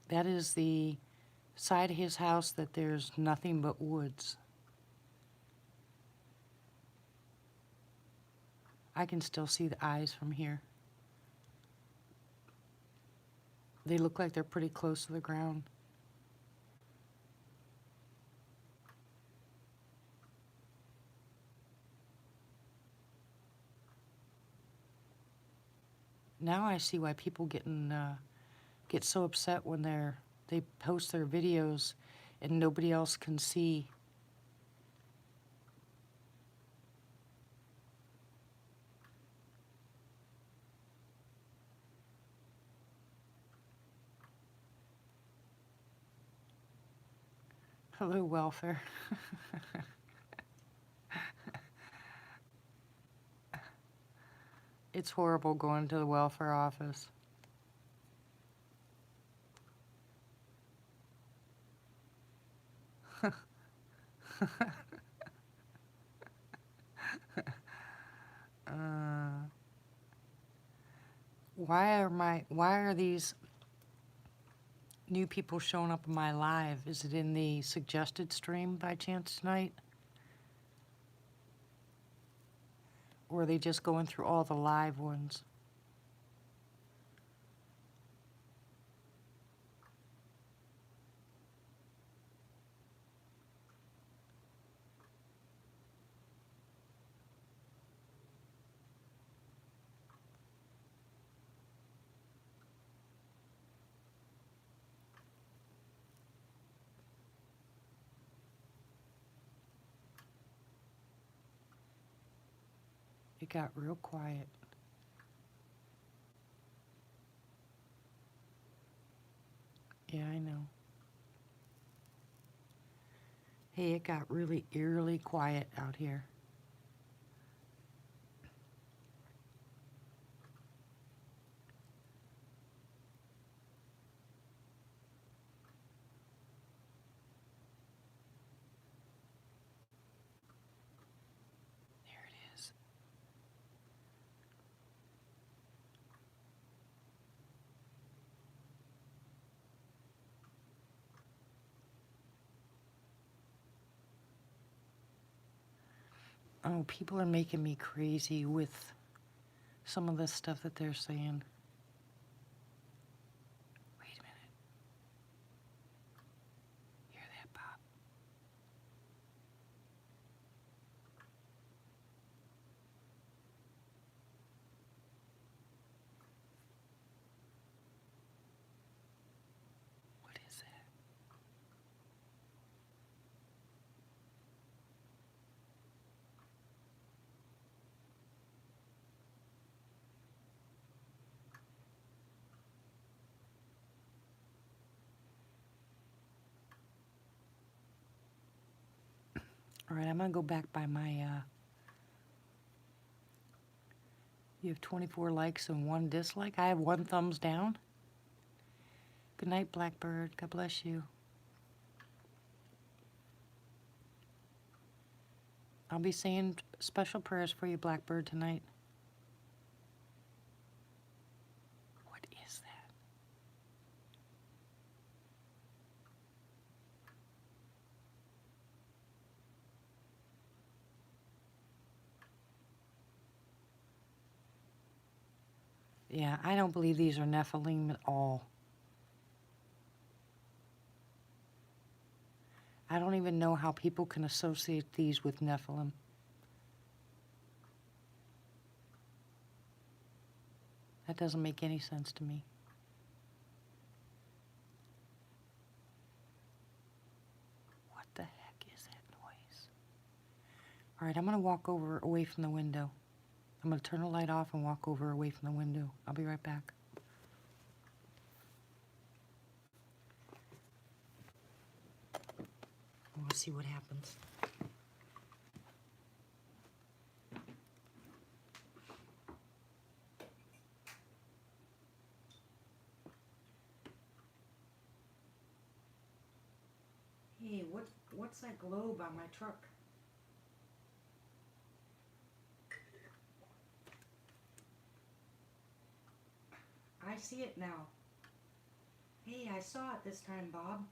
That is the side of his house that there's nothing but woods. I can still see the eyes from here. They look like they're pretty close to the ground. Now I see why people get so upset when they post their videos and nobody else can see. Hello, welfare. It's horrible going to the welfare office. Why are these new people showing up in my live? Is it in the suggested stream by chance tonight? Or are they just going through all the live ones? It got real quiet. Yeah, I know. Hey, it got really eerily quiet out here. There it is. Oh, people are making me crazy with some of the stuff that they're saying. Wait a minute. Hear that, Bob? What is that? All right, I'm gonna go back by my, you have 24 likes and 1 dislike. I have 1 thumbs down. Good night, Blackbird. God bless you. I'll be saying special prayers for you, Blackbird, tonight. What is that? Yeah, I don't believe these are Nephilim at all. I don't even know how people can associate these with Nephilim. That doesn't make any sense to me. What the heck is that noise? All right, I'm going to walk over away from the window. I'm going to turn the light off and walk over away from the window. I'll be right back. I want to see what happens. Hey, what's that globe on my truck? I see it now. Hey, I saw it this time, Bob.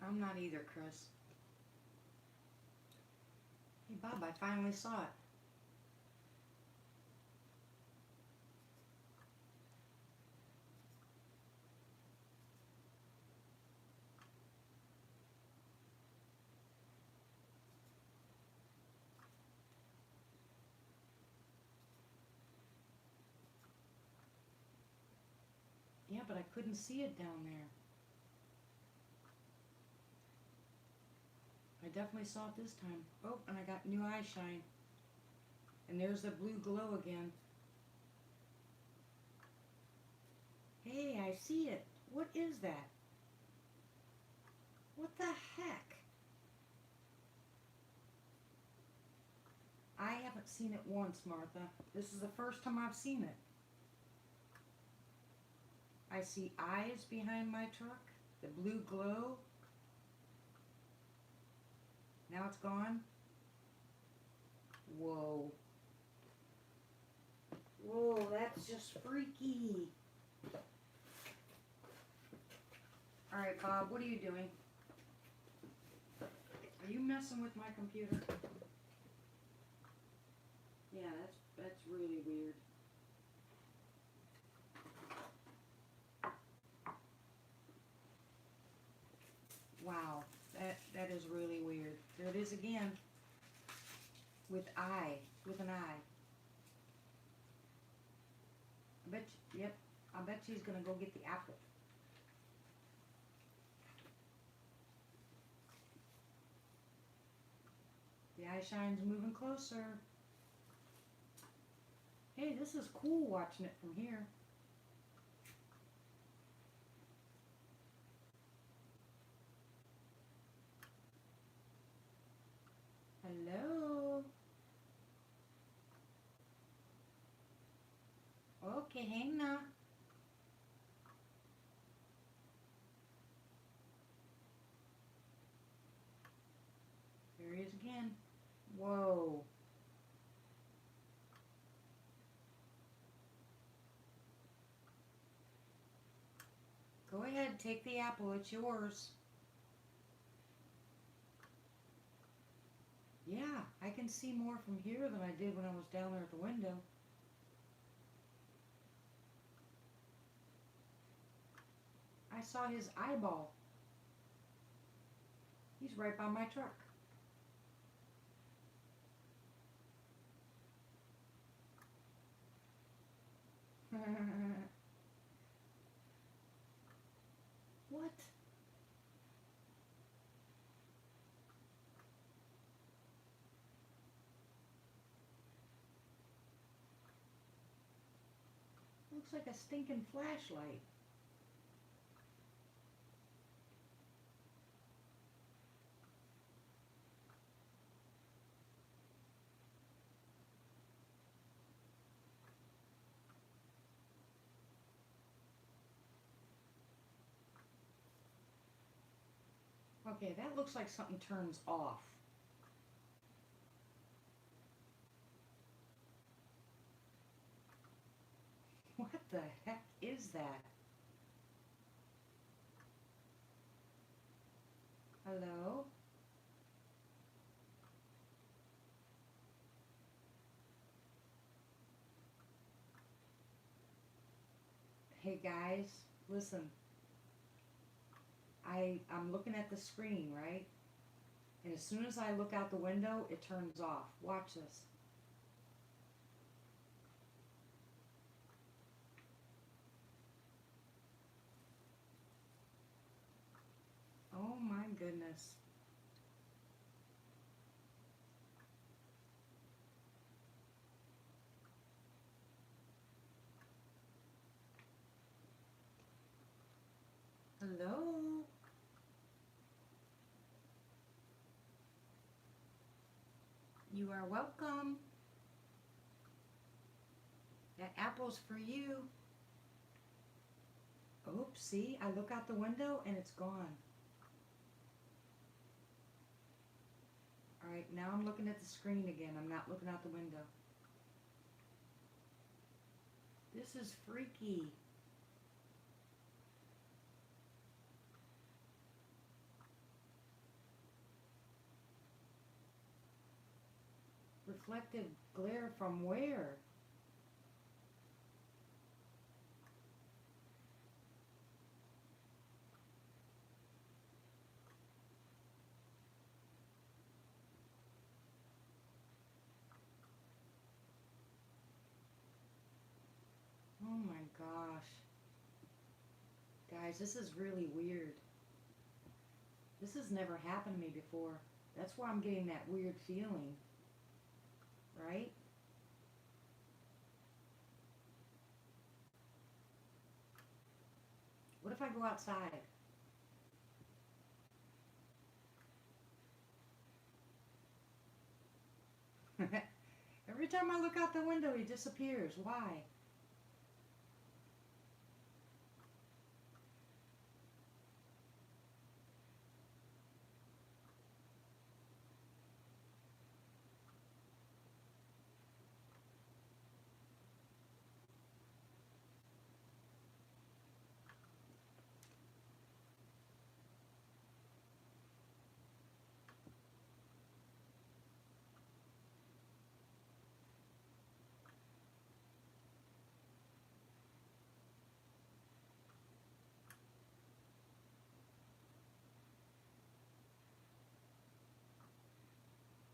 I'm not either, Chris. Hey, Bob, I finally saw it. Yeah, but I couldn't see it down there. I definitely saw it this time. Oh, and I got new eye shine. And there's the blue glow again. Hey, I see it. What is that? What the heck? I haven't seen it once, Martha. This is the first time I've seen it. I see eyes behind my truck, the blue glow. Now it's gone. Whoa. Whoa, that's just freaky. All right, Bob, what are you doing? Are you messing with my computer? Yeah, that's really weird. Wow, that is really weird. There it is again. With an eye. I bet she's gonna go get the apple. The eye shine's moving closer. Hey, this is cool watching it from here. Hello? Okay, hang now. There he is again. Whoa. Go ahead, take the apple, it's yours. Yeah, I can see more from here than I did when I was down there at the window. I saw his eyeball. He's right by my truck. What? Looks like a stinking flashlight. Okay, that looks like something turns off. What the heck is that? Hello? Hey guys, listen. I'm looking at the screen, right? And as soon as I look out the window, it turns off. Watch this. Oh my goodness. Hello? You are welcome. That apple's for you. Oops, see? I look out the window and it's gone. Alright, now I'm looking at the screen again. I'm not looking out the window. This is freaky. Reflective glare from where? Oh my gosh. Guys, this is really weird. This has never happened to me before. That's why I'm getting that weird feeling. Right? What if I go outside? Every time I look out the window, he disappears. Why?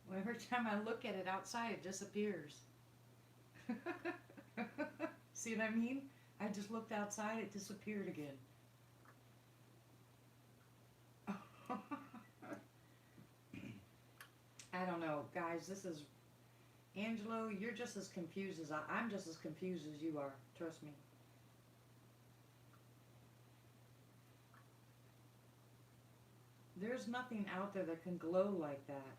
Well, every time I look at it outside, it disappears. See what I mean? I just looked outside, it disappeared again. I don't know, guys. This is Angelo. You're just as confused as I'm just as confused as you are. Trust me. There's nothing out there that can glow like that.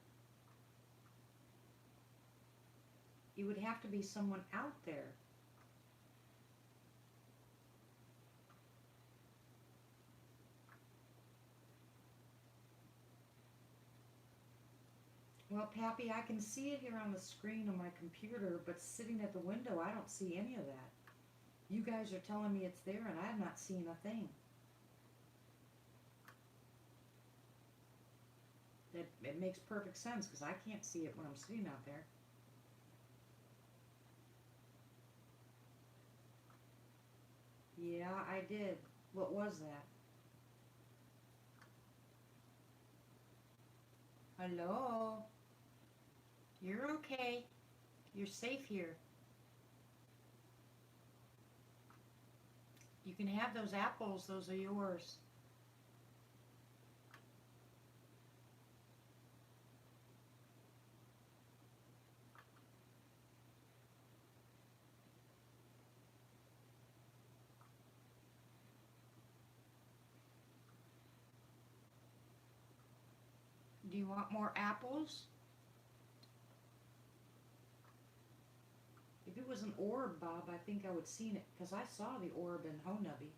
It would have to be someone out there. Well, Pappy, I can see it here on the screen on my computer, but sitting at the window, I don't see any of that. You guys are telling me it's there, and I have not seen a thing. It makes perfect sense, because I can't see it when I'm sitting out there. Yeah, I did. What was that? Hello? You're okay. You're safe here. You can have those apples. Those are yours. Do you want more apples? If it was an orb, Bob, I think I would seen it, because I saw the orb in Honubby.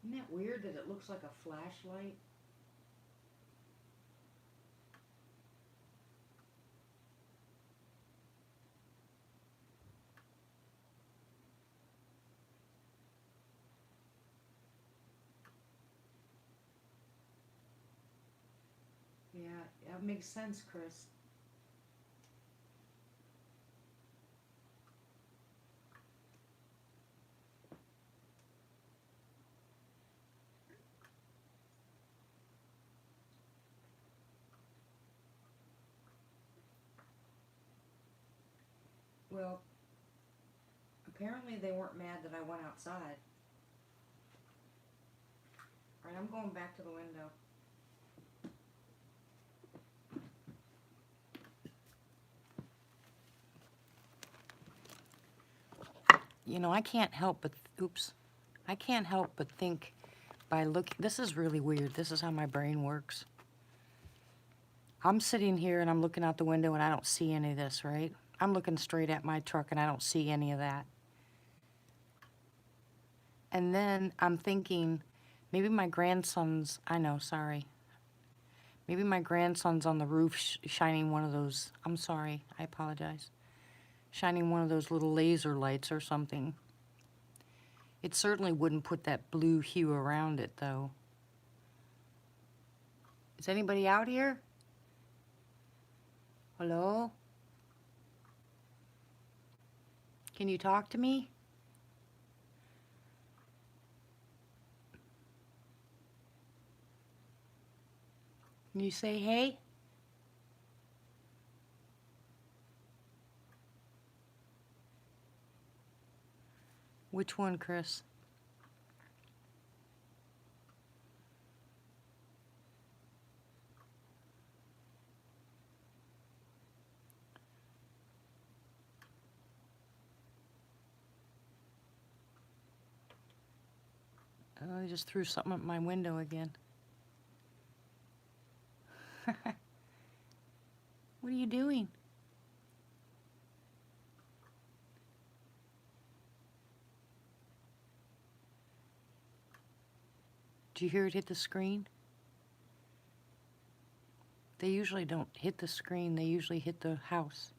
Isn't that weird that it looks like a flashlight? That makes sense, Chris. Well, apparently they weren't mad that I went outside. Alright, I'm going back to the window. You know, I can't help but, oops, I can't help but think by look. This is really weird. This is how my brain works. I'm sitting here and I'm looking out the window and I don't see any of this, right? I'm looking straight at my truck and I don't see any of that. And then I'm thinking, maybe my grandson's, I know, sorry. Maybe my grandson's on the roof shining one of those, I'm sorry, I apologize. Shining one of those little laser lights or something. It certainly wouldn't put that blue hue around it, though. Is anybody out here? Hello? Can you talk to me? Can you say hey? Which one, Chris? Oh, I just threw something at my window again. What are you doing? Did you hear it hit the screen? They usually don't hit the screen, they usually hit the house.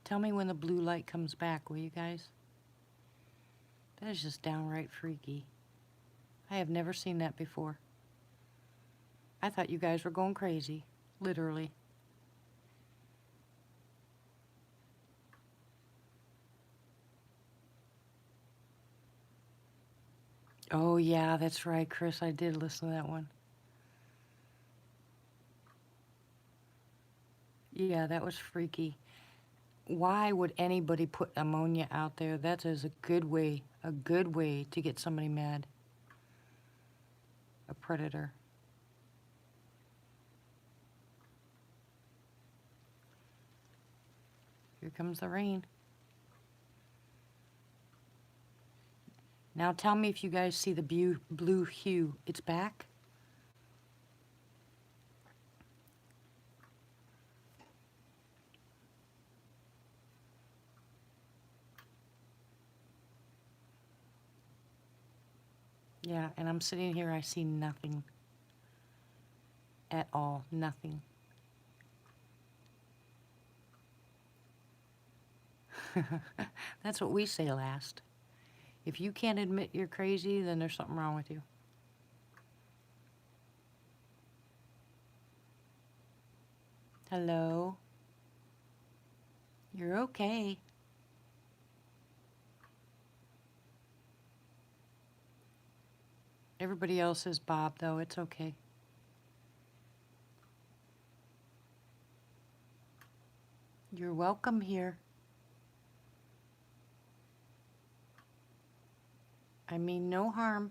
Tell me when the blue light comes back, will you guys? That is just downright freaky. I have never seen that before. I thought you guys were going crazy, literally. Oh yeah, that's right, Chris, I did listen to that one. Yeah, that was freaky. Why would anybody put ammonia out there? That is a good way to get somebody mad. A predator. Here comes the rain. Now tell me if you guys see the blue hue. It's back? Yeah, and I'm sitting here, I see nothing. At all, nothing. That's what we say last. If you can't admit you're crazy, then there's something wrong with you. Hello? You're okay. Everybody else is Bob, though. It's okay. You're welcome here. I mean no harm.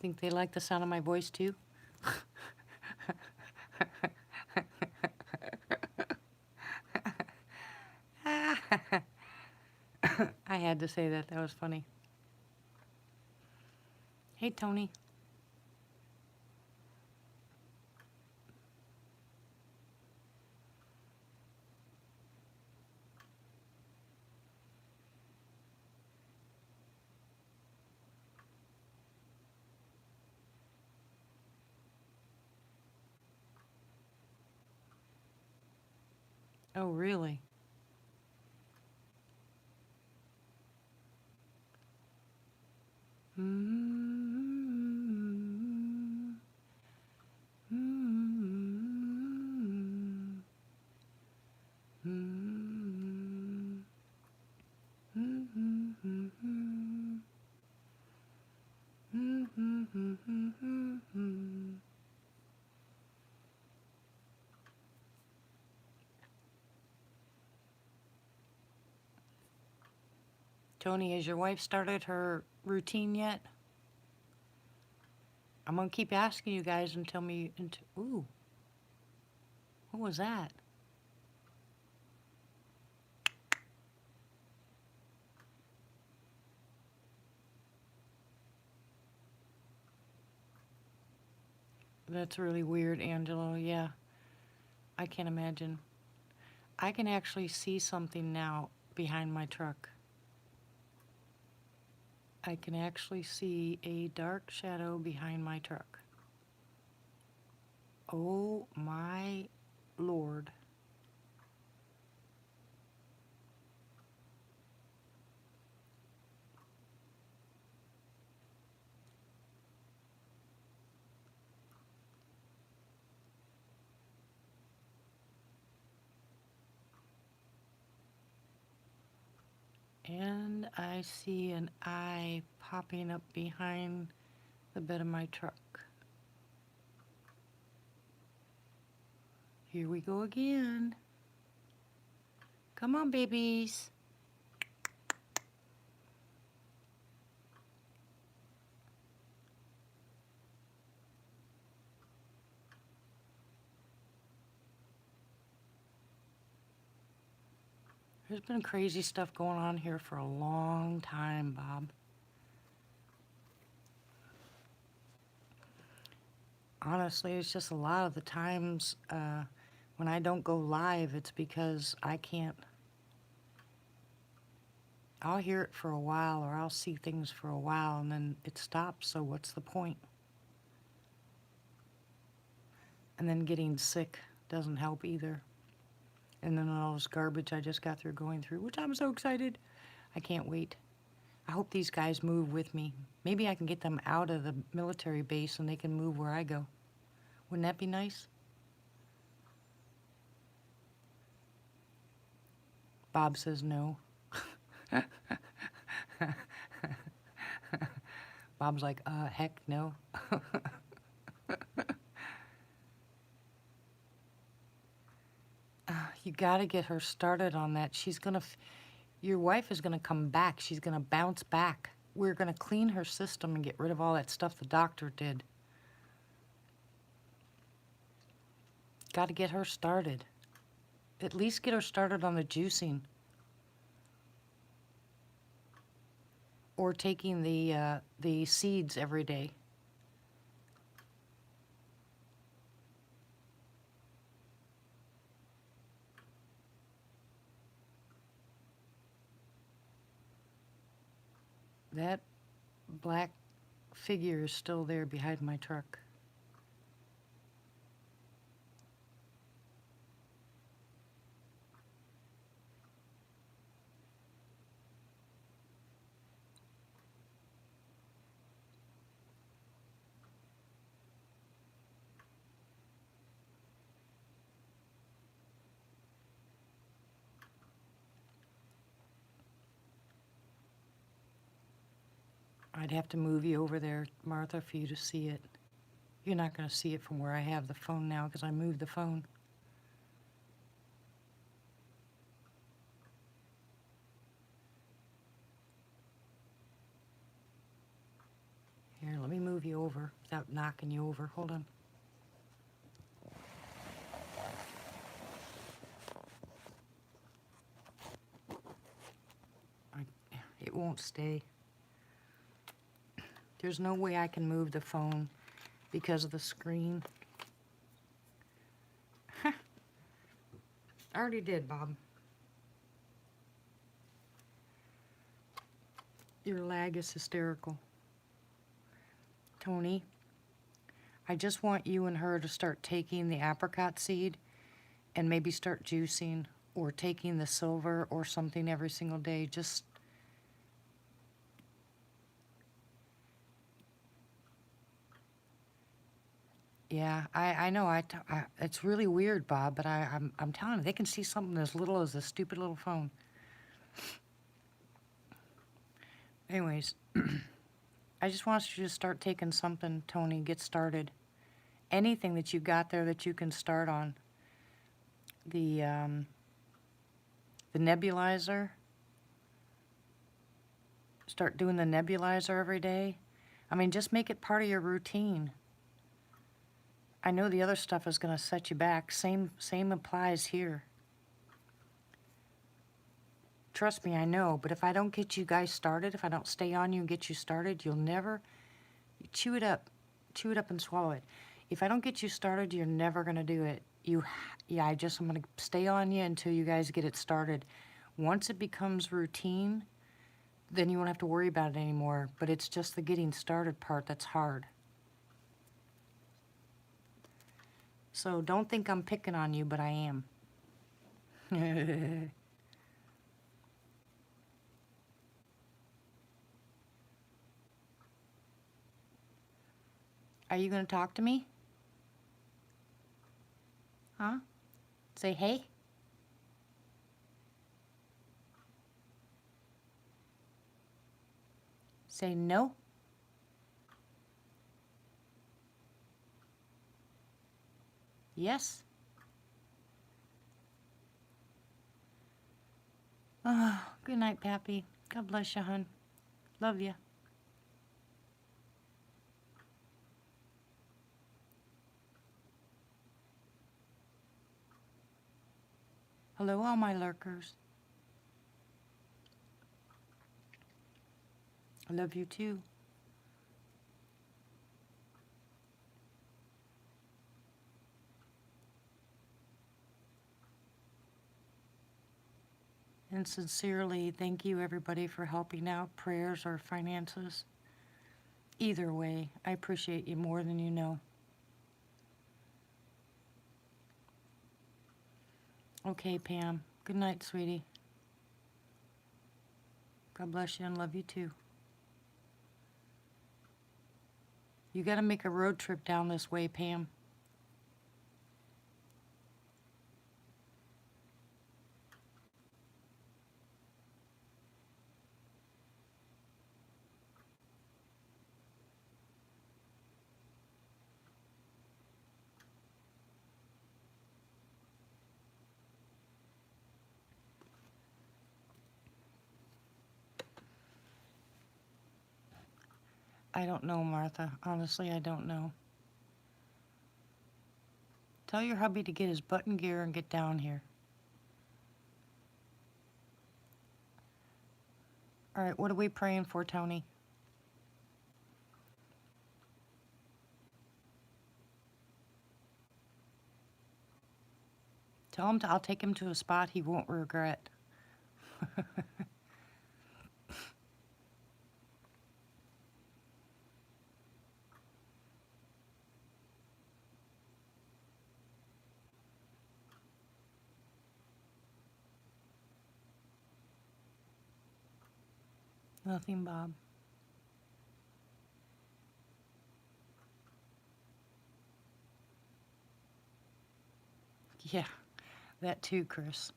Think they like the sound of my voice, too? I had to say that. That was funny. Hey, Tony. Oh, really? Mm-hmm. Mm-hmm. Mm-hmm. Mm-hmm. Mm-hmm. Tony, has your wife started her routine yet? I'm gonna keep asking you guys until me. Ooh, what was that? That's really weird, Angelo. Yeah, I can't imagine. I can actually see something now behind my truck. I can actually see a dark shadow behind my truck. Oh my Lord. And I see an eye popping up behind the bed of my truck. Here we go again. Come on, babies. There's been crazy stuff going on here for a long time, Bob. Honestly, it's just a lot of the times when I don't go live, it's because I can't. I'll hear it for a while or I'll see things for a while and then it stops, so what's the point? And then getting sick doesn't help either. And then all this garbage I just got through going through, which I'm so excited. I can't wait. I hope these guys move with me. Maybe I can get them out of the military base and they can move where I go. Wouldn't that be nice? Bob says no. Bob's like, heck no. You gotta get her started on that. Your wife is gonna come back. She's gonna bounce back. We're gonna clean her system and get rid of all that stuff the doctor did. Gotta get her started. At least get her started on the juicing. Or taking the seeds every day. That black figure is still there behind my truck. I'd have to move you over there, Martha, for you to see it. You're not going to see it from where I have the phone now because I moved the phone. Here, let me move you over without knocking you over. Hold on. It won't stay. There's no way I can move the phone because of the screen. I already did, Bob. Your lag is hysterical. Tony, I just want you and her to start taking the apricot seed and maybe start juicing or taking the silver or something every single day. Just yeah, I know. It's really weird, Bob, but I'm telling you, they can see something as little as a stupid little phone. Anyways, I just want you to start taking something, Tony. Get started. Anything that you got there that you can start on. The nebulizer. Start doing the nebulizer every day. I mean, just make it part of your routine. I know the other stuff is going to set you back. Same applies here. Trust me, I know. But if I don't get you guys started, if I don't stay on you and get you started, you'll never chew it up and swallow it. If I don't get you started, you're never going to do it. I'm going to stay on you until you guys get it started. Once it becomes routine, then you won't have to worry about it anymore. But it's just the getting started part that's hard. So don't think I'm picking on you, but I am. Are you going to talk to me? Huh? Say hey? Say no? Yes? Oh, good night, Pappy. God bless you, hon. Love you. Hello, all my lurkers. I love you too. And sincerely, thank you everybody for helping out, prayers or finances. Either way, I appreciate you more than you know. Okay, Pam. Good night, sweetie. God bless you and love you too. You gotta make a road trip down this way, Pam. I don't know, Martha. Honestly, I don't know. Tell your hubby to get his butt in gear and get down here. All right, what are we praying for, Tony? Tell him I'll take him to a spot he won't regret. Nothing, Bob. Yeah, that too, Chris.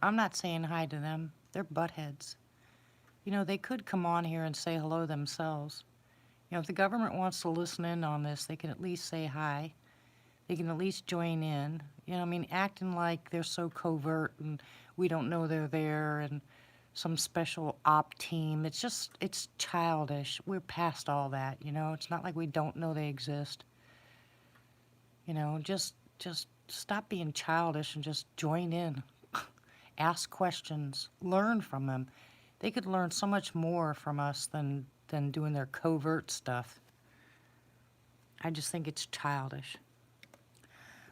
I'm not saying hi to them. They're buttheads. You know, they could come on here and say hello themselves. You know, if the government wants to listen in on this, they can at least say hi. They can at least join in. You know, I mean, acting like they're so covert and we don't know they're there and some special op team. It's childish. We're past all that, you know. It's not like we don't know they exist. You know, just stop being childish and just join in. Ask questions. Learn from them. They could learn so much more from us than doing their covert stuff. I just think it's childish.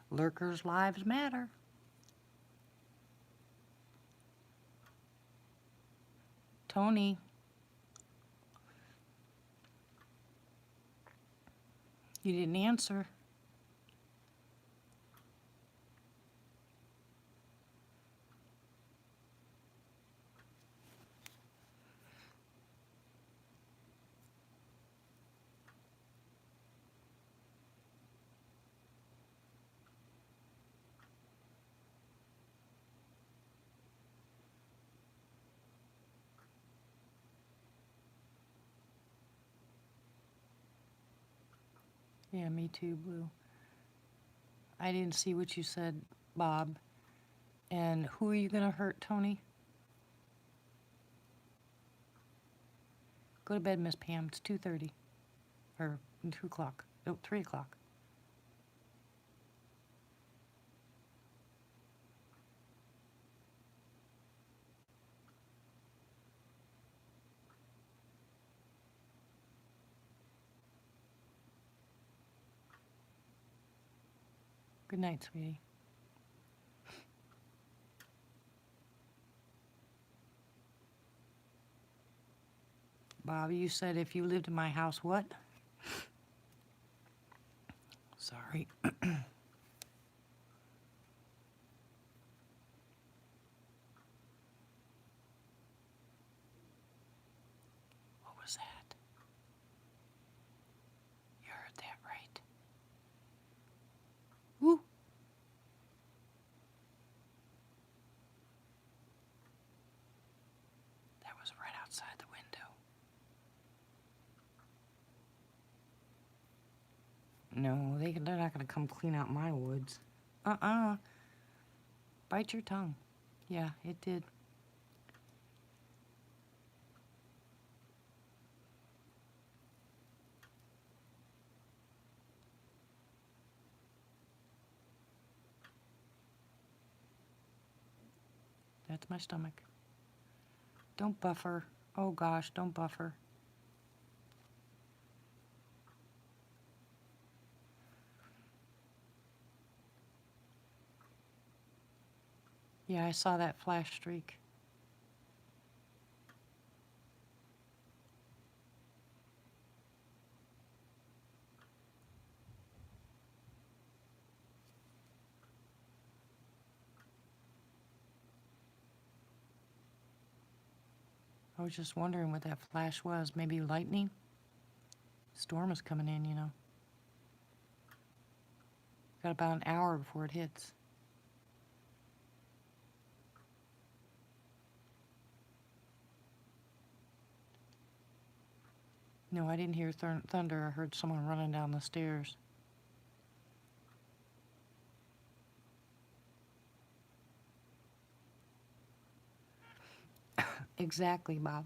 Lurkers' lives matter. Tony. You didn't answer. Yeah, me too, Blue. I didn't see what you said, Bob. And who are you gonna hurt, Tony? Go to bed, Miss Pam. It's 2:30. Or 2 o'clock. No, 3 o'clock. Good night, sweetie. Bob, you said if you lived in my house, what? Sorry. What was that? You heard that right? Woo! That was right outside the window. No, they're not gonna come clean out my woods. Bite your tongue. Yeah, it did. That's my stomach. Don't buffer. Oh gosh, don't buffer. Yeah, I saw that flash streak. I was just wondering what that flash was. Maybe lightning? Storm is coming in, you know. Got about an hour before it hits. No, I didn't hear thunder. I heard someone running down the stairs. Exactly, Bob.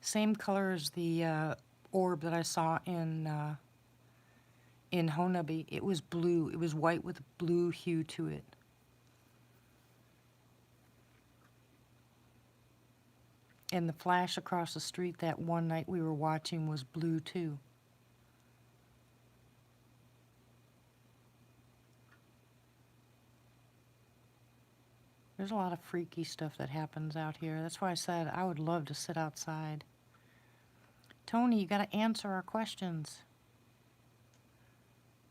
Same color as the orb that I saw in Honaby. It was blue. It was white with a blue hue to it. And the flash across the street that one night we were watching was blue too. There's a lot of freaky stuff that happens out here. That's why I said I would love to sit outside. Tony, you gotta answer our questions.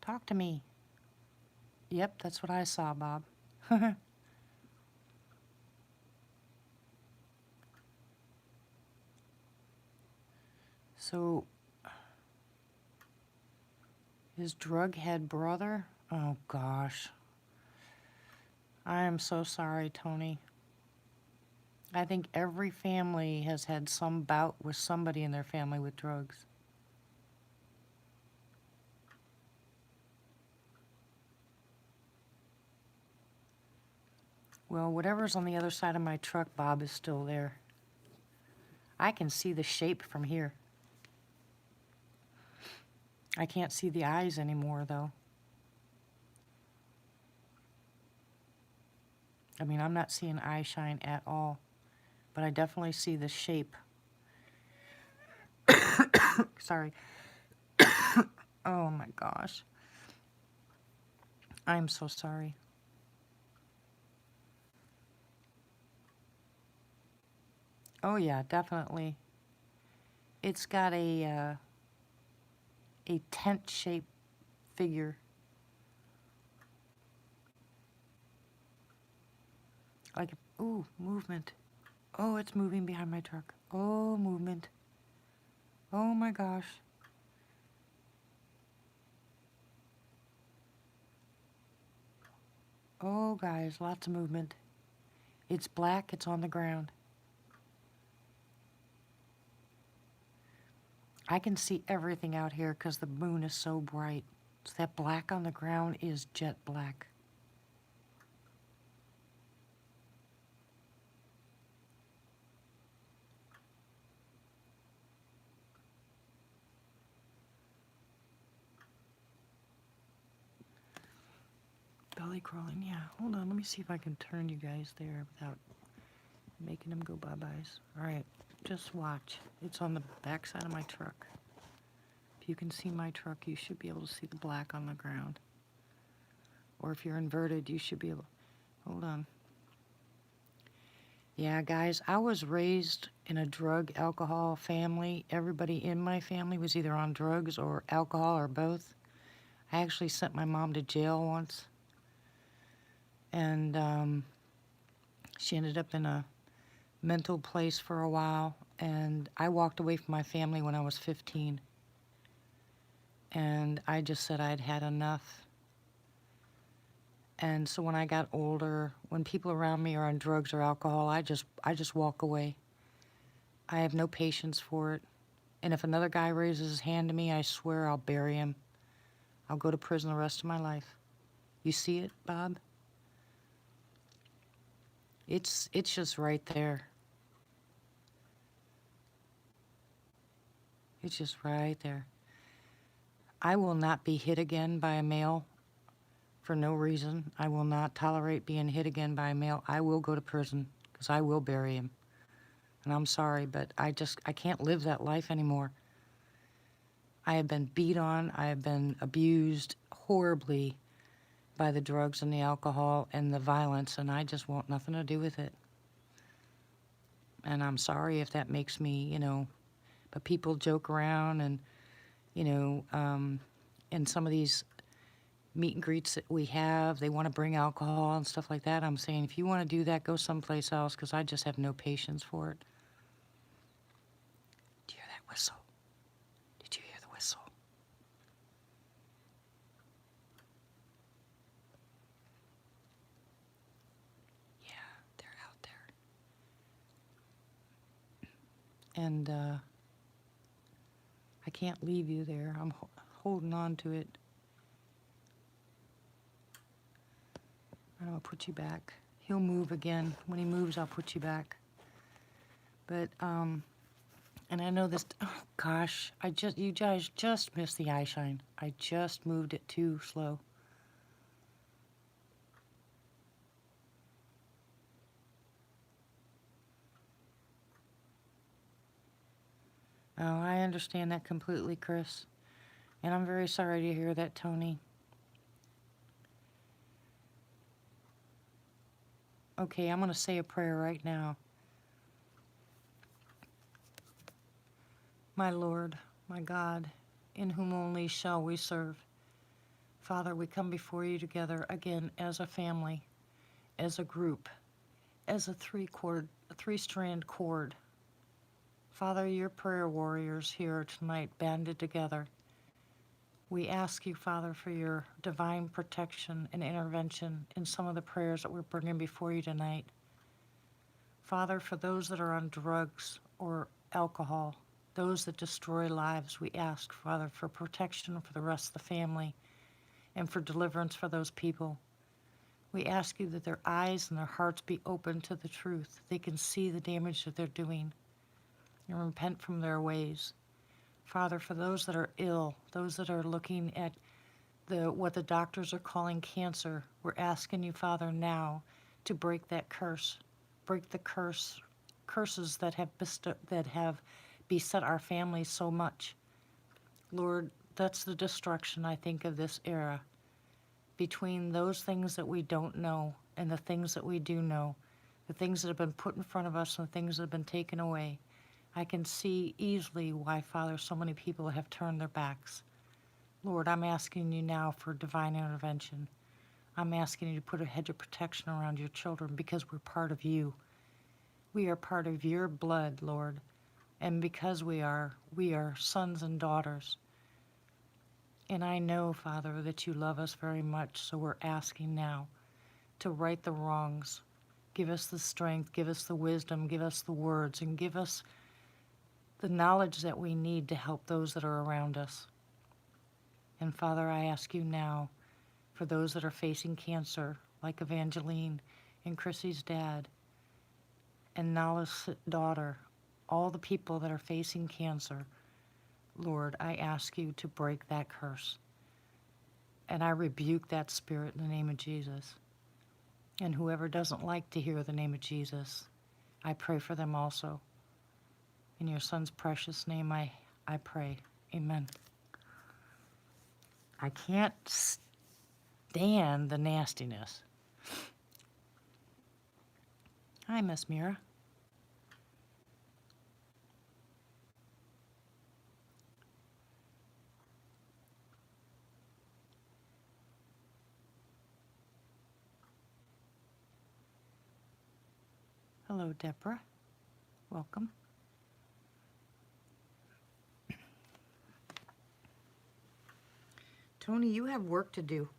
Talk to me. Yep, that's what I saw, Bob. So, his drug-head brother? Oh, gosh. I am so sorry, Tony. I think every family has had some bout with somebody in their family with drugs. Well, whatever's on the other side of my truck, Bob, is still there. I can see the shape from here. I can't see the eyes anymore, though. I mean, I'm not seeing eye shine at all, but I definitely see the shape. Sorry. Oh my gosh. I'm so sorry. Oh yeah, definitely. It's got a tent-shaped figure. Like, ooh, movement. Oh, it's moving behind my truck. Oh, movement. Oh my gosh. Oh, guys, lots of movement. It's black, it's on the ground. I can see everything out here because the moon is so bright. So that black on the ground is jet black. Belly crawling, yeah. Hold on, let me see if I can turn you guys there without making them go bye-byes. All right, just watch. It's on the back side of my truck. If you can see my truck, you should be able to see the black on the ground. Or if you're inverted, you should be able... Hold on. Yeah, guys, I was raised in a drug, alcohol family. Everybody in my family was either on drugs or alcohol or both. I actually sent my mom to jail once. And she ended up in a mental place for a while. And I walked away from my family when I was 15. And I just said I'd had enough. And so when I got older, when people around me are on drugs or alcohol, I just walk away. I have no patience for it. And if another guy raises his hand to me, I swear I'll bury him. I'll go to prison the rest of my life. You see it, Bob? It's just right there. It's just right there. I will not be hit again by a male for no reason. I will not tolerate being hit again by a male. I will go to prison because I will bury him. And I'm sorry, but I can't live that life anymore. I have been beat on. I have been abused horribly by the drugs and the alcohol and the violence, and I just want nothing to do with it. And I'm sorry if that makes me, but people joke around and, in some of these meet and greets that we have, they want to bring alcohol and stuff like that. I'm saying, if you want to do that, go someplace else, because I just have no patience for it. Do you hear that whistle? Did you hear the whistle? Yeah, they're out there. And I can't leave you there. I'm holding on to it. I'm gonna put you back. He'll move again. When he moves, I'll put you back. But, and I know this, oh gosh, you guys just missed the eye shine. I just moved it too slow. Oh, I understand that completely, Chris. And I'm very sorry to hear that, Tony. Okay, I'm going to say a prayer right now. My Lord, my God, in whom only shall we serve. Father, we come before you together again as a family, as a group, as a three-strand cord. Father, your prayer warriors here tonight banded together. We ask you, Father, for your divine protection and intervention in some of the prayers that we're bringing before you tonight. Father, for those that are on drugs or alcohol, those that destroy lives, we ask, Father, for protection for the rest of the family and for deliverance for those people. We ask you that their eyes and their hearts be open to the truth. They can see the damage that they're doing and repent from their ways. Father, for those that are ill, those that are looking at what the doctors are calling cancer, we're asking you, Father, now to break that curse, break the curses that have beset our families so much. Lord, that's the destruction, I think, of this era. Between those things that we don't know and the things that we do know, the things that have been put in front of us and the things that have been taken away, I can see easily why, Father, so many people have turned their backs. Lord, I'm asking you now for divine intervention. I'm asking you to put a hedge of protection around your children because we're part of you. We are part of your blood, Lord. And because we are sons and daughters. And I know, Father, that you love us very much, so we're asking now to right the wrongs. Give us the strength, give us the wisdom, give us the words, and give us the knowledge that we need to help those that are around us. And Father, I ask you now for those that are facing cancer, like Evangeline and Chrissy's dad and Nala's daughter, all the people that are facing cancer, Lord, I ask you to break that curse. And I rebuke that spirit in the name of Jesus. And whoever doesn't like to hear the name of Jesus, I pray for them also. In your Son's precious name, I pray. Amen. I can't stand the nastiness. Hi, Miss Mira. Hello, Deborah. Welcome. Tony, you have work to do.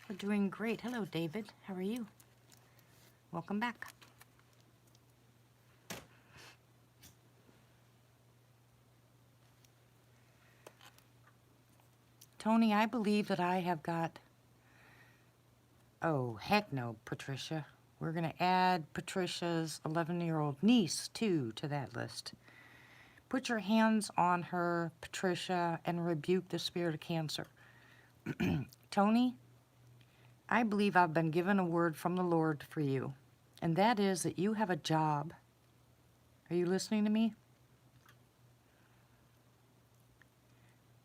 We're doing great. Hello, David. How are you? Welcome back. Tony, I believe that I have got... Oh, heck no, Patricia. We're going to add Patricia's 11-year-old niece, too, to that list. Put your hands on her, Patricia, and rebuke the spirit of cancer. Tony, I believe I've been given a word from the Lord for you, and that is that you have a job. Are you listening to me?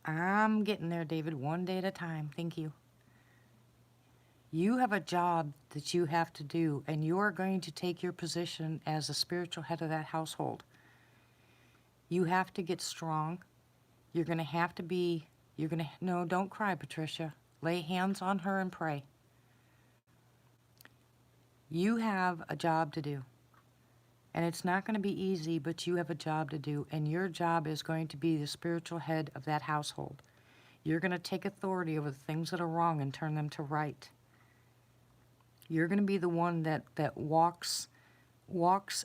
I'm getting there, David, one day at a time. Thank you. You have a job that you have to do, and you are going to take your position as the spiritual head of that household. You have to get strong. You're going to have to be, no, don't cry, Patricia. Lay hands on her and pray. You have a job to do. And it's not going to be easy, but you have a job to do, and your job is going to be the spiritual head of that household. You're going to take authority over the things that are wrong and turn them to right. You're going to be the one that walks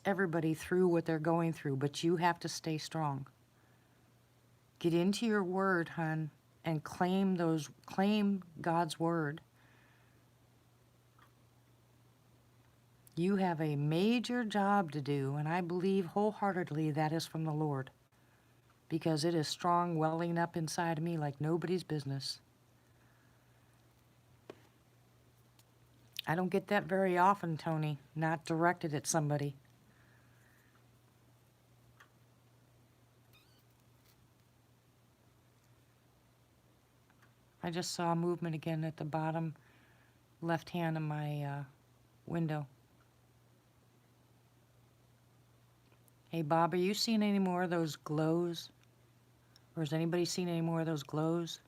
everybody through what they're going through, but you have to stay strong. Get into your word, hon, and claim God's word. You have a major job to do, and I believe wholeheartedly that is from the Lord, because it is strong, welling up inside of me like nobody's business. I don't get that very often, Tony, not directed at somebody. I just saw a movement again at the bottom left hand of my window. Hey, Bob, are you seeing any more of those glows? Or has anybody seen any more of those glows?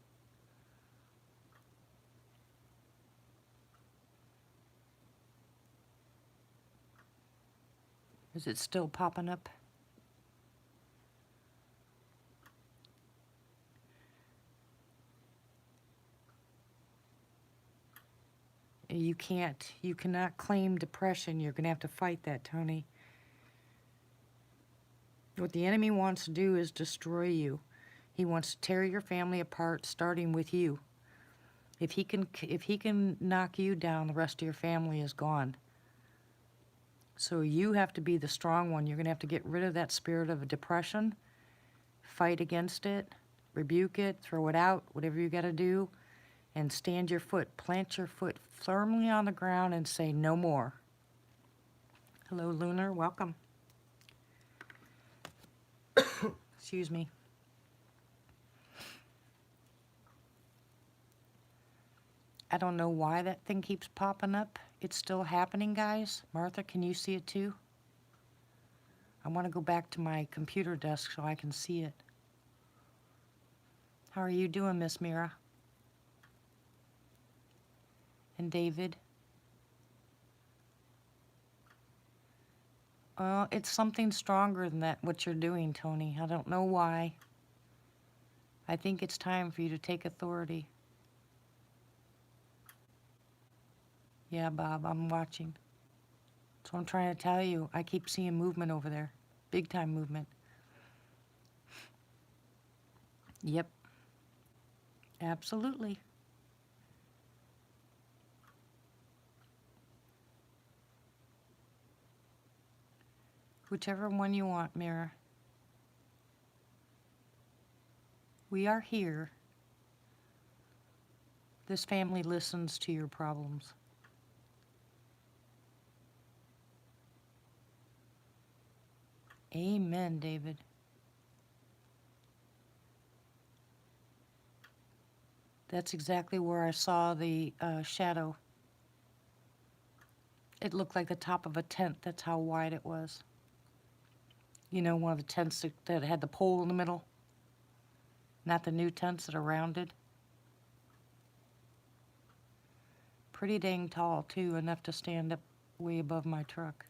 Is it still popping up? You cannot claim depression. You're going to have to fight that, Tony. What the enemy wants to do is destroy you. He wants to tear your family apart, starting with you. If he can knock you down, the rest of your family is gone. So you have to be the strong one. You're going to have to get rid of that spirit of depression, fight against it, rebuke it, throw it out, whatever you got to do, and stand your foot, plant your foot firmly on the ground and say no more. Hello, Lunar, welcome. Excuse me. I don't know why that thing keeps popping up. It's still happening, guys. Martha, can you see it too? I want to go back to my computer desk so I can see it. How are you doing, Miss Mira? And David? It's something stronger than that, what you're doing, Tony. I don't know why. I think it's time for you to take authority. Yeah, Bob, I'm watching. So I'm trying to tell you, I keep seeing movement over there. Big time movement. Yep. Absolutely. Whichever one you want, Mira. We are here. This family listens to your problems. Amen, David. That's exactly where I saw the shadow. It looked like the top of a tent. That's how wide it was. You know, one of the tents that had the pole in the middle. Not the new tents that are rounded. Pretty dang tall, too, enough to stand up way above my truck.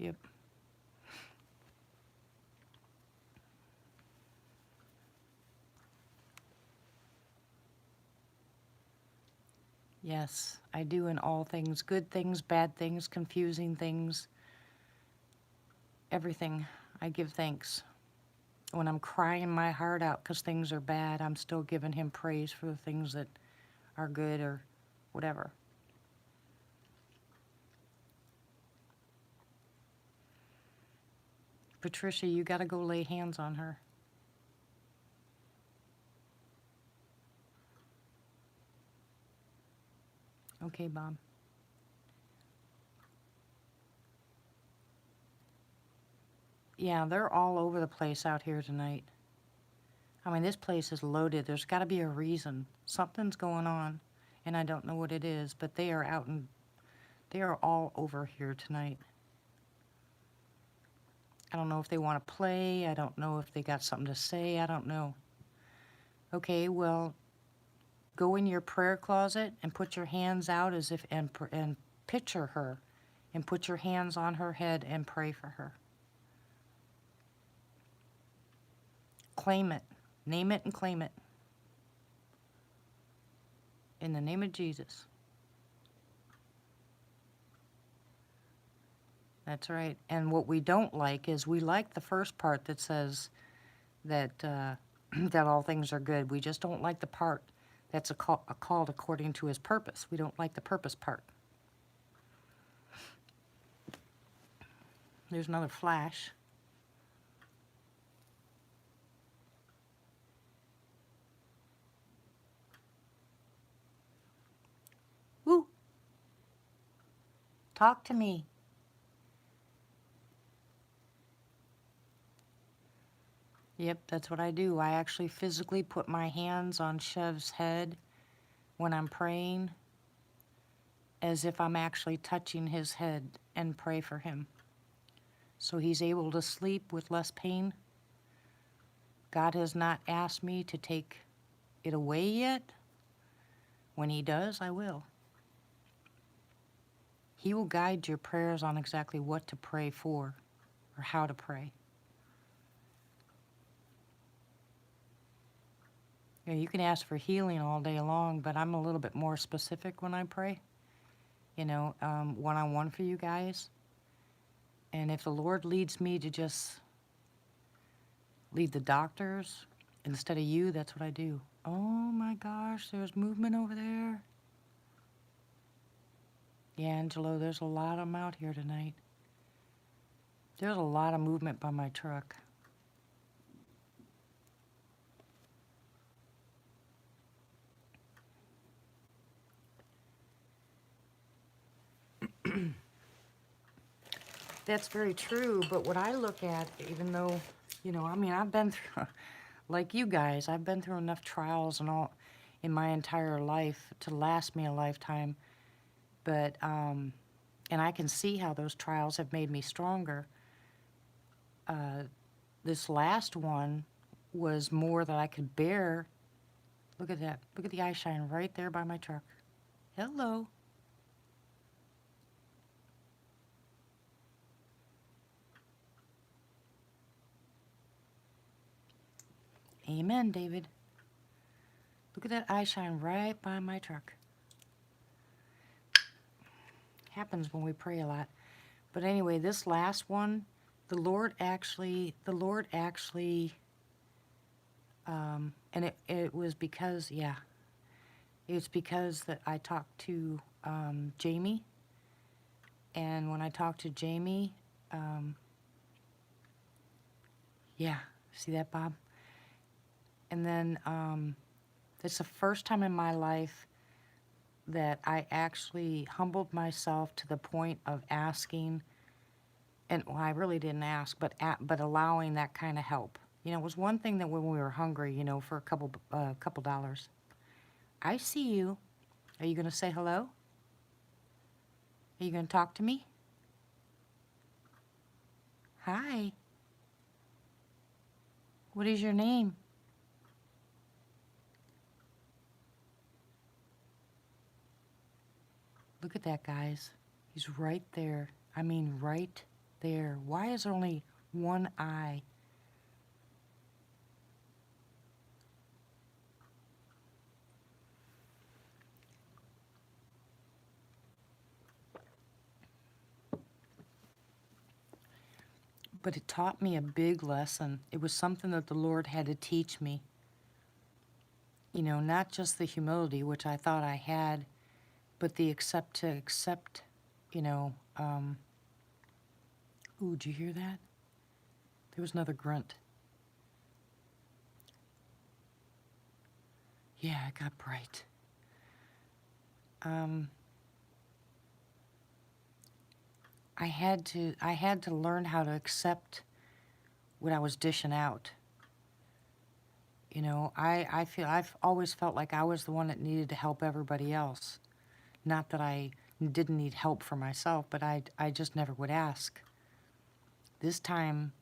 Yep. Yes, I do in all things. Good things, bad things, confusing things. Everything. I give thanks. When I'm crying my heart out because things are bad, I'm still giving him praise for the things that are good or whatever. Patricia, you got to go lay hands on her. Okay, Bob. Yeah, they're all over the place out here tonight. I mean, this place is loaded. There's got to be a reason. Something's going on, and I don't know what it is, but they are out and they are all over here tonight. I don't know if they want to play. I don't know if they got something to say. I don't know. Okay, well, go in your prayer closet and put your hands out as if and picture her and put your hands on her head and pray for her. Claim it. Name it and claim it. In the name of Jesus. That's right. And what we don't like is we like the first part that says that that all things are good. We just don't like the part that's called according to his purpose. We don't like the purpose part. There's another flash. Woo! Talk to me. Yep, that's what I do. I actually physically put my hands on Chev's head when I'm praying, as if I'm actually touching his head, and pray for him. So he's able to sleep with less pain. God has not asked me to take it away yet. When he does, I will. He will guide your prayers on exactly what to pray for or how to pray. You know, you can ask for healing all day long, but I'm a little bit more specific when I pray. You know, one-on-one for you guys. And if the Lord leads me to just lead the doctors instead of you, that's what I do. Oh my gosh, there's movement over there. Yeah, Angelo, there's a lot of them out here tonight. There's a lot of movement by my truck. That's very true, but what I look at, even though, you know, I mean, I've been through, like you guys, I've been through enough trials and all in my entire life to last me a lifetime. But, and I can see how those trials have made me stronger. This last one was more that I could bear. Look at that. Look at the eye shine right there by my truck. Hello. Amen, David. Look at that eye shine right by my truck. happens when we pray a lot. But anyway, this last one, the Lord actually, and it was because, yeah, it's because that I talked to Jamie, and when I talked to Jamie, yeah, see that, Bob? And then it's the first time in my life that I actually humbled myself to the point of asking, and well, I really didn't ask, but allowing that kind of help. You know, it was one thing that when we were hungry, you know, for a couple dollars. I see you. Are you going to say hello? Are you going to talk to me? Hi. What is your name? Look at that, guys. He's right there. I mean, right there. Why is there only one eye? But it taught me a big lesson. It was something that the Lord had to teach me. You know, not just the humility, which I thought I had, but the accept, you know, ooh, did you hear that? There was another grunt. Yeah, it got bright. I had to learn how to accept what I was dishing out. You know, I've always felt like I was the one that needed to help everybody else. Not that I didn't need help for myself, but I just never would ask. This time,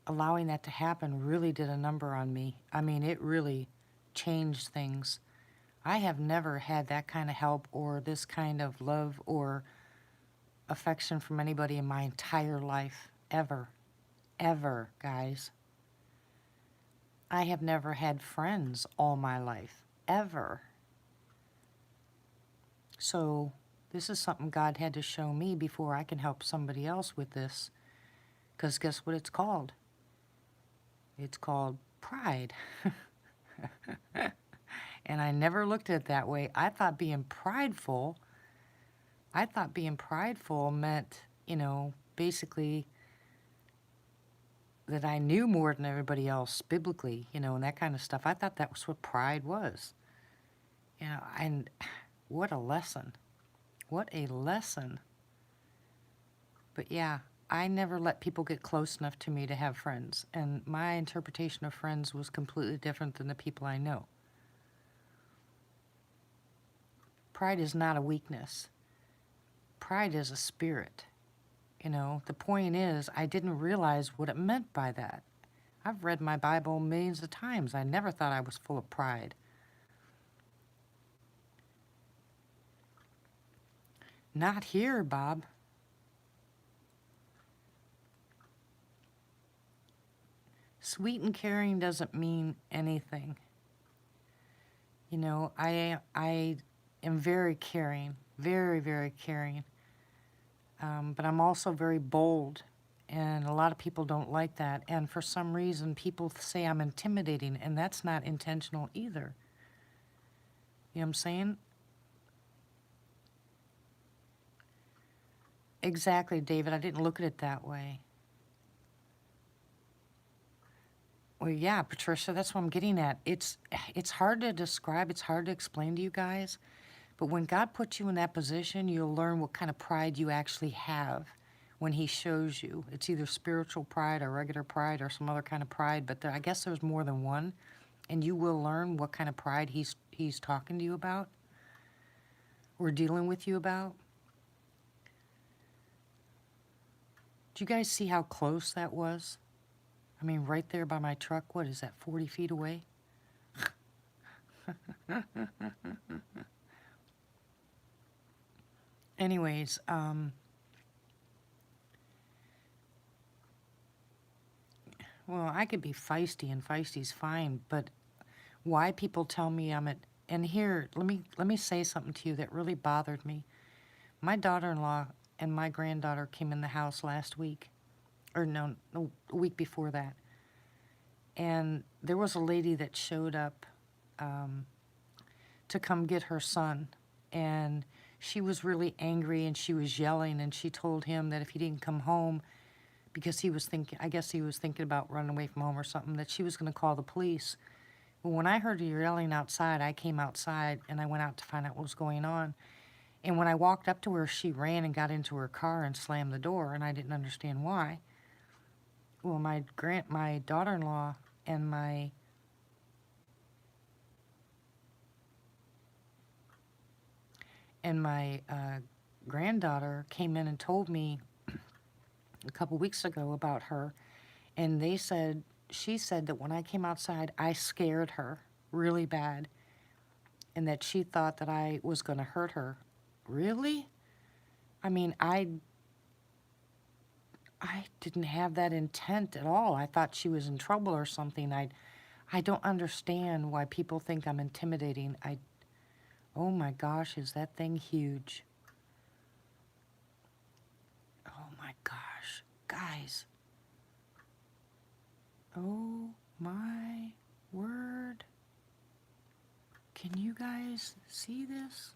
allowing that to happen really did a number on me. I mean, it really changed things. I have never had that kind of help or this kind of love or affection from anybody in my entire life, ever. Ever, guys. I have never had friends all my life, ever. So this is something God had to show me before I can help somebody else with this. Because guess what it's called? It's called pride. And I never looked at it that way. I thought being prideful meant, you know, basically that I knew more than everybody else biblically, you know, and that kind of stuff. I thought that was what pride was. You know, and what a lesson. What a lesson. But yeah, I never let people get close enough to me to have friends. And my interpretation of friends was completely different than the people I know. Pride is not a weakness. Pride is a spirit. You know, the point is, I didn't realize what it meant by that. I've read my Bible millions of times. I never thought I was full of pride. Not here, Bob. Sweet and caring doesn't mean anything. You know, I am very caring, very, very caring. But I'm also very bold, and a lot of people don't like that. And for some reason, people say I'm intimidating, and that's not intentional either. You know what I'm saying? Exactly, David. I didn't look at it that way. Well, yeah, Patricia, that's what I'm getting at. It's hard to describe. It's hard to explain to you guys. But when God puts you in that position, you'll learn what kind of pride you actually have when He shows you. It's either spiritual pride or regular pride or some other kind of pride, but I guess there's more than one. And you will learn what kind of pride He's talking to you about or dealing with you about. Do you guys see how close that was? I mean, right there by my truck. What is that, 40 feet away? Anyways, well, I could be feisty, and feisty's fine, but why people tell me I'm at, and here, let me say something to you that really bothered me. my daughter-in-law and my granddaughter came in the house last week, or no, a week before that. And there was a lady that showed up to come get her son. And she was really angry and she was yelling, and she told him that if he didn't come home, because he was thinking, I guess he was thinking about running away from home or something, that she was going to call the police. Well, when I heard her yelling outside, I came outside and I went out to find out what was going on. And when I walked up to her, she ran and got into her car and slammed the door, and I didn't understand why. Well, my daughter-in-law and my granddaughter came in and told me a couple weeks ago about her, and she said that when I came outside, I scared her really bad, and that she thought that I was going to hurt her. Really? I mean, I didn't have that intent at all. I thought she was in trouble or something. I don't understand why people think I'm intimidating. Oh my gosh, is that thing huge? Oh my gosh, guys. Oh my word. Can you guys see this?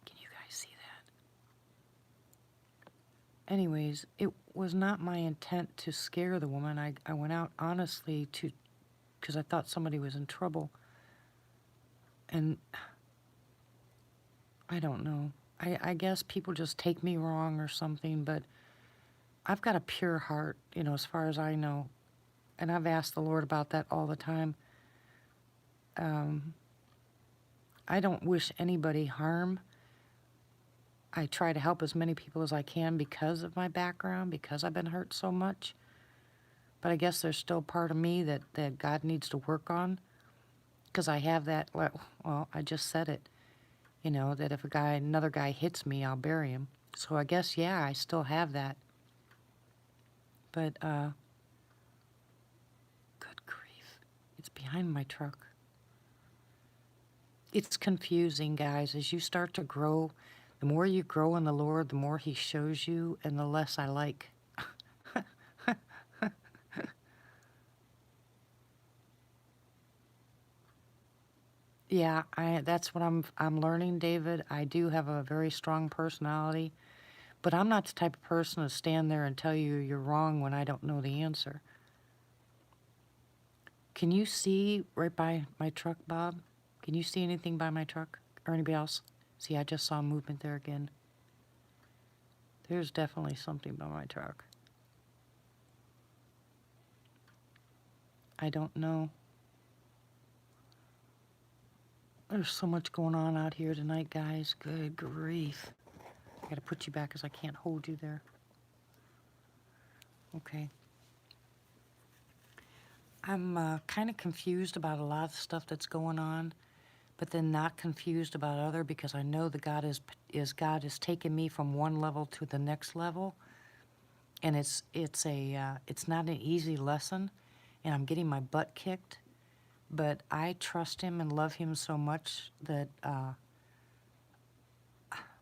Can you guys see that? Anyways, it was not my intent to scare the woman. I went out honestly because I thought somebody was in trouble. And I don't know. I guess people just take me wrong or something, but I've got a pure heart, as far as I know. And I've asked the Lord about that all the time. I don't wish anybody harm. I try to help as many people as I can because of my background, because I've been hurt so much. But I guess there's still part of me that God needs to work on, because I have that, well, I just said it, that if another guy hits me, I'll bury him. So I guess, yeah, I still have that. But, good grief, it's behind my truck. It's confusing, guys. As you start to grow, the more you grow in the Lord, the more He shows you, and the less I like. Yeah, that's what I'm learning, David. I do have a very strong personality, but I'm not the type of person to stand there and tell you you're wrong when I don't know the answer. Can you see right by my truck, Bob? Can you see anything by my truck? Or anybody else? See, I just saw movement there again. There's definitely something by my truck. I don't know. There's so much going on out here tonight, guys. Good grief. I gotta put you back because I can't hold you there. Okay. I'm kind of confused about a lot of stuff that's going on, but then not confused about other, because I know that God is taking me from one level to the next level, and it's not an easy lesson, and I'm getting my butt kicked. But I trust Him and love Him so much that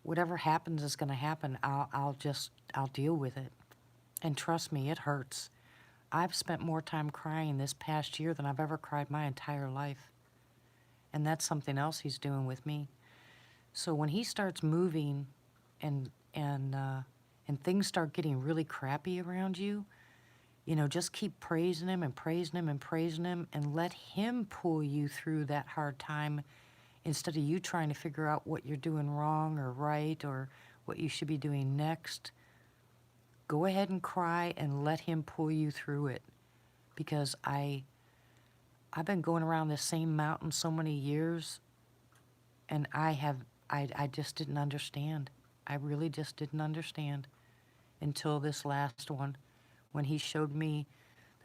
whatever happens is going to happen. I'll deal with it. And trust me, it hurts. I've spent more time crying this past year than I've ever cried my entire life. And that's something else He's doing with me. So when He starts moving and things start getting really crappy around you, just keep praising Him and praising Him and praising Him, and let Him pull you through that hard time instead of you trying to figure out what you're doing wrong or right or what you should be doing next. Go ahead and cry and let Him pull you through it, because I've been going around this same mountain so many years, and I just didn't understand. I really just didn't understand until this last one, when He showed me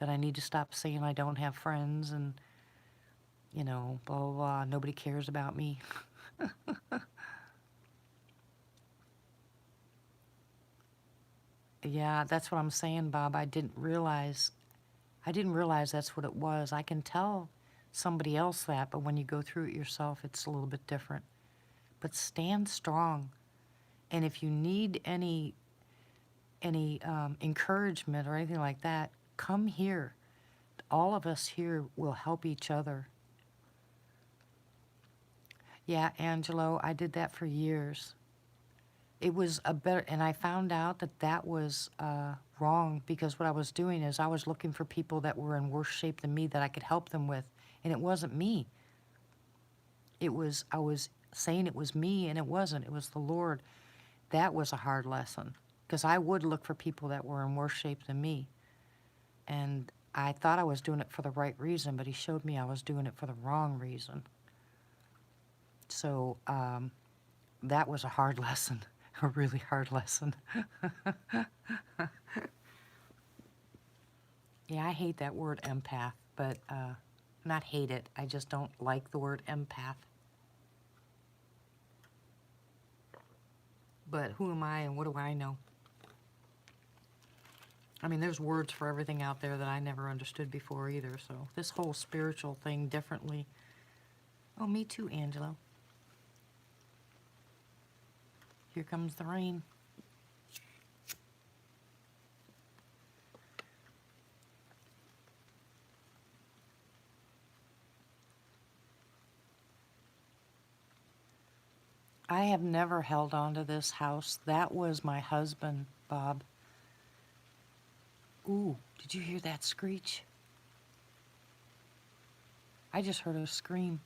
that I need to stop saying I don't have friends and, blah, blah, blah, nobody cares about me. Yeah, that's what I'm saying, Bob. I didn't realize that's what it was. I can tell somebody else that, but when you go through it yourself, it's a little bit different. But stand strong. And if you need any encouragement or anything like that, come here. All of us here will help each other. Yeah, Angelo, I did that for years. It was a better, and I found out that that was wrong, because what I was doing is I was looking for people that were in worse shape than me that I could help them with, and it wasn't me. I was saying it was me, and it wasn't. It was the Lord. That was a hard lesson, because I would look for people that were in worse shape than me, and I thought I was doing it for the right reason, but he showed me I was doing it for the wrong reason. So that was a hard lesson. A really hard lesson. Yeah, I hate that word empath, but not hate it. I just don't like the word empath. But who am I and what do I know? I mean, there's words for everything out there that I never understood before either, so this whole spiritual thing differently. Oh, me too, Angelo. Here comes the rain. I have never held on to this house. That was my husband, Bob. Ooh, did you hear that screech? I just heard a scream.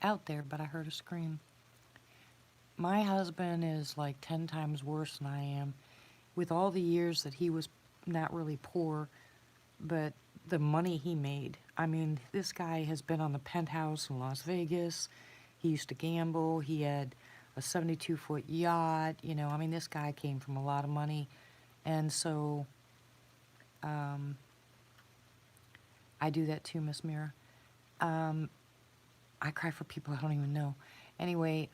Out there, but I heard a scream. My husband is like 10 times worse than I am. With all the years that he was not really poor, but the money he made. I mean, this guy has been on the penthouse in Las Vegas. He used to gamble. He had a 72-foot yacht. You know, I mean, this guy came from a lot of money. And so, I do that too, Miss Mira. I cry for people I don't even know. Anyway,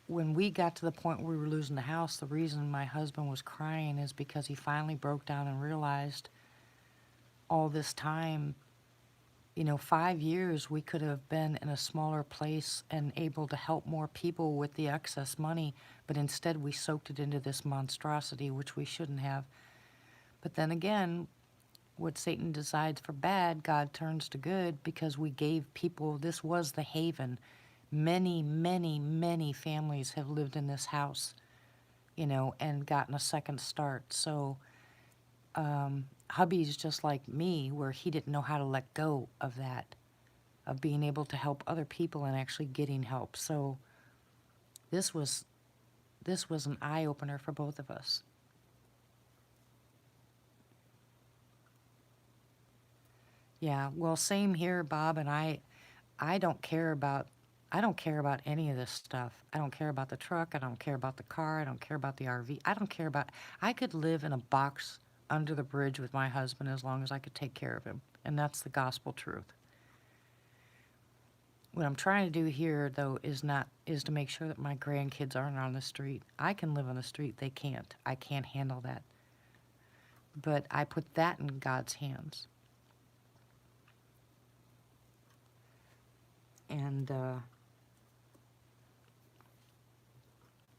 when we got to the point where we were losing the house, the reason my husband was crying is because he finally broke down and realized all this time, you know, 5 years we could have been in a smaller place and able to help more people with the excess money, but instead we soaked it into this monstrosity, which we shouldn't have. But then again, what Satan decides for bad, God turns to good, because we gave people, this was the haven. Many, many, many families have lived in this house, you know, and gotten a second start. So hubby's just like me, where he didn't know how to let go of that, of being able to help other people and actually getting help. So this was an eye-opener for both of us. Yeah, well, same here, Bob, and I don't care about any of this stuff. I don't care about the truck, I don't care about the car, I don't care about the RV. I could live in a box under the bridge with my husband as long as I could take care of him, and that's the gospel truth. What I'm trying to do here, though, is to make sure that my grandkids aren't on the street. I can live on the street, they can't. I can't handle that. But I put that in God's hands. And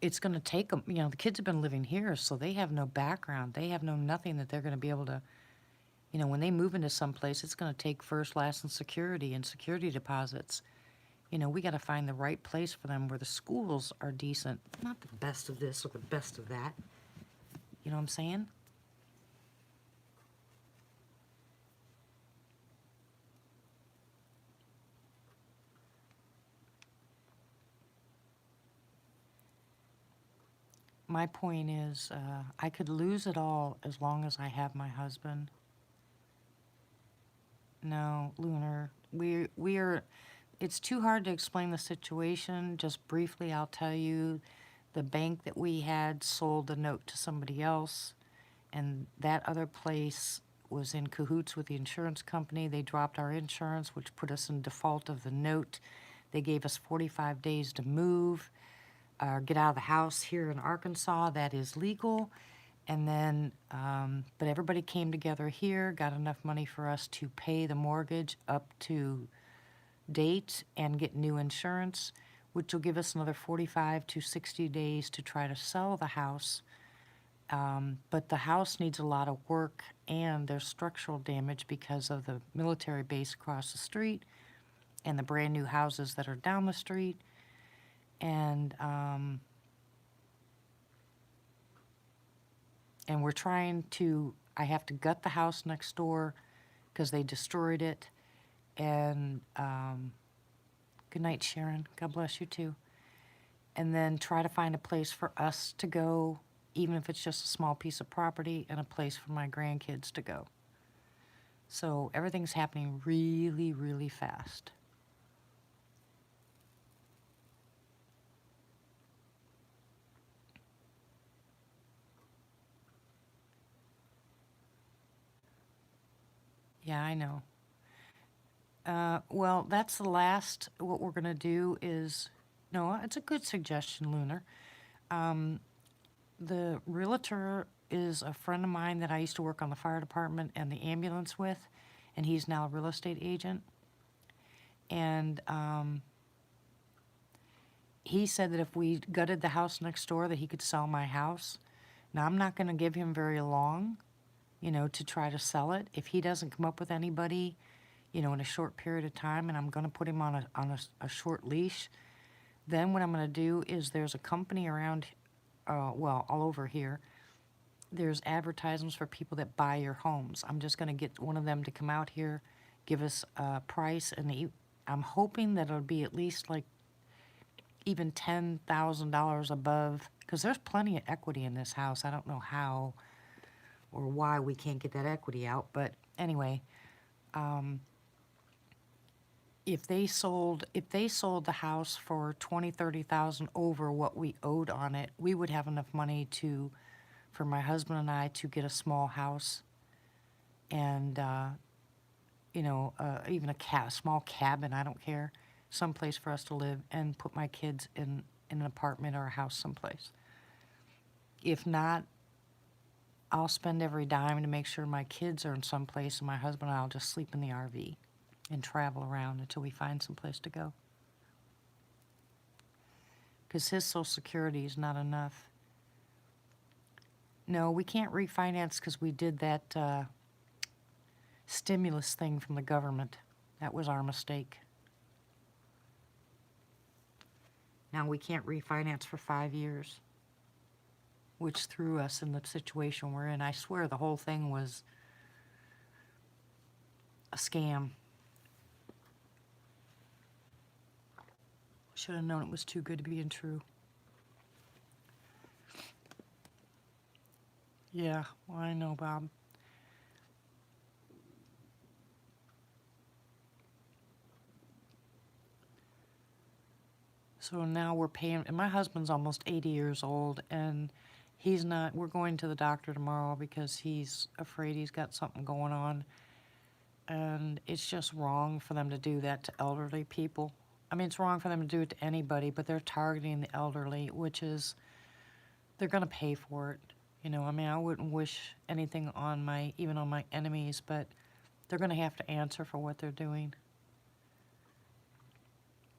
it's going to take them, you know, the kids have been living here, so they have no background. They have no nothing that they're going to be able to, you know, when they move into some place, it's going to take first, last, and security deposits. You know, we got to find the right place for them where the schools are decent. Not the best of this or the best of that. You know what I'm saying? My point is, I could lose it all as long as I have my husband. No, Lunar, it's too hard to explain the situation. Just briefly, I'll tell you, the bank that we had sold the note to somebody else, and that other place was in cahoots with the insurance company. They dropped our insurance, which put us in default of the note. They gave us 45 days to move. Get out of the house here in Arkansas. That is legal. And then, but everybody came together here, got enough money for us to pay the mortgage up to date and get new insurance, which will give us another 45 to 60 days to try to sell the house. But the house needs a lot of work, and there's structural damage because of the military base across the street and the brand new houses that are down the street. And we're trying to, I have to gut the house next door because they destroyed it. And good night, Sharon. God bless you too. And then try to find a place for us to go, even if it's just a small piece of property, and a place for my grandkids to go. So everything's happening really, really fast. Yeah, I know. Well, that's the last. What we're going to do is, no, it's a good suggestion, Lunar. The realtor is a friend of mine that I used to work on the fire department and the ambulance with, and he's now a real estate agent. And he said that if we gutted the house next door, that he could sell my house. Now, I'm not going to give him very long, to try to sell it. If he doesn't come up with anybody, in a short period of time, and I'm going to put him on a short leash, then what I'm going to do is there's a company around, all over here. There's advertisements for people that buy your homes. I'm just going to get one of them to come out here, give us a price, and I'm hoping that it'll be at least like even $10,000 above, because there's plenty of equity in this house. I don't know how or why we can't get that equity out, but anyway, if they sold the house for $20,000-$30,000 over what we owed on it, we would have enough money for my husband and I to get a small house, and even a small cabin. I don't care, someplace for us to live, and put my kids in an apartment or a house someplace. If not, I'll spend every dime to make sure my kids are in someplace, and my husband and I'll just sleep in the RV and travel around until we find some place to go. Because his Social Security is not enough. No, we can't refinance because we did that stimulus thing from the government. That was our mistake. Now we can't refinance for 5 years, which threw us in the situation we're in. I swear the whole thing was a scam. Should have known it was too good to be true. Yeah, well, I know, Bob. So now we're paying, and my husband's almost 80 years old, and he's not, we're going to the doctor tomorrow because he's afraid he's got something going on. And it's just wrong for them to do that to elderly people. I mean, it's wrong for them to do it to anybody, but they're targeting the elderly, which is, they're going to pay for it. I mean, I wouldn't wish anything even on my enemies, but they're going to have to answer for what they're doing.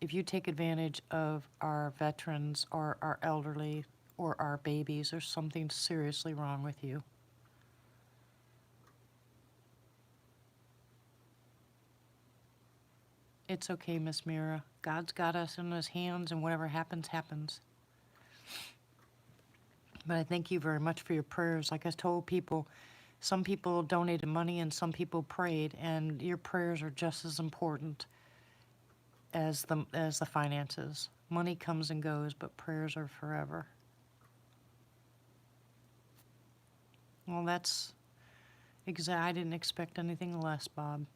If you take advantage of our veterans or our elderly or our babies, there's something seriously wrong with you. It's okay, Miss Mira. God's got us in his hands, and whatever happens, happens. But I thank you very much for your prayers. Like I told people, some people donated money and some people prayed, and your prayers are just as important as the finances. Money comes and goes, but prayers are forever. Well, that's I didn't expect anything less, Bob.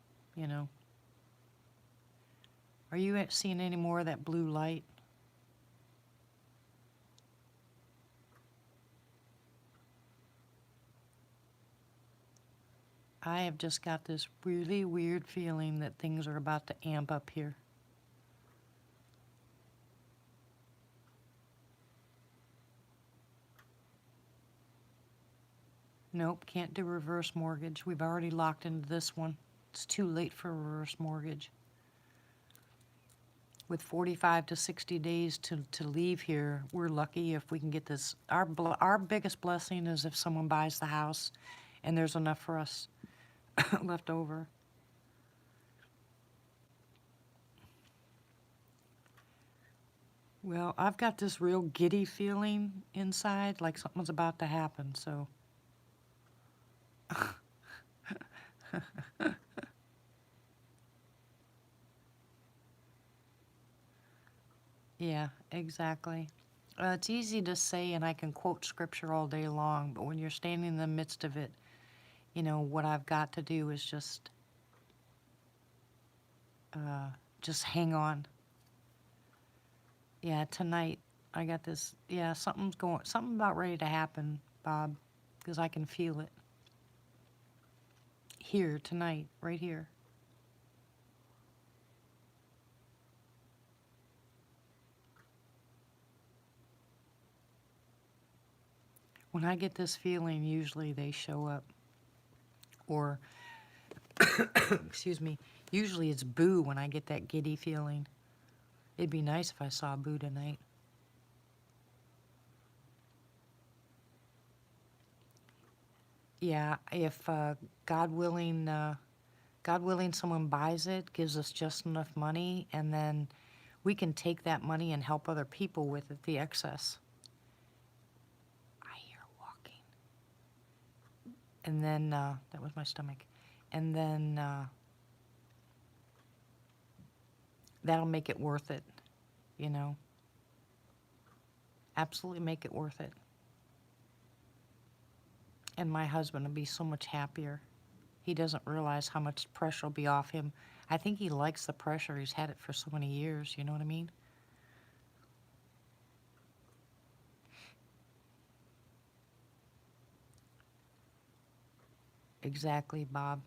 Are you seeing any more of that blue light? I have just got this really weird feeling that things are about to amp up here. Nope, can't do reverse mortgage. We've already locked into this one. It's too late for a reverse mortgage. With 45 to 60 days to leave here, we're lucky if we can get this. Our biggest blessing is if someone buys the house and there's enough for us left over. Well, I've got this real giddy feeling inside, like something's about to happen, so. Yeah, exactly. It's easy to say, and I can quote scripture all day long, but when you're standing in the midst of it, you know, what I've got to do is just hang on. Yeah, tonight I got this. Yeah, something about ready to happen, Bob, because I can feel it. Here, tonight, right here. When I get this feeling, usually they show up. Or, excuse me, usually it's Boo when I get that giddy feeling. It'd be nice if I saw Boo tonight. Yeah, if God willing, someone buys it, gives us just enough money, and then we can take that money and help other people with it, the excess. I hear walking. And then, that was my stomach. And then, that'll make it worth it, you know? Absolutely make it worth it. And my husband will be so much happier. He doesn't realize how much pressure will be off him. I think he likes the pressure. He's had it for so many years, you know what I mean? Exactly, Bob.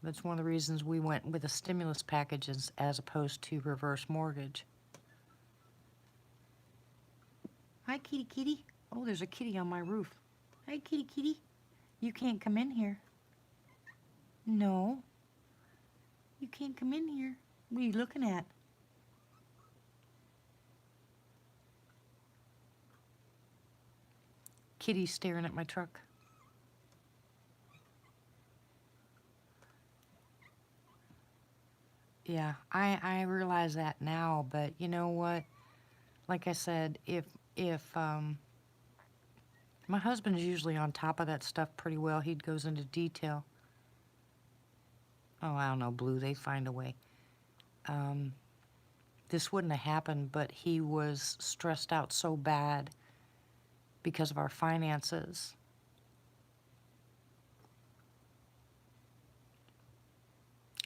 That's one of the reasons we went with a stimulus package as opposed to reverse mortgage. Hi, kitty, kitty. Oh, there's a kitty on my roof. Hi, kitty, kitty. You can't come in here. No. You can't come in here. What are you looking at? Kitty's staring at my truck. Yeah, I realize that now, but you know what? Like I said, if my husband is usually on top of that stuff pretty well. He goes into detail. Oh, I don't know, Blue, they find a way. This wouldn't have happened, but he was stressed out so bad because of our finances.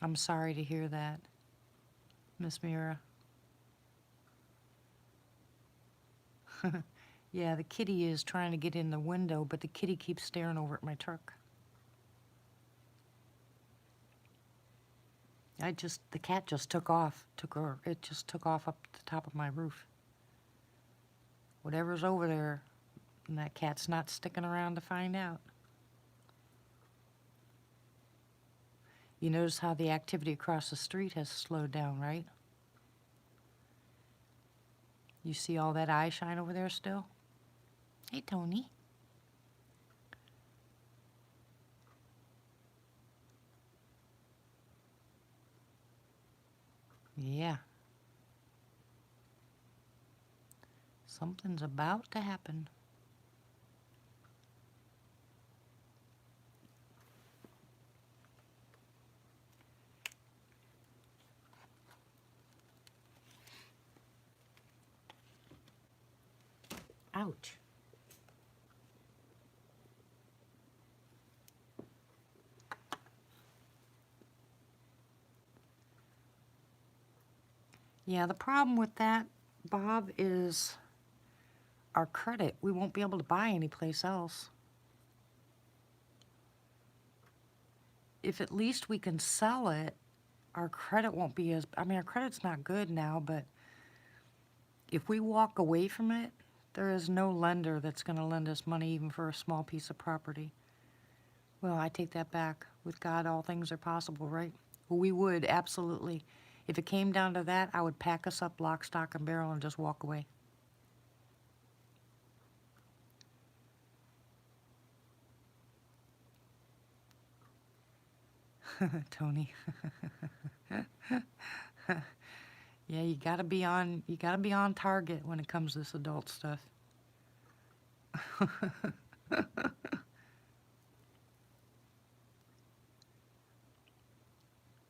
I'm sorry to hear that, Miss Mira. Yeah, the kitty is trying to get in the window, but the kitty keeps staring over at my truck. The cat just took off. It just took off up the top of my roof. Whatever's over there, and that cat's not sticking around to find out. You notice how the activity across the street has slowed down, right? You see all that eye shine over there still? Hey, Tony. Yeah. Something's about to happen. Ouch. Yeah, the problem with that, Bob, is our credit. We won't be able to buy anyplace else. If at least we can sell it, our credit won't be as, I mean, our credit's not good now, but if we walk away from it, there is no lender that's going to lend us money even for a small piece of property. Well, I take that back. With God, all things are possible, right? Well, we would, absolutely. If it came down to that, I would pack us up lock, stock, and barrel and just walk away. Tony. Yeah, you gotta be on target when it comes to this adult stuff.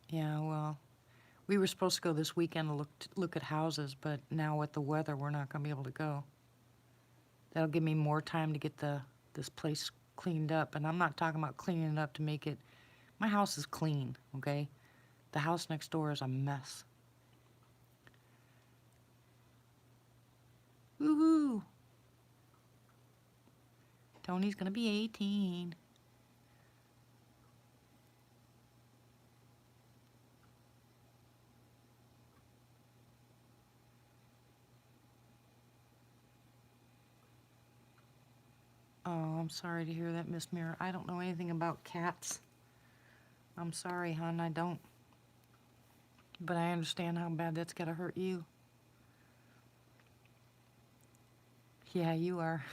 Yeah, well, we were supposed to go this weekend to look at houses, but now with the weather, we're not gonna be able to go. That'll give me more time to get this place cleaned up, and I'm not talking about cleaning it up to make it. My house is clean, okay? The house next door is a mess. Woohoo! Tony's gonna be 18. Oh, I'm sorry to hear that, Miss Mira. I don't know anything about cats. I'm sorry, hon, I don't. But I understand how bad that's gotta hurt you. Yeah, you are.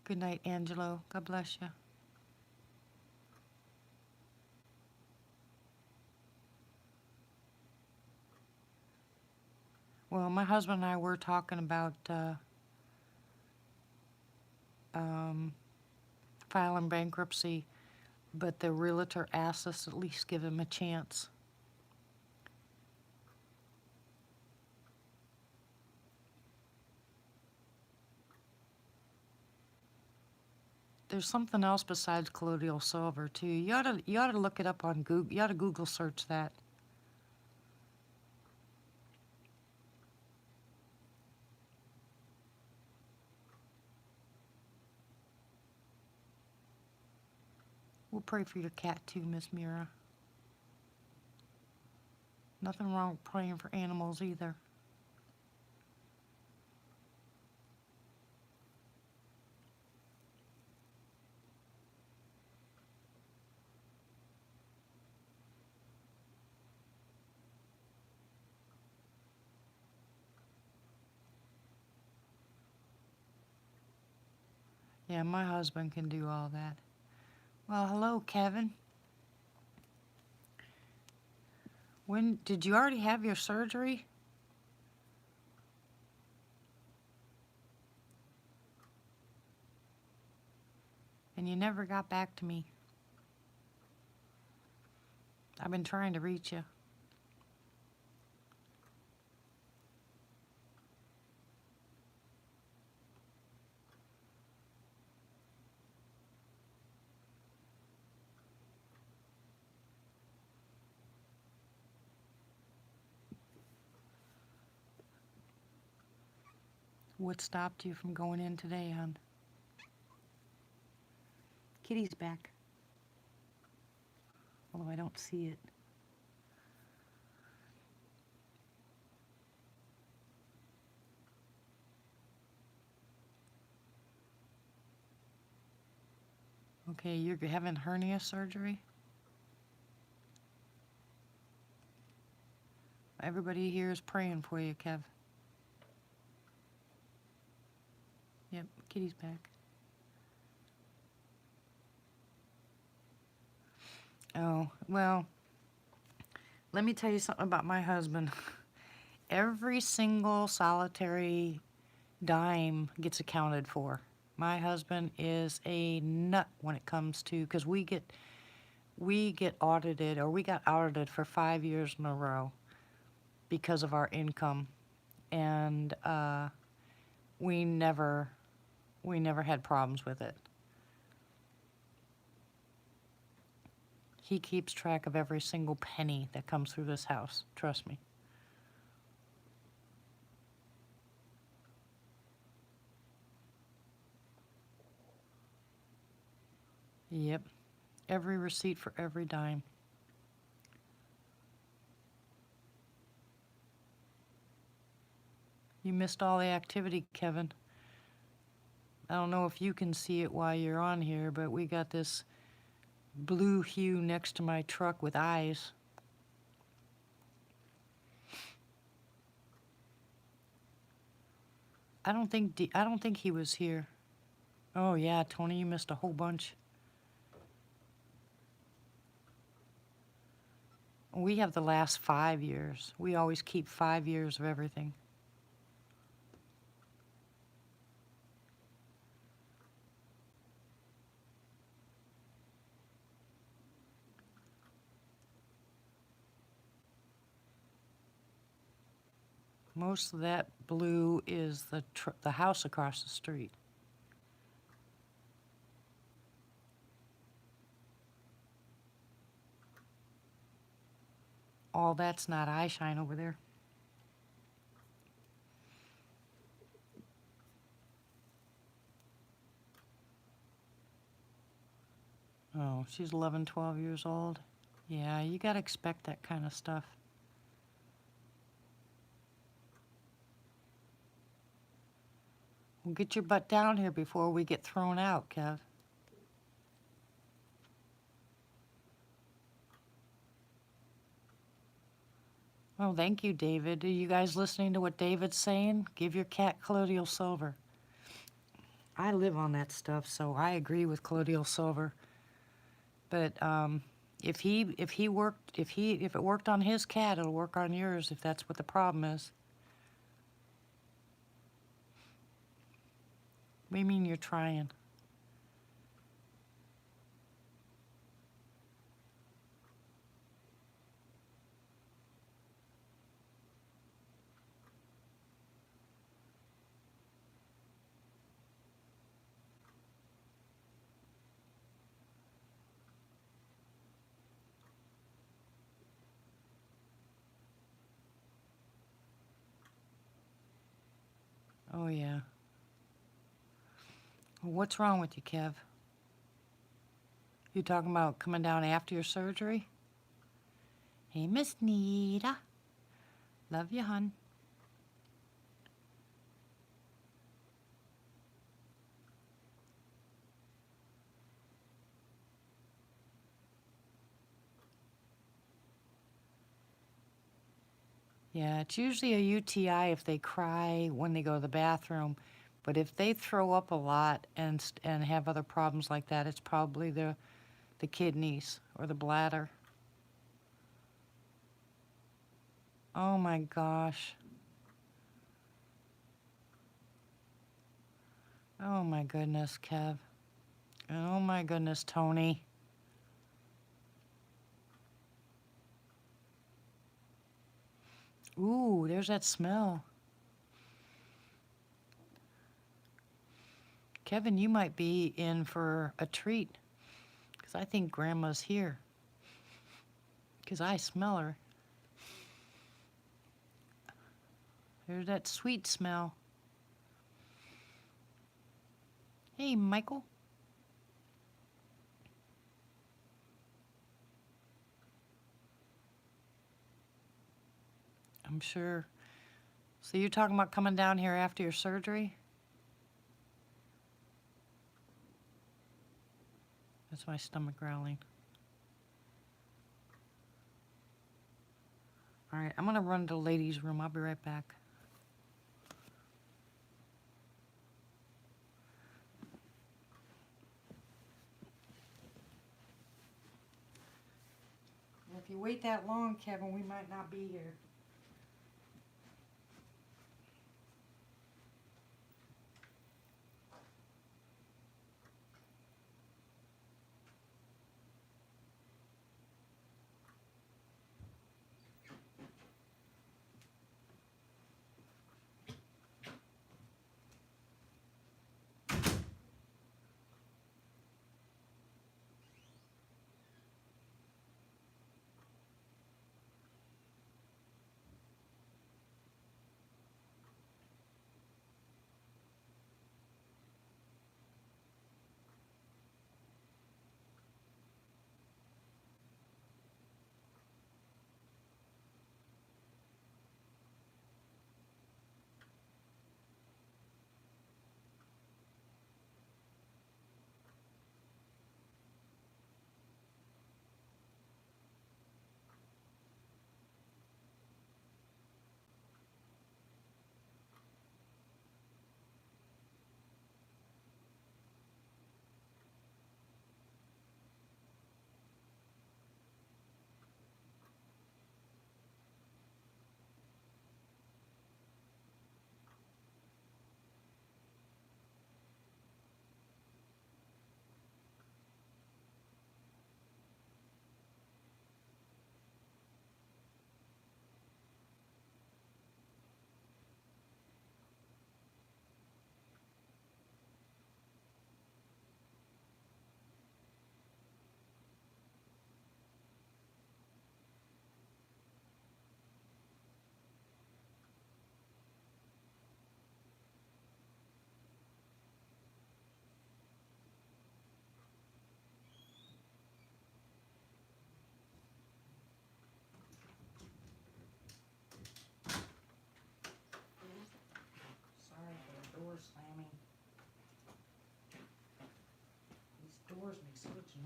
Good night, Angelo. God bless you. Well, my husband and I were talking about filing bankruptcy, but the realtor asked us to at least give him a chance. There's something else besides colloidal silver too. You ought to look it up on Google. You ought to Google search that. We'll pray for your cat too, Miss Mira. Nothing wrong with praying for animals either. Yeah, my husband can do all that. Well, hello, Kevin. When did you already have your surgery? And you never got back to me. I've been trying to reach you. What stopped you from going in today, hon? Kitty's back. Although I don't see it. Okay, you're having hernia surgery? Everybody here is praying for you, Kev. Yep, Kitty's back. Oh, well, let me tell you something about my husband. Every single solitary dime gets accounted for. My husband is a nut when it comes to, because we get audited, or we got audited for 5 years in a row because of our income, and we never had problems with it. He keeps track of every single penny that comes through this house, trust me. Yep, every receipt for every dime. You missed all the activity, Kevin. I don't know if you can see it while you're on here, but we got this blue hue next to my truck with eyes. I don't think he was here. Oh yeah, Tony, you missed a whole bunch. We have the last 5 years. We always keep 5 years of everything. Most of that blue is the house across the street. All that's not eye shine over there. Oh, she's 11, 12 years old. Yeah, you gotta expect that kind of stuff. Well, get your butt down here before we get thrown out, Kev. Oh, thank you, David. Are you guys listening to what David's saying? Give your cat colloidal silver. I live on that stuff, so I agree with colloidal silver. But if it worked on his cat, it'll work on yours if that's what the problem is. What do you mean you're trying? Oh, yeah. What's wrong with you, Kev? You talking about coming down after your surgery? Hey, Miss Nita. Love you, hun. Yeah, it's usually a UTI if they cry when they go to the bathroom. But if they throw up a lot and have other problems like that, it's probably the kidneys or the bladder. Oh my gosh. Oh my goodness, Kev. Oh my goodness, Tony. Ooh, there's that smell. Kevin, you might be in for a treat. Because I think Grandma's here. Because I smell her. There's that sweet smell. Hey, Michael. I'm sure. So you're talking about coming down here after your surgery? That's my stomach growling. All right, I'm gonna run to the ladies' room. I'll be right back. If you wait that long, Kevin, we might not be here.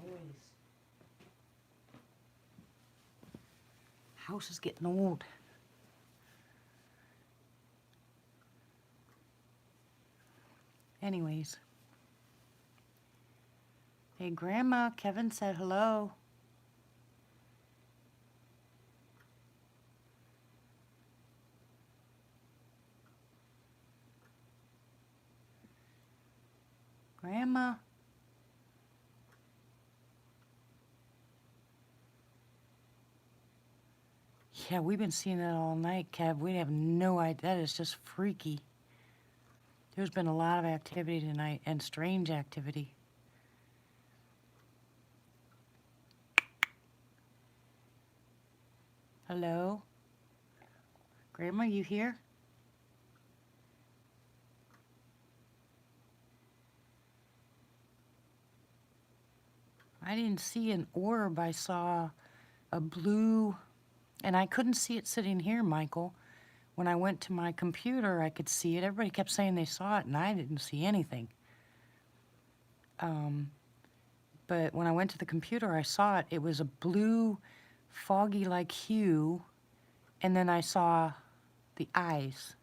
noise. House is getting old. Anyways. Hey, Grandma, Kevin said hello. Grandma. Yeah, we've been seeing that all night, Kev. We have no idea. That is just freaky. There's been a lot of activity tonight, and strange activity. Hello? Grandma, you here? I didn't see an orb. I saw a blue, and I couldn't see it sitting here, Michael. When I went to my computer, I could see it. Everybody kept saying they saw it, and I didn't see anything. But when I went to the computer, I saw it. It was a blue, foggy-like hue, and then I saw the eyes.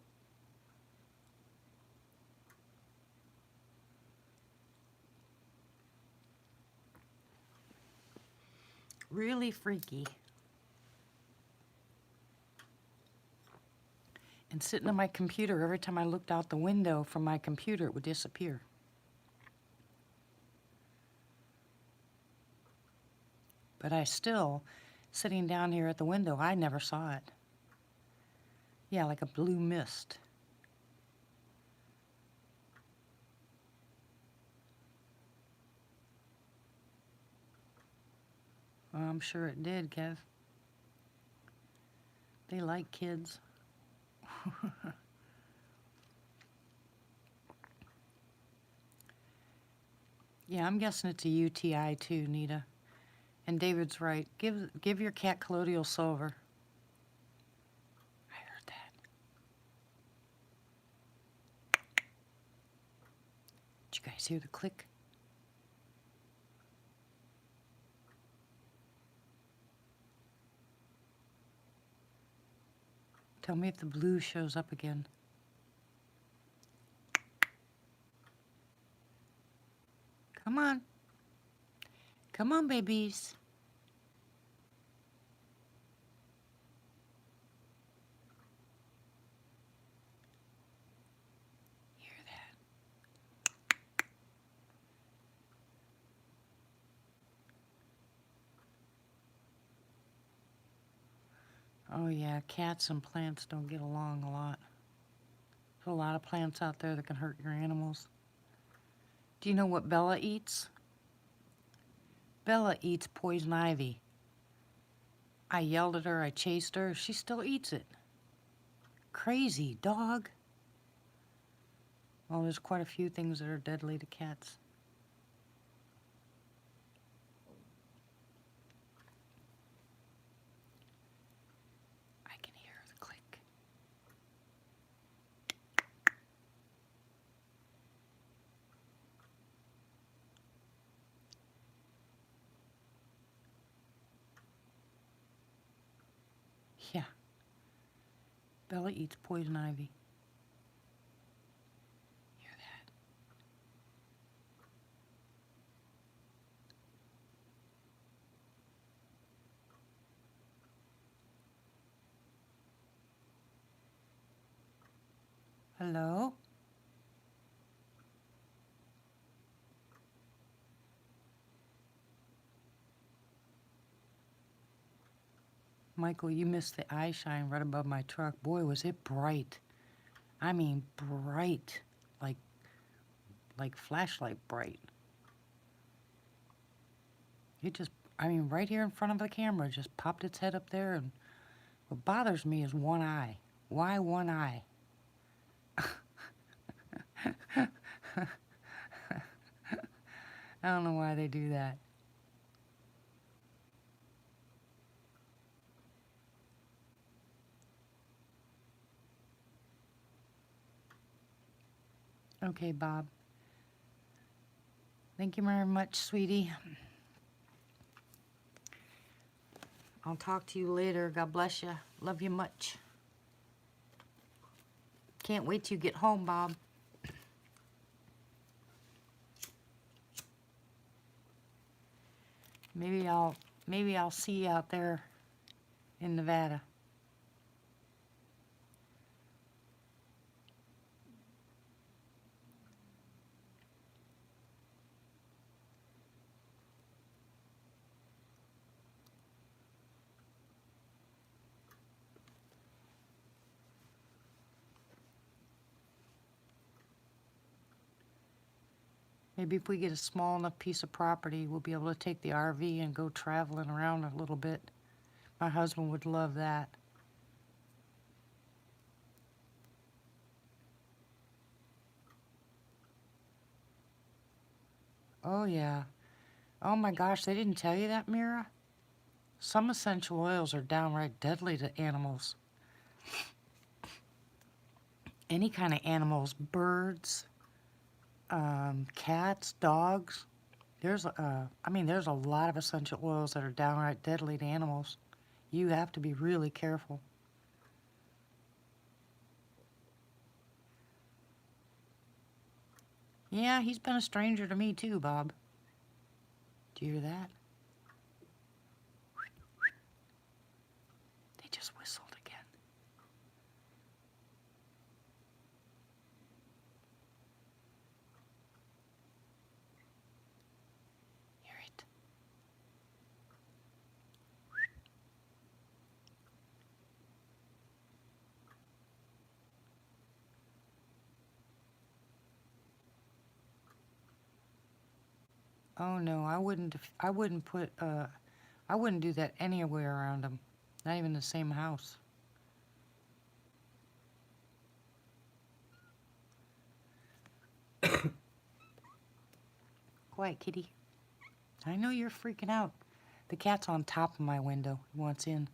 Really freaky. And sitting on my computer, every time I looked out the window from my computer, it would disappear. But I still, sitting down here at the window, I never saw it. Yeah, like a blue mist. Well, I'm sure it did, Kev. They like kids. Yeah, I'm guessing it's a UTI too, Nita. And David's right. Give your cat colloidal silver. I heard that. Did you guys hear the click? Tell me if the blue shows up again. Come on. Come on, babies. Hear that? Oh yeah, cats and plants don't get along a lot. There's a lot of plants out there that can hurt your animals. Do you know what Bella eats? Bella eats poison ivy. I yelled at her, I chased her, she still eats it. Crazy dog. Well, there's quite a few things that are deadly to cats. I can hear the click. Yeah. Bella eats poison ivy. Hear that? Hello? Michael, you missed the eye shine right above my truck. Boy, was it bright. I mean, bright. Like flashlight bright. It just, I mean, right here in front of the camera, just popped its head up there. And what bothers me is one eye. Why one eye? I don't know why they do that. Okay, Bob. Thank you very much, sweetie. I'll talk to you later. God bless you. Love you much. Can't wait till you get home, Bob. Maybe I'll see you out there in Nevada. Maybe if we get a small enough piece of property, we'll be able to take the RV and go traveling around a little bit. My husband would love that. Oh, yeah. Oh my gosh, they didn't tell you that, Mira? Some essential oils are downright deadly to animals. Any kind of animals, birds, cats, dogs. There's a lot of essential oils that are downright deadly to animals. You have to be really careful. Yeah, he's been a stranger to me too, Bob. Do you hear that? They just whistled again. Hear it? Oh no, I wouldn't do that anywhere around him. Not even the same house. Quiet, kitty. I know you're freaking out. The cat's on top of my window. He wants in.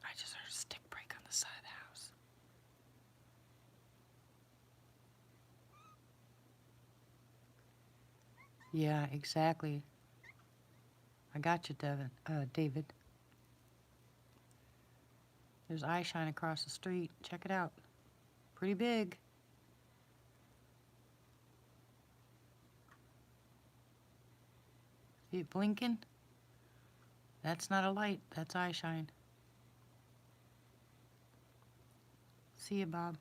I just heard a stick break on the side of the house. Yeah, exactly. I got you, David. There's eye shine across the street. Check it out. Pretty big. See it blinking? That's not a light. That's eye shine. See you, Bob.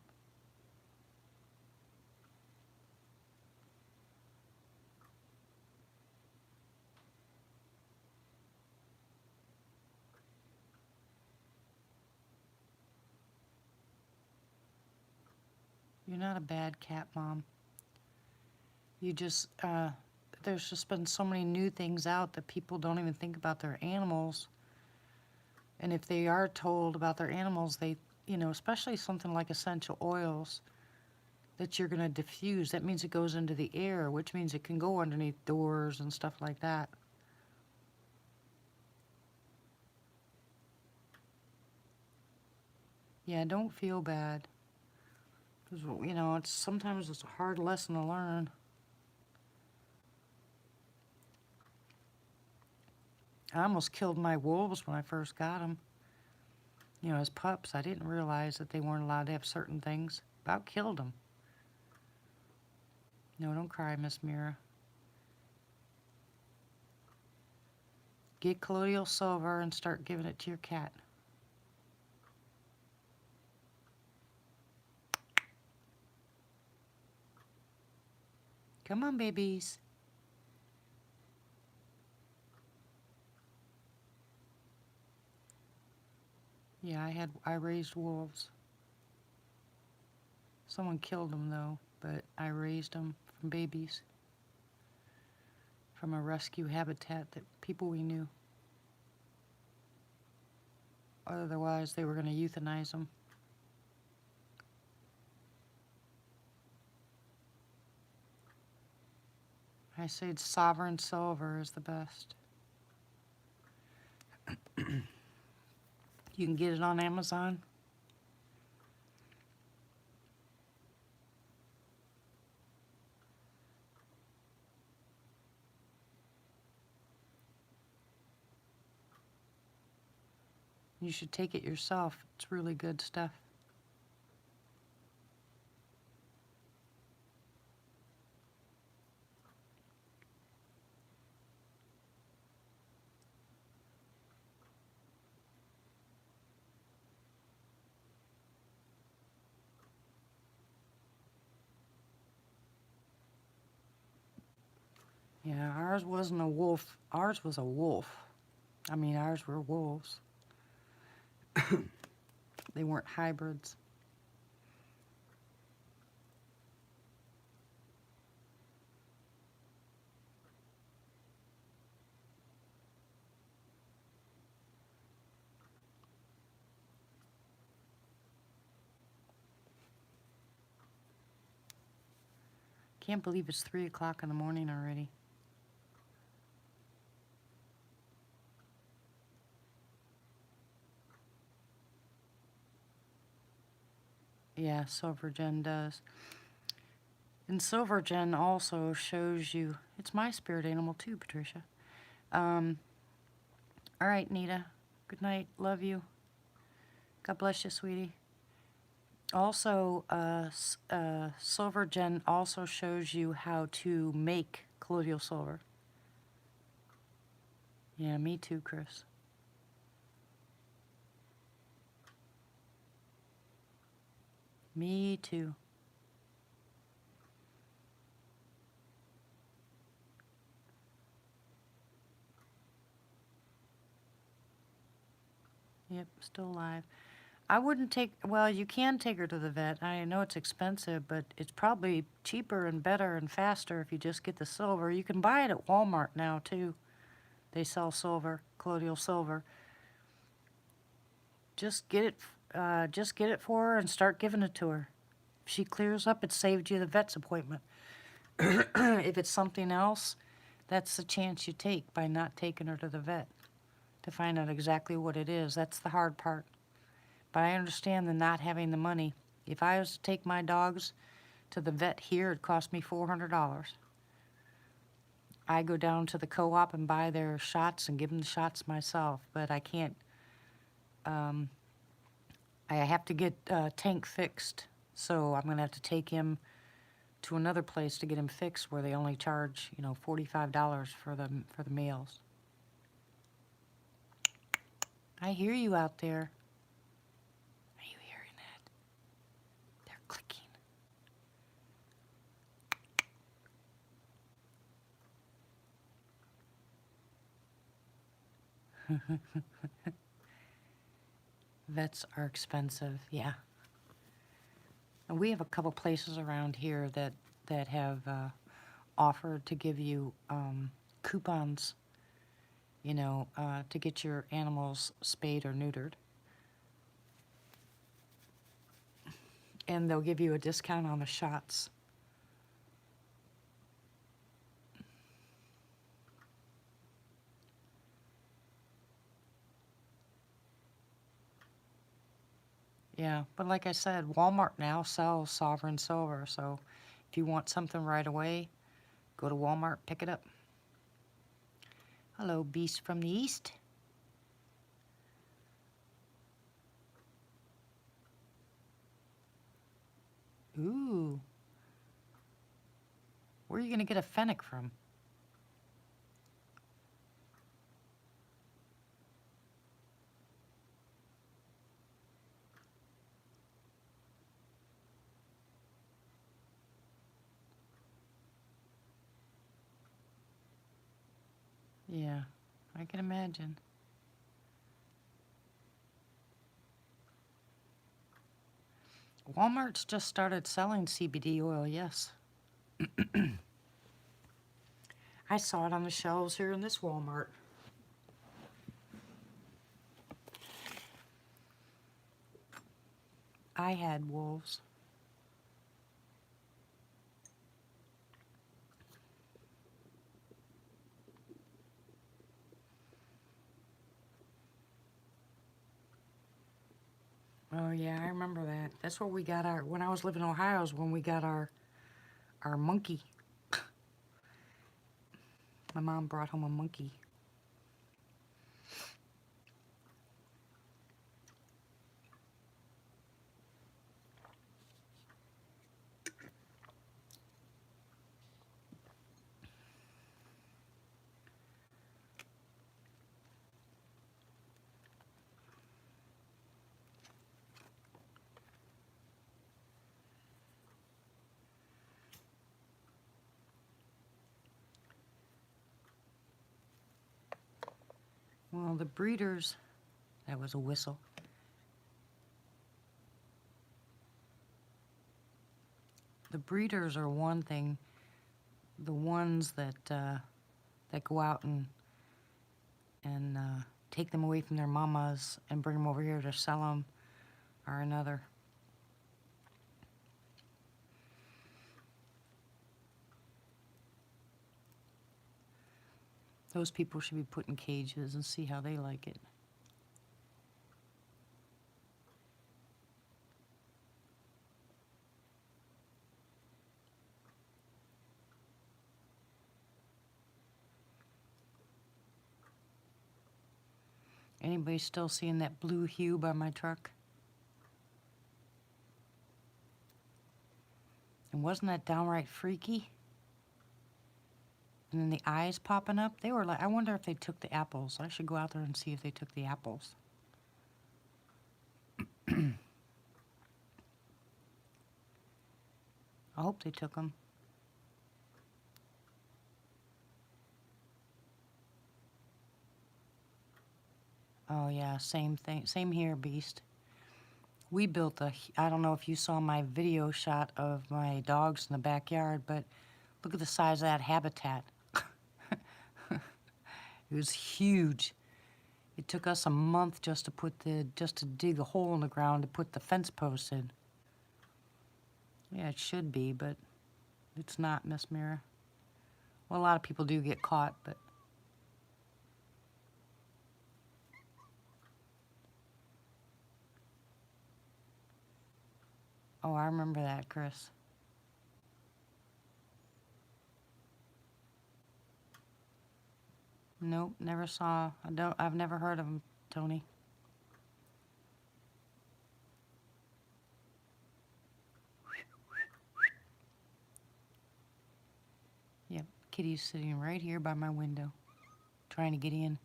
You're not a bad cat, Mom. You just, there's just been so many new things out that people don't even think about their animals. And if they are told about their animals, they, especially something like essential oils that you're going to diffuse, that means it goes into the air, which means it can go underneath doors and stuff like that. Yeah, don't feel bad. Because, sometimes it's a hard lesson to learn. I almost killed my wolves when I first got them. As pups, I didn't realize that they weren't allowed to have certain things. About killed them. No, don't cry, Miss Mira. Get colloidal silver and start giving it to your cat. Come on, babies. Yeah, I raised wolves. Someone killed them though, but I raised them from babies. From a rescue habitat that people we knew. Otherwise, they were going to euthanize them. I said sovereign silver is the best. You can get it on Amazon. You should take it yourself. It's really good stuff. Yeah, ours wasn't a wolf. Ours was a wolf. I mean, ours were wolves. They weren't hybrids. Can't believe it's 3 o'clock in the morning already. Yeah, Silvergen does. And Silvergen also shows you, it's my spirit animal too, Patricia. All right, Nita. Good night. Love you. God bless you, sweetie. Also, Silvergen also shows you how to make colloidal silver. Yeah, me too, Chris. Me too. Yep, still alive. I wouldn't take, well, you can take her to the vet. I know it's expensive, but it's probably cheaper and better and faster if you just get the silver. You can buy it at Walmart now, too. They sell silver, colloidal silver. Just get it for her and start giving it to her. If she clears up, it saved you the vet's appointment. If it's something else, that's the chance you take by not taking her to the vet to find out exactly what it is. That's the hard part. But I understand the not having the money. If I was to take my dogs to the vet here, it'd cost me $400. I go down to the co-op and buy their shots and give them the shots myself, but I can't. I have to get Tank fixed, so I'm gonna have to take him to another place to get him fixed where they only charge, $45 for the meals. I hear you out there. Are you hearing that? They're clicking. Vets are expensive, yeah. And we have a couple places around here that have offered to give you coupons, to get your animals spayed or neutered. And they'll give you a discount on the shots. Yeah, but like I said, Walmart now sells Sovereign Silver, so if you want something right away, go to Walmart, pick it up. Hello, Beast from the East. Ooh. Where are you going to get a fennec from? Yeah, I can imagine. Walmart's just started selling CBD oil, yes. I saw it on the shelves here in this Walmart. I had wolves. Oh yeah, I remember that. That's where we got our. When I was living in Ohio, is when we got our monkey. My mom brought home a monkey. Well, the breeders. That was a whistle. The breeders are one thing. The ones that go out and take them away from their mamas and bring them over here to sell them are another. Those people should be put in cages and see how they like it. Anybody still seeing that blue hue by my truck? And wasn't that downright freaky? And then the eyes popping up, they were like, I wonder if they took the apples. I should go out there and see if they took the apples. I hope they took them. Oh yeah, same thing. Same here, Beast. We built I don't know if you saw my video shot of my dogs in the backyard, but look at the size of that habitat. It was huge. It took us a month just to dig a hole in the ground to put the fence posts in. Yeah, it should be, but it's not, Miss Mira. Well, a lot of people do get caught, but oh, I remember that, Chris. Nope, never saw. I've never heard of him, Tony. Yep, Kitty's sitting right here by my window, trying to get in.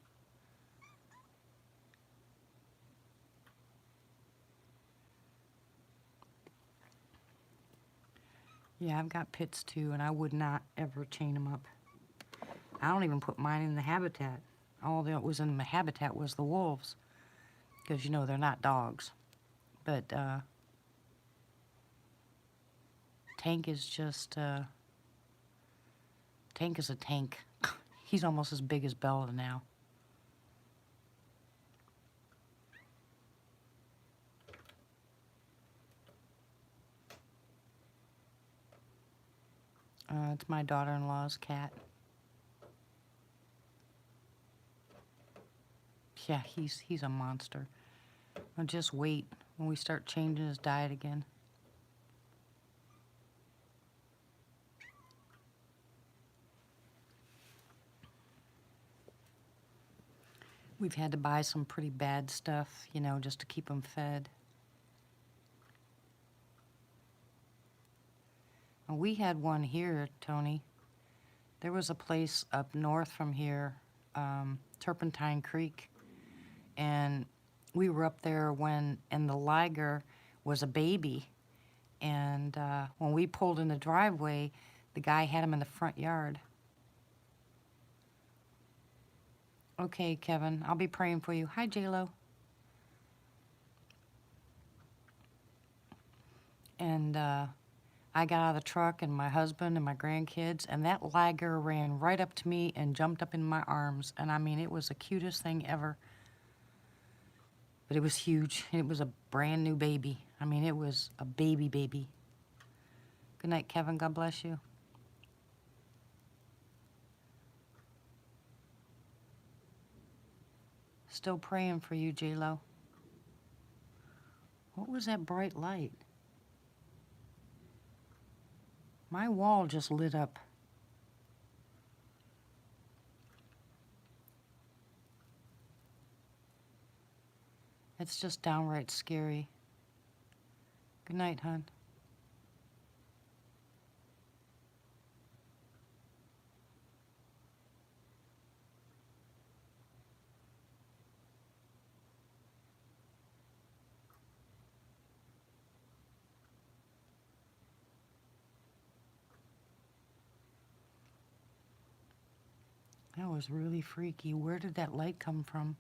Yeah, I've got pits too, and I would not ever chain them up. I don't even put mine in the habitat. All that was in the habitat was the wolves, because, you know, they're not dogs. But Tank is just, Tank is a tank. He's almost as big as Bella now. It's my daughter-in-law's cat. Yeah, he's a monster. I'll just wait when we start changing his diet again. We've had to buy some pretty bad stuff, you know, just to keep him fed. We had one here, Tony. There was a place up north from here, Turpentine Creek, and we were up there and the liger was a baby, and when we pulled in the driveway, the guy had him in the front yard. Okay, Kevin, I'll be praying for you. Hi, J-Lo. And I got out of the truck, and my husband and my grandkids, and that liger ran right up to me and jumped up in my arms. And I mean, it was the cutest thing ever. But it was huge. It was a brand new baby. I mean, it was a baby baby. Good night, Kevin. God bless you. Still praying for you, J-Lo. What was that bright light? My wall just lit up. It's just downright scary. Good night, hon. That was really freaky. Where did that light come from?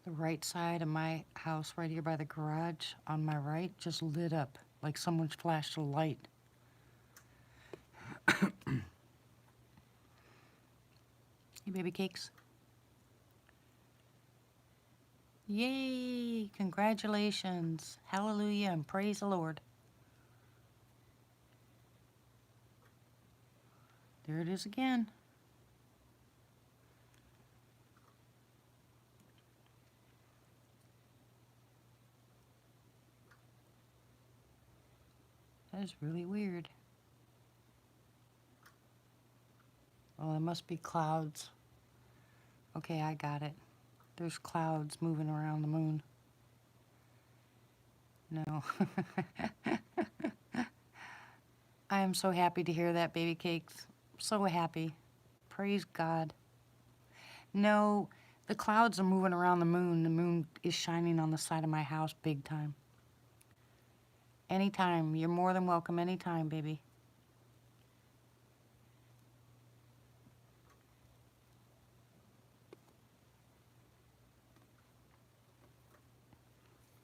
The right side of my house, right here by the garage, on my right, just lit up like someone flashed a light. Hey, baby cakes. Yay! Congratulations. Hallelujah and praise the Lord. There it is again. That is really weird. Well, it must be clouds. Okay, I got it. There's clouds moving around the moon. No. I am so happy to hear that, baby cakes. So happy. Praise God. No, the clouds are moving around the moon. The moon is shining on the side of my house big time. Anytime. You're more than welcome anytime, baby.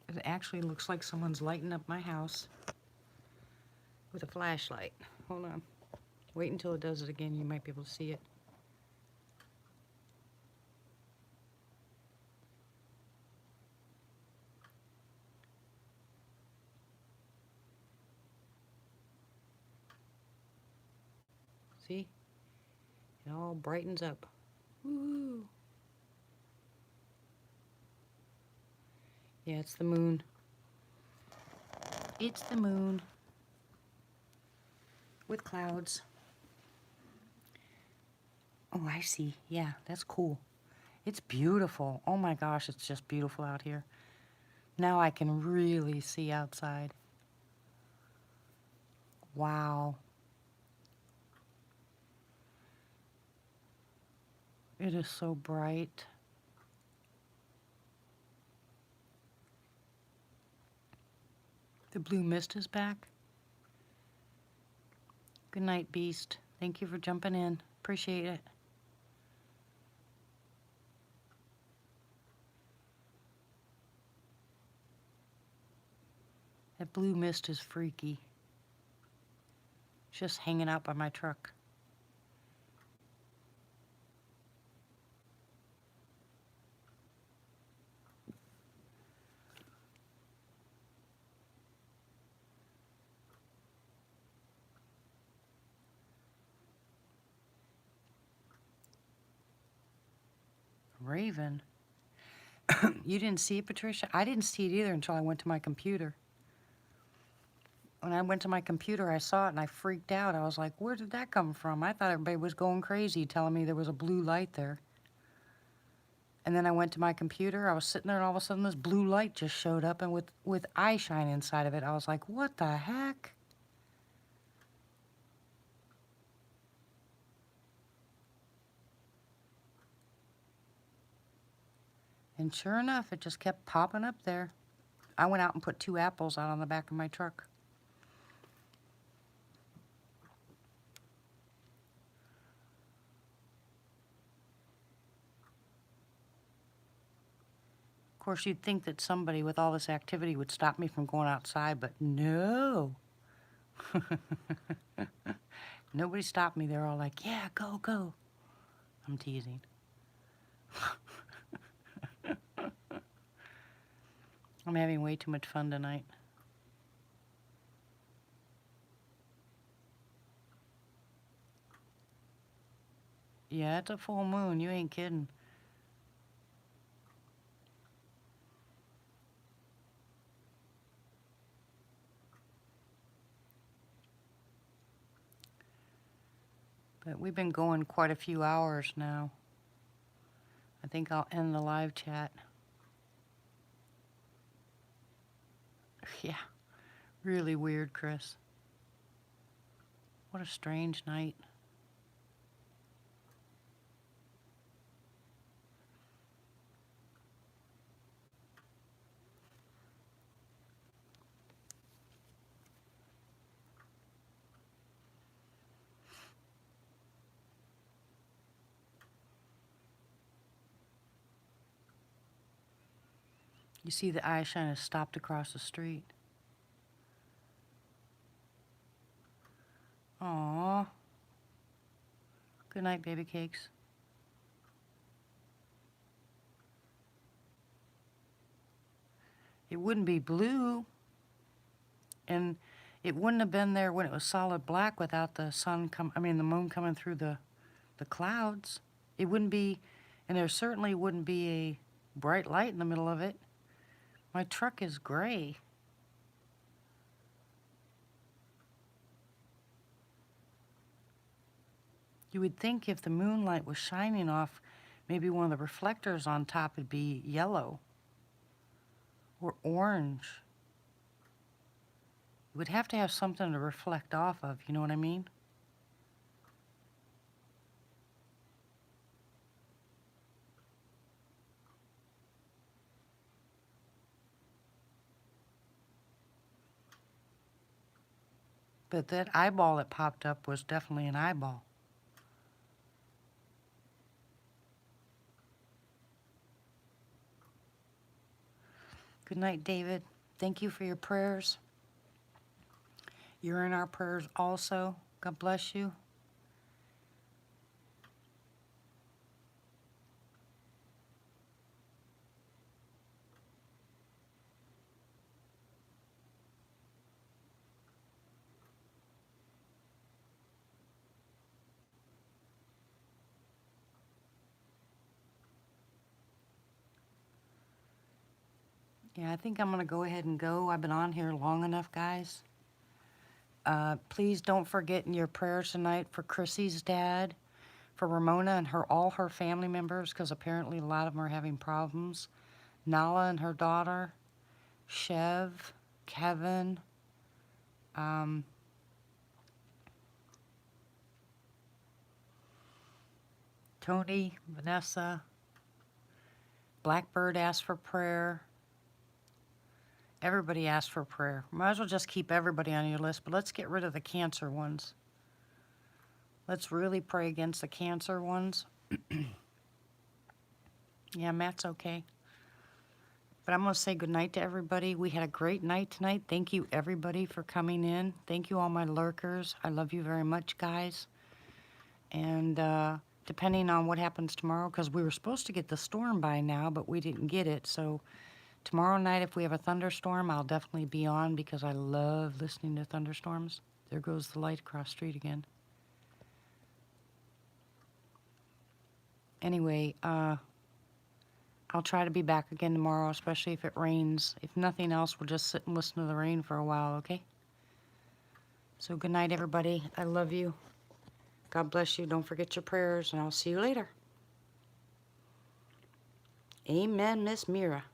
It actually looks like someone's lighting up my house with a flashlight. Hold on. Wait until it does it again. You might be able to see it. See? It all brightens up. Woo! Yeah, it's the moon. It's the moon. With clouds. Oh, I see. Yeah, that's cool. It's beautiful. Oh my gosh, it's just beautiful out here. Now I can really see outside. Wow. It is so bright. The blue mist is back. Good night, Beast. Thank you for jumping in. Appreciate it. That blue mist is freaky. It's just hanging out by my truck. Raven? You didn't see it, Patricia? I didn't see it either until I went to my computer. When I went to my computer, I saw it and I freaked out. I was like, where did that come from? I thought everybody was going crazy telling me there was a blue light there. And then I went to my computer. I was sitting there and all of a sudden this blue light just showed up and with eye shine inside of it. I was like, what the heck? And sure enough, it just kept popping up there. I went out and put 2 apples out on the back of my truck. Of course, you'd think that somebody with all this activity would stop me from going outside, but no. Nobody stopped me. They're all like, yeah, go, go. I'm teasing. I'm having way too much fun tonight. Yeah, it's a full moon. You ain't kidding. But we've been going quite a few hours now. I think I'll end the live chat. Yeah, really weird, Chris. What a strange night. You see the eye shine has stopped across the street. Aww. Good night, baby cakes. It wouldn't be blue, and it wouldn't have been there when it was solid black without the the moon coming through the clouds. It wouldn't be, and there certainly wouldn't be a bright light in the middle of it. My truck is gray. You would think if the moonlight was shining off, maybe one of the reflectors on top would be yellow or orange. You would have to have something to reflect off of, you know what I mean? But that eyeball that popped up was definitely an eyeball. Good night, David. Thank you for your prayers. You're in our prayers also. God bless you. Yeah, I think I'm going to go ahead and go. I've been on here long enough, guys. Please don't forget in your prayers tonight for Chrissy's dad, for Ramona and all her family members, because apparently a lot of them are having problems. Nala and her daughter, Chev, Kevin, Tony, Vanessa, Blackbird asked for prayer. Everybody asked for prayer. Might as well just keep everybody on your list, but let's get rid of the cancer ones. Let's really pray against the cancer ones. Yeah, Matt's okay. But I'm going to say goodnight to everybody. We had a great night tonight. Thank you, everybody, for coming in. Thank you, all my lurkers. I love you very much, guys. And depending on what happens tomorrow, because we were supposed to get the storm by now, but we didn't get it, so tomorrow night, if we have a thunderstorm, I'll definitely be on because I love listening to thunderstorms. There goes the light across the street again. Anyway, I'll try to be back again tomorrow, especially if it rains. If nothing else, we'll just sit and listen to the rain for a while, okay? So good night, everybody. I love you. God bless you. Don't forget your prayers, and I'll see you later. Amen, Miss Mira.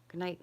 Good night.